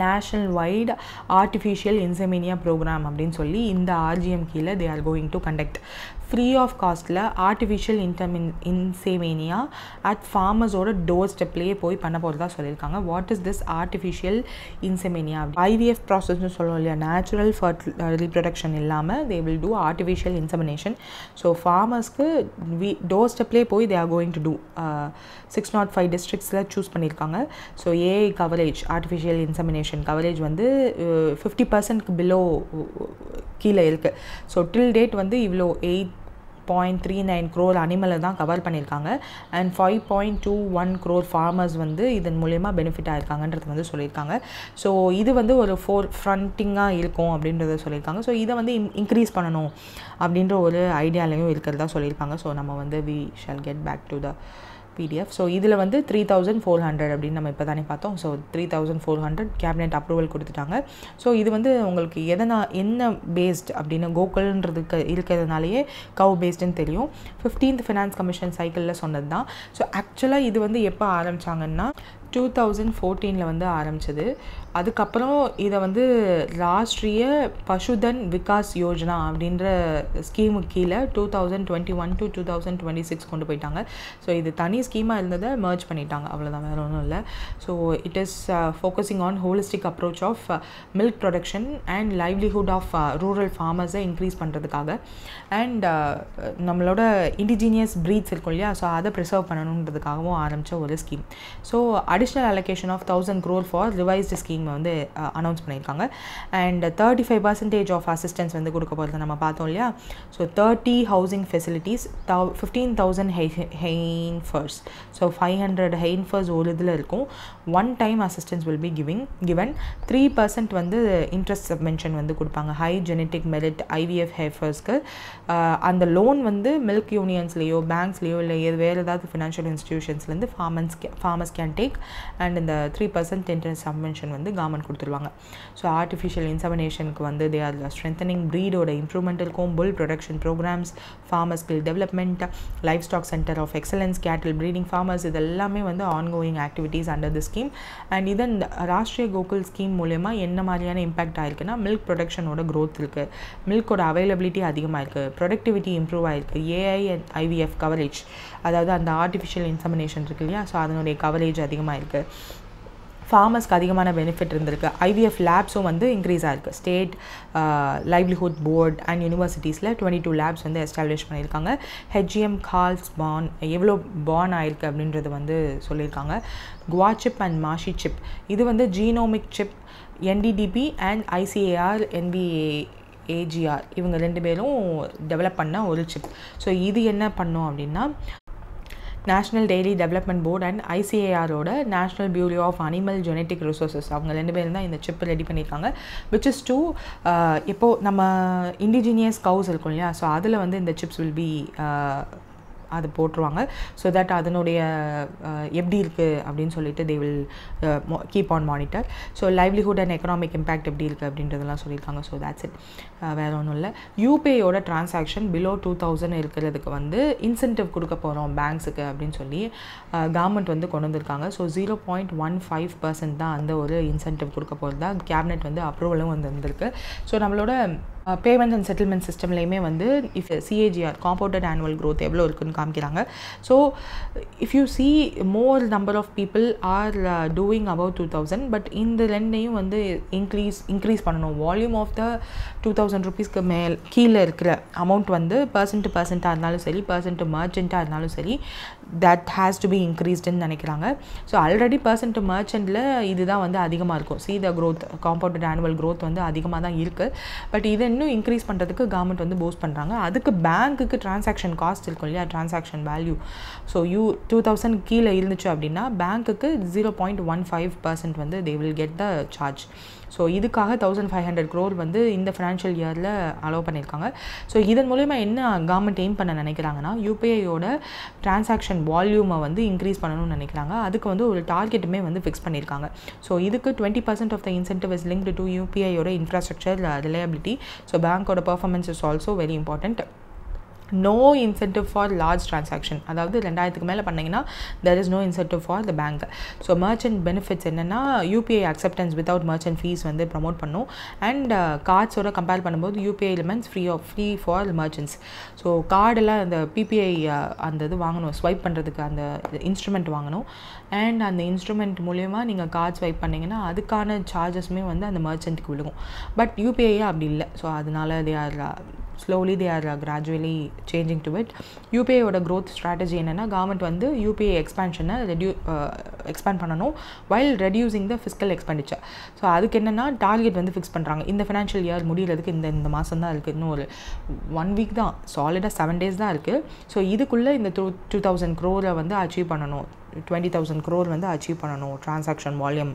national wide artificial insemination programme அப்படின்னு சொல்லி இந்த ஆர்ஜிஎம் கீழே they are going to conduct free of காஸ்ட்டில் ஆர்டிஃபிஷியல் இன்செமினியா அட் ஃபார்மர்ஸோட டோர் ஸ்டெப்லேயே போய் பண்ண போகிறதா சொல்லியிருக்காங்க. What is this artificial insemination? IVF ப்ராசஸ்னு சொல்லுவோம் இல்லையா, நேச்சுரல் ரீப்ரொடக்ஷன் இல்லாமல் they will do artificial insemination. So ஃபார்மர்ஸ்க்கு டோர் ஸ்டெப்லேயே போய் they are going to do 605 டிஸ்ட்ரிக்ஸில் சூஸ் பண்ணியிருக்காங்க. So AI coverage, artificial insemination coverage வந்து 50% பிலோ கீழே இருக்குது. ஸோ டில் டேட் வந்து இவ்வளோ 8.39 crore அனிமலை தான் கவர் பண்ணியிருக்காங்க அண்ட் 5.21 crore ஃபார்மர்ஸ் வந்து இதன் மூலயமா பெனிஃபிட் ஆகிருக்காங்கன்றது வந்து சொல்லியிருக்காங்க. ஸோ இது வந்து ஒரு ஃப்ரண்டிங்காக இருக்கும் அப்படின்றத சொல்லியிருக்காங்க. ஸோ இதை வந்து இன்க்ரீஸ் பண்ணணும் அப்படின்ற ஒரு ஐடியாலையும் இருக்கிறதா சொல்லியிருக்காங்க. ஸோ நம்ம வந்து we shall get back to the PDF. So இதில் வந்து 3,400 அப்படின்னு நம்ம இப்போ தானே பார்த்தோம். ஸோ 3,400 கேபினெட் அப்ரூவல் கொடுத்துட்டாங்க. ஸோ இது வந்து உங்களுக்கு என்ன பேஸ்ட் அப்படின்னு கோகுல்ன்றதுக்கு இருக்கிறதுனாலேயே கவ் பேஸ்டுன்னு தெரியும். 15th ஃபினான்ஸ் கமிஷன் சைக்கிளில் சொன்னது தான். ஸோ ஆக்சுவலாக இது வந்து எப்போ ஆரம்பித்தாங்கன்னா 2014 வந்து ஆரம்பிச்சது. அதுக்கப்புறம் இதை வந்து ராஷ்ட்ரிய பசுதன் விகாஸ் யோஜனா அப்படின்ற ஸ்கீமுக்கு கீழே 2021 to 2026 கொண்டு போயிட்டாங்க. ஸோ இது தனி ஸ்கீமாக இருந்ததை மர்ஜ் பண்ணிட்டாங்க, அவ்வளோதான், வேறு ஒன்றும் இல்லை. So it is focusing on holistic approach of milk production and livelihood of rural ஃபார்மர்ஸை இன்க்ரீஸ் பண்ணுறதுக்காக அண்ட் நம்மளோட இண்டிஜினியஸ் ப்ரீட்ஸ் இருக்கும் இல்லையா, ஸோ அதை ப்ரிசர்வ் பண்ணணுன்றதுக்காகவும் ஆரம்பித்த ஒரு scheme. So additional allocation of 1000 crore for revised scheme வந்து அனௌன்ஸ் பண்ணியிருக்காங்க. அண்ட் 35% ஆஃப் அசிஸ்டன்ஸ் வந்து கொடுக்க போகிறது நம்ம பார்த்தோம் இல்லையா. So 30 housing facilities, 15,000 heifers, so 500 heifers ஒரு இதில் இருக்கும். One time assistance will be given. 3% வந்து இன்ட்ரெஸ்ட் சப்மென்ஷன் வந்து கொடுப்பாங்க ஹை ஜெனட்டிக் மெரிட் IVF ஹெய்ஃபர்ஸ்க்கு. அந்த லோன் வந்து மில்க் யூனியன்ஸ்லேயோ பேங்க்ஸ்லேயோ இல்லை வேறு ஏதாவது ஃபினான்ஷியல் இன்ஸ்டிடியூஷன்ஸ்லேருந்து ஃபார்மர்ஸ் கேன் டேக். அண்ட் இந்த 3% இன்ட்ரெஸ்ட் சப்மென்ஷன் வந்து கவர்மெண்ட் கொடுத்துருவாங்க. ஸோ ஆர்டிஃபிஷியல் இன்செமினேஷனுக்கு வந்து தே ஆர் ஸ்ட்ரென்தனிங் ப்ரீடோட இம்ப்ரூவ்மெண்ட் இருக்கும். Bull production programmes, farmer skill development, livestock centre of excellence, cattle breeding farmers, இது எல்லாமே வந்து ongoing activities under the scheme. And இதன் ராஷ்ட்ரிய கோகுல் ஸ்கீம் மூலமா என்ன மாதிரியான இம்பாக்ட் ஆயிருக்குன்னா, மில்க் ப்ரொடக்ஷனோட க்ரோத் இருக்குது, மில்கோட அவைலபிலிட்டி அதிகமாக இருக்குது, ப்ரொடக்டிவிட்டி இம்ப்ரூவ் ஆகிருக்கு, AI அண்ட் IVF கவரேஜ், அதாவது அந்த ஆர்டிஃபிஷியல் இன்செமினேஷன் இருக்கு இல்லையா, ஸோ அதனுடைய கவரேஜ் அதிகமாக இருக்குது, ஃபார்மர்ஸ்க்கு அதிகமான பெனிஃபிட் இருந்திருக்கு, IVF லேப்ஸும் வந்து இன்க்ரீஸ் ஆகிருக்கு. ஸ்டேட் லைவ்லிஹுட் போர்ட் அண்ட் யூனிவர்சிட்டிஸில் 22 லேப்ஸ் வந்து எஸ்டாப்ளிஷ் பண்ணியிருக்காங்க. HGM கால்ஸ் பான் எவ்வளோ பான் ஆயிருக்கு அப்படின்றது வந்து சொல்லியிருக்காங்க. குவா சிப் அண்ட் மாஷி சிப், இது வந்து genomic chip, NDDP and ICAR NBAGR இவங்க 2 பேரும் டெவலப் பண்ண ஒரு சிப். ஸோ இது என்ன பண்ணோம் அப்படின்னா, national dairy development board and ICARோட national bureau of animal genetic resources அவங்க 2 பேரும் தான் இந்த சிப் ரெடி பண்ணியிருக்காங்க. விச் இஸ் டு இப்போது நம்ம இண்டிஜினியஸ் கவுஸ் இருக்கும் இல்லையா, ஸோ அதில் வந்து இந்த சிப்ஸ் வில் பி அது போட்டுருவாங்க. ஸோ தட் அதனுடைய எப்படி இருக்குது அப்படின்னு சொல்லிட்டு they will keep on monitor. So livelihood and economic impact எப்படி இருக்குது அப்படின்றதெல்லாம் சொல்லியிருக்காங்க. ஸோ தேட்ஸ் இட், வேறு ஒன்றும் இல்லை. UPIயோட டிரான்சாக்ஷன் பிலோ 2000 இருக்கிறதுக்கு வந்து இன்சென்டிவ் கொடுக்க போகிறோம் பேங்க்ஸுக்கு அப்படின்னு சொல்லி கவர்மெண்ட் வந்து கொண்டு வந்திருக்காங்க. ஸோ 0.15% தான் அந்த ஒரு இன்சென்டிவ் கொடுக்க போகிறது தான் கேபினெட் வந்து அப்ரூவலும் வந்து வந்திருக்கு. ஸோ நம்மளோட பேமெண்ட் அண்ட் செட்டில்மெண்ட் சிஸ்டம்லேயுமே வந்து if CAGR compounded annual growth எவ்வளோ இருக்குன்னு காமிக்கிறாங்க. So if you see more number of people are doing above 2000, but இந்த ரெண்டையும் வந்து இன்க்ரீஸ் பண்ணணும். வால்யூம் ஆஃப் த 2000 rupeesக்கு கீழே இருக்கிற அமௌண்ட் வந்து பர்சன்ட்டாக இருந்தாலும் சரி, பர்சன்ட் மர்ச்செண்ட்டாக இருந்தாலும் சரி, that has to be increased-ன்னு நினைக்கிறாங்க. ஸோ ஆல்ரெடி பர்சன்ட் மர்ச்செண்டில் இதுதான் வந்து அதிகமாக இருக்கும். See the growth compounded annual growth வந்து அதிகமாக தான் இருக்குது. பட் இதை இன்னும் இன்க்ரீஸ் பண்ணுறதுக்கு கவர்மெண்ட் வந்து பூஸ்ட் பண்ணுறாங்க. அதுக்கு பேங்க்குக்கு டிரான்சாக்ஷன் காஸ்ட் இருக்கும் இல்லையா, டிரான்சாக்ஷன் வேல்யூ. ஸோ 2000 கீழே இருந்துச்சு அப்படின்னா பேங்க்குக்கு 0.15% வந்து they will get the charge. So இதுக்காக 1500 crore வந்து இந்த ஃபினான்ஷியல் இயரில் அலோவ் பண்ணியிருக்காங்க. ஸோ இதன் மூலமா என்ன கவர்மெண்ட் எய்ம் பண்ண நினைக்கிறாங்கன்னா, UPIயோட டிரான்சாக்ஷன் வால்யூமை வந்து இன்க்ரீஸ் பண்ணணும்னு நினைக்கிறாங்க. அதுக்கு வந்து ஒரு டார்கெட்டுமே வந்து ஃபிக்ஸ் பண்ணியிருக்காங்க. ஸோ இதுக்கு 20% of the incentive is linked to UPIயோட இன்ஃப்ராஸ்ட்ரக்சர் ரிலையபிலிட்டி. ஸோ பேங்க்கோட performance is also very important. No incentive for large transaction, அதாவது 2000க்கு மேலே பண்ணிங்கன்னா there is no incentive for the bank. So merchant benefits என்னென்னா, UPI acceptance without merchant fees வந்து ப்ரமோட் பண்ணும். அண்ட் கார்ட்ஸோட கம்பேர் பண்ணும்போது UPI elements free for merchants. So கார்டெல்லாம் அந்த PPI அந்த இது வாங்கணும், ஸ்வைப் பண்ணுறதுக்கு அந்த இன்ஸ்ட்ருமெண்ட் வாங்கணும். அண்ட் அந்த இன்ஸ்ட்ருமெண்ட் மூலயமா நீங்கள் கார்ட் ஸ்வைப் பண்ணிங்கன்னா அதுக்கான சார்ஜஸ்மே வந்து அந்த மர்ச்சன்ட்டுக்கு விழுகும். பட் UPI அப்படி இல்லை. ஸோ அதனால they are gradually changing to it. UPIயோட growth strategy என்னென்னா, கவர்மெண்ட் வந்து UPI எக்ஸ்பேன்ஷனை எக்ஸ்பேண்ட் பண்ணணும் while reducing the fiscal expenditure. So அதுக்கு என்னென்னா டார்கெட் வந்து ஃபிக்ஸ் பண்ணுறாங்க. இந்த ஃபினான்ஷியல் இயர் முடிகிறதுக்கு இந்த மாதம் தான் இருக்குது, இன்னும் ஒரு 1 week தான், சாலிடாக 7 days தான் இருக்குது. ஸோ இதுக்குள்ளே இந்த 2000 crore வந்து அச்சீவ் பண்ணணும், 20,000 crore வந்து அச்சீவ் பண்ணணும் டிரான்சாக்ஷன் வால்யூம்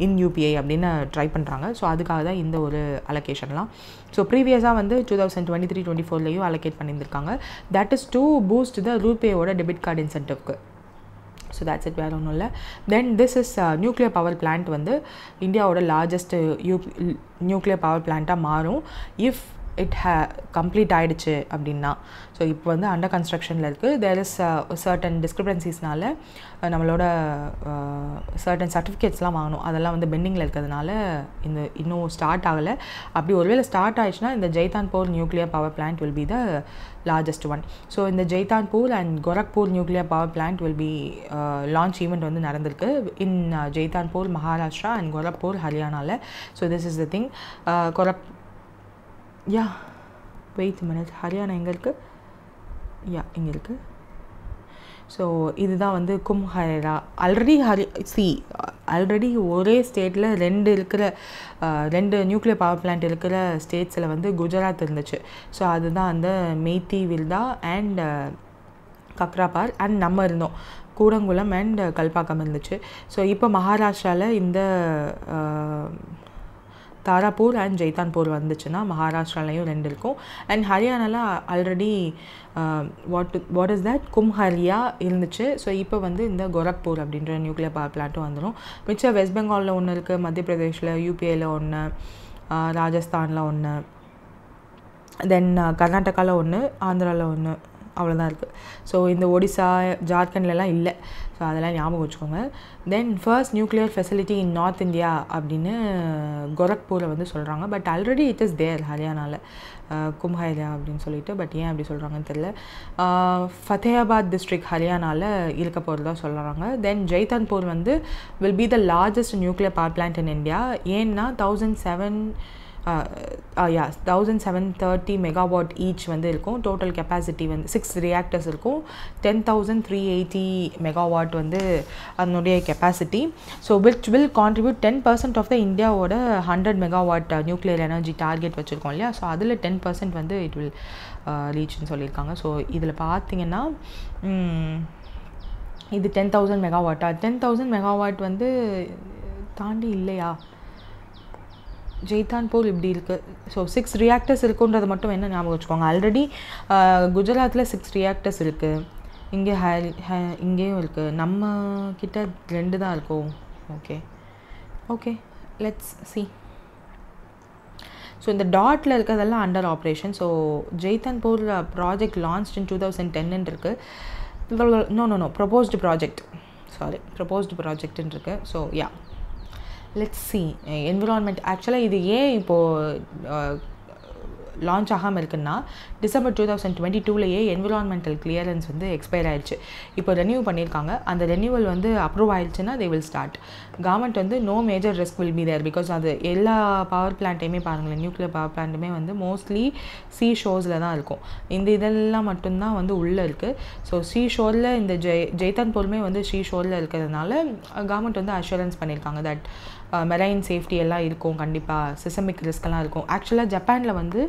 இன் UPI அப்படின்னு ட்ரை பண்ணுறாங்க. ஸோ அதுக்காக தான் இந்த ஒரு அலோகேஷன்லாம். ஸோ ப்ரீவியஸாக வந்து 2023-24லேயும் அலோகேட் பண்ணியிருந்திருக்காங்க. That is to boost the ரூபேயோட டெபிட் கார்டு இன்சென்டிவ்க்கு. ஸோ தேட்ஸ் இட், வேறு ஒன்றும் இல்லை. Then this is nuclear power plant வந்து இந்தியாவோட லார்ஜஸ்ட் நியூக்ளியர் பவர் பிளான்ட்டாக மாறும் இஃப் இட் கம்ப்ளீட் ஆகிடுச்சு அப்படின்னா. ஸோ இப்போ வந்து அண்டர் கன்ஸ்ட்ரக்ஷனில் இருக்குது. தேர் இஸ் சர்டன் டிஸ்கிரிபன்சிஸ்னால நம்மளோட சர்டன் சர்டிஃபிகேட்ஸ்லாம் வாங்கணும். அதெல்லாம் வந்து பெண்டிங்கில் இருக்கிறதுனால இன்னும் ஸ்டார்ட் ஆகலை. அப்படி ஒருவேளை ஸ்டார்ட் ஆகிடுச்சுன்னா இந்த Jaitapur nuclear power plant will be the largest one. So இந்த Jaitapur and Gorakhpur nuclear power plant will be launch event வந்து நடந்திருக்கு இன் ஜெய்தான்பூர் மகாராஷ்டிரா அண்ட் கோரக்பூர் ஹரியானாவில். So this is the thing. Wait minute, Haryana எங்கே இருக்குது? இங்கே இருக்குது. ஸோ இதுதான் வந்து கும்ஹரேரா. ஆல்ரெடி ஒரே ஸ்டேட்டில் ரெண்டு நியூக்ளியர் பவர் பிளான்ட் இருக்கிற ஸ்டேட்ஸில் வந்து குஜராத் இருந்துச்சு. ஸோ அதுதான் அந்த மெய்த்தி வில்தா அண்ட் கக்ராபார் அண்ட் நம்ம இருந்தோம் கூடங்குளம் அண்ட் கல்பாக்கம் இருந்துச்சு. ஸோ இப்போ மகாராஷ்டிராவில் இந்த தாராப்பூர் அண்ட் ஜெய்தான்பூர் வந்துச்சுன்னா மகாராஷ்டிராலையும் 2 இருக்கும். அண்ட் ஹரியானாவில் ஆல்ரெடி வாட் இஸ் தட் கும்ஹரியா இருந்துச்சு. ஸோ இப்போ வந்து இந்த கோரக்பூர் அப்படின்ற நியூக்ளியர் பவர் பிளான்ட்டும் வந்துடும். மிச்சம் வெஸ்ட் பெங்காலில் ஒன்று இருக்குது, மத்திய பிரதேஷில், யூபியில் ஒன்று, ராஜஸ்தானில் ஒன்று, தென் கர்நாடகாவில் ஒன்று, ஆந்திராவில் ஒன்று, அவ்வளோதான் இருக்குது. ஸோ இந்த ஒடிசா ஜார்க்கண்ட்லலாம் இல்லை. ஸோ அதெல்லாம் ஞாபகம் வச்சுக்கோங்க. Then first nuclear facility in North India அப்படின்னு கோரக்பூரை வந்து சொல்கிறாங்க. But already it is there ஹரியானாவில் கும்ஹரியா அப்படின்னு சொல்லிட்டு. பட் ஏன் அப்படி சொல்கிறாங்கன்னு தெரியல. ஃபத்தேஹாபாத் டிஸ்ட்ரிக்ட் ஹரியானாவில் இருக்க போகிறதா சொல்கிறாங்க. தென் ஜெய்தான்பூர் வந்து will be the largest nuclear power plant in India. ஏன்னா 1730 மெகாவாட் ஈச் வந்து இருக்கும். டோட்டல் கெப்பாசிட்டி வந்து 6 ரியாக்டர்ஸ் இருக்கும். 10,380 மெகாவாட் வந்து அதனுடைய capacity. So which will contribute 10% of the இந்தியாவோட 100 மெகாவாட் நியூக்ளியர் எனர்ஜி டார்கெட் வச்சுருக்கோம் இல்லையா. ஸோ அதில் 10% வந்து இட் வில் ரீச்னு சொல்லியிருக்காங்க. ஸோ இதில் பார்த்தீங்கன்னா இது 10,000 மெகாவாட்டா? 10,000 மெகாவாட் வந்து தாண்டி இல்லையா ஜெய்தான்பூர் இப்படி இருக்குது. ஸோ 6 ரியாக்டர்ஸ் இருக்குன்றது மட்டும் என்ன ஞாபகம் வச்சுக்கோங்க. ஆல்ரெடி குஜராத்தில் 6 ரியாக்டர்ஸ் இருக்குது. இங்கே இங்கேயும் இருக்குது. நம்ம கிட்ட 2 தான் இருக்கும். Okay let's see. ஸோ இந்த டாட்டில் இருக்கிறதெல்லாம் under operation. So Jaitapur project launched in 2010 இருக்குது. நோ ப்ரொபோஸ்டு ப்ராஜெக்ட்னு இருக்குது. So let's see environment. ஆக்சுவலாக இது ஏன் இப்போது லான்ச் ஆகாமல் இருக்குன்னா டிசம்பர் 2022லேயே என்விரான்மெண்டல் கிளியரன்ஸ் வந்து எக்ஸ்பயர் ஆயிடுச்சு. இப்போ ரெனியூ பண்ணியிருக்காங்க. அந்த ரெனியூவல் வந்து அப்ரூவ் ஆயிடுச்சுன்னா தே வில் ஸ்டார்ட். கவர்மெண்ட் வந்து no major risk will be there. Because அது எல்லா பவர் பிளான்ட்டையுமே பாருங்களேன், நியூக்ளியர் பவர் பிளான்ட்டுமே வந்து மோஸ்ட்லி சீ ஷோர்ஸில் தான் இருக்கும். இந்த இதெல்லாம் மட்டும்தான் வந்து உள்ளே இருக்குது. ஸோ சீ ஷோரில் இந்த ஜெய்தான்பூருமே வந்து சீ ஷோரில் இருக்கிறதுனால கவர்மெண்ட் வந்து அஷூரன்ஸ் பண்ணியிருக்காங்க தட் மெரைன் சேஃப்டி எல்லாம் இருக்கும். கண்டிப்பாக சிஸ்டமிக் ரிஸ்க்கெல்லாம் இருக்கும். ஆக்சுவலாக ஜப்பானில் வந்து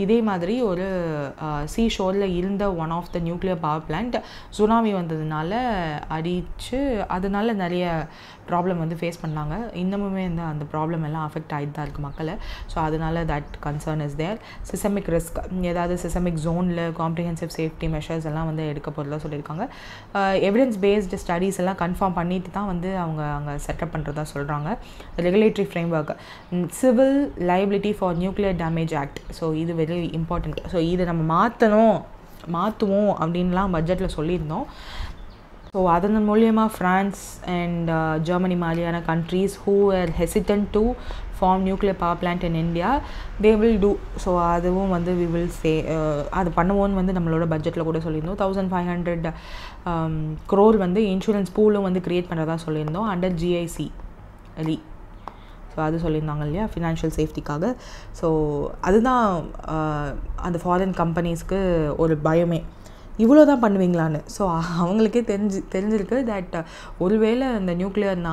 இதே மாதிரி ஒரு சீ ஷோரில் இருந்த one of the nuclear power plant tsunami வந்ததுனால அடித்து அதனால நிறைய ப்ராப்ளம் வந்து ஃபேஸ் பண்ணாங்க. இன்னமுமே வந்து அந்த ப்ராப்ளம் எல்லாம் அஃபெக்ட் ஆகிட்டு தான் இருக்குது மக்களை. ஸோ அதனால that concern is there. Systemic risk ஏதாவது சிஸ்டமிக் ஜோனில் காம்ப்ரிஹென்சிவ் சேஃப்டி மெஷர்ஸ் எல்லாம் வந்து எடுக்க போகிறதா சொல்லியிருக்காங்க. எவிடன்ஸ் பேஸ்டு ஸ்டடீஸ் எல்லாம் கன்ஃபார்ம் பண்ணிட்டு தான் வந்து அவங்க அங்கே செட்டப் பண்ணுறதா சொல்கிறாங்க. Regulatory framework, civil liability for nuclear damage act. So இது வெரி இம்பார்ட்டண்ட். ஸோ இதை நம்ம மாற்றுவோம் அப்படின்லாம் பட்ஜெட்டில் சொல்லியிருந்தோம். ஸோ அதன் மூலியமாக ஃப்ரான்ஸ் அண்ட் ஜெர்மனி மாதிரியான countries who are hesitant to form nuclear power plant in India they will two. So அதுவும் வந்து வி வில் சே அது பண்ணுவோன்னு வந்து நம்மளோட பட்ஜெட்டில் கூட சொல்லியிருந்தோம். 1500 crore வந்து இன்சூரன்ஸ் பூலும் வந்து க்ரியேட் பண்ணுறதா சொல்லியிருந்தோம் அண்டர் GIC. ஸோ அது சொல்லியிருந்தாங்க இல்லையா, ஃபினான்ஷியல் சேஃப்டிக்காக. ஸோ அதுதான் அந்த ஃபாரின் கம்பெனிஸ்க்கு ஒரு பயமே, இவ்வளோ தான் பண்ணுவீங்களான்னு. ஸோ அவங்களுக்கே தெரிஞ்சிருக்கு தட் ஒருவேளை இந்த நியூக்ளியர்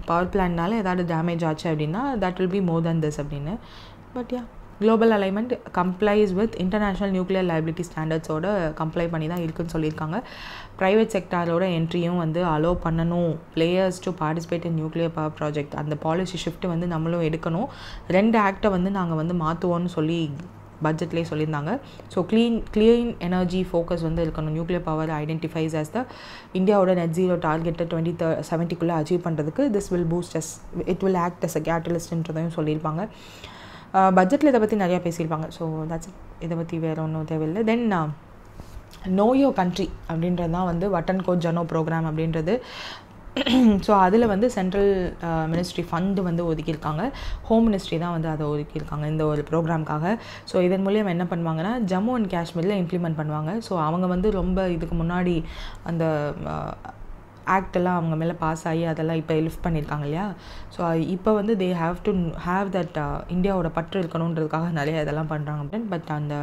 பவர் பிளான்ட்னால ஏதாவது டேமேஜ் ஆச்சு அப்படின்னா that will be more than this அப்படின்னு. But global alignment complies with international nuclear liability ஸ்டாண்டர்ட்ஸோட கம்ப்ளை பண்ணி தான் இருக்குன்னு சொல்லியிருக்காங்க. ப்ரைவேட் செக்டாரோட என்ட்ரியும் வந்து அலோவ் பண்ணணும், players to participate in nuclear power project. அந்த பாலிசி ஷிஃப்ட் வந்து நம்மளும் எடுக்கணும். 2 ஆக்டை வந்து நாங்கள் வந்து மாற்றுவோன்னு சொல்லி பட்ஜெட்லேயே சொல்லியிருந்தாங்க. ஸோ க்ளீன் எனர்ஜி ஃபோக்கஸ் வந்து இருக்கணும். Nuclear power identifies as the இந்தியாவோட நெட் ஜீரோ டார்கெட்டை 2070 அச்சீவ் பண்ணுறதுக்கு this will boost it will act as a கேட்டலிஸ்ட்ன்றதையும் சொல்லியிருப்பாங்க. பட்ஜெட்டில் இதை பற்றி நிறையா பேசியிருப்பாங்க. ஸோ தட்ஸ் இதை பற்றி வேறு ஒன்றும் தேவையில்லை. தென் நோ யோர் கண்ட்ரி அப்படின்றது தான் வந்து வட்டன் கோ ஜனோ ப்ரோக்ராம் அப்படின்றது. ஸோ அதில் வந்து சென்ட்ரல் மினிஸ்ட்ரி ஃபண்டு வந்து ஒதுக்கியிருக்காங்க. ஹோம் மினிஸ்ட்ரி தான் வந்து அதை ஒதுக்கியிருக்காங்க இந்த ஒரு ப்ரோக்ராம்காக. ஸோ இதன் மூலியம் என்ன பண்ணுவாங்கன்னா ஜம்மு அண்ட் காஷ்மீரில் இம்ப்ளிமெண்ட் பண்ணுவாங்க. ஸோ அவங்க வந்து ரொம்ப இதுக்கு முன்னாடி அந்த ஆக்டெல்லாம் அவங்க மேலே பாஸ் ஆகி அதெல்லாம் இப்போ லிஃப்ட் பண்ணியிருக்காங்க இல்லையா. ஸோ இப்போ வந்து தே ஹாவ் டு ஹாவ் தட் இந்தியாவோட பற்று இருக்கணுன்றதுக்காக நிறைய இதெல்லாம் பண்ணுறாங்க அப்படின்னு. பட் அந்த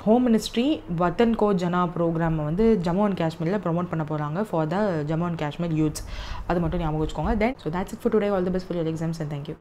ஹோம் மினிஸ்ட்ரி வட்டன் கோ ஜனா ப்ரோக்ராமை வந்து ஜம்மு அண்ட் காஷ்மீரில் ப்ரொமோட் பண்ண போகிறாங்க for the Jammu and Kashmir youths. அது மட்டும் ஞாபகம் வச்சுக்கோங்க. தென் so that's it for today. All the best for your exams and thank you.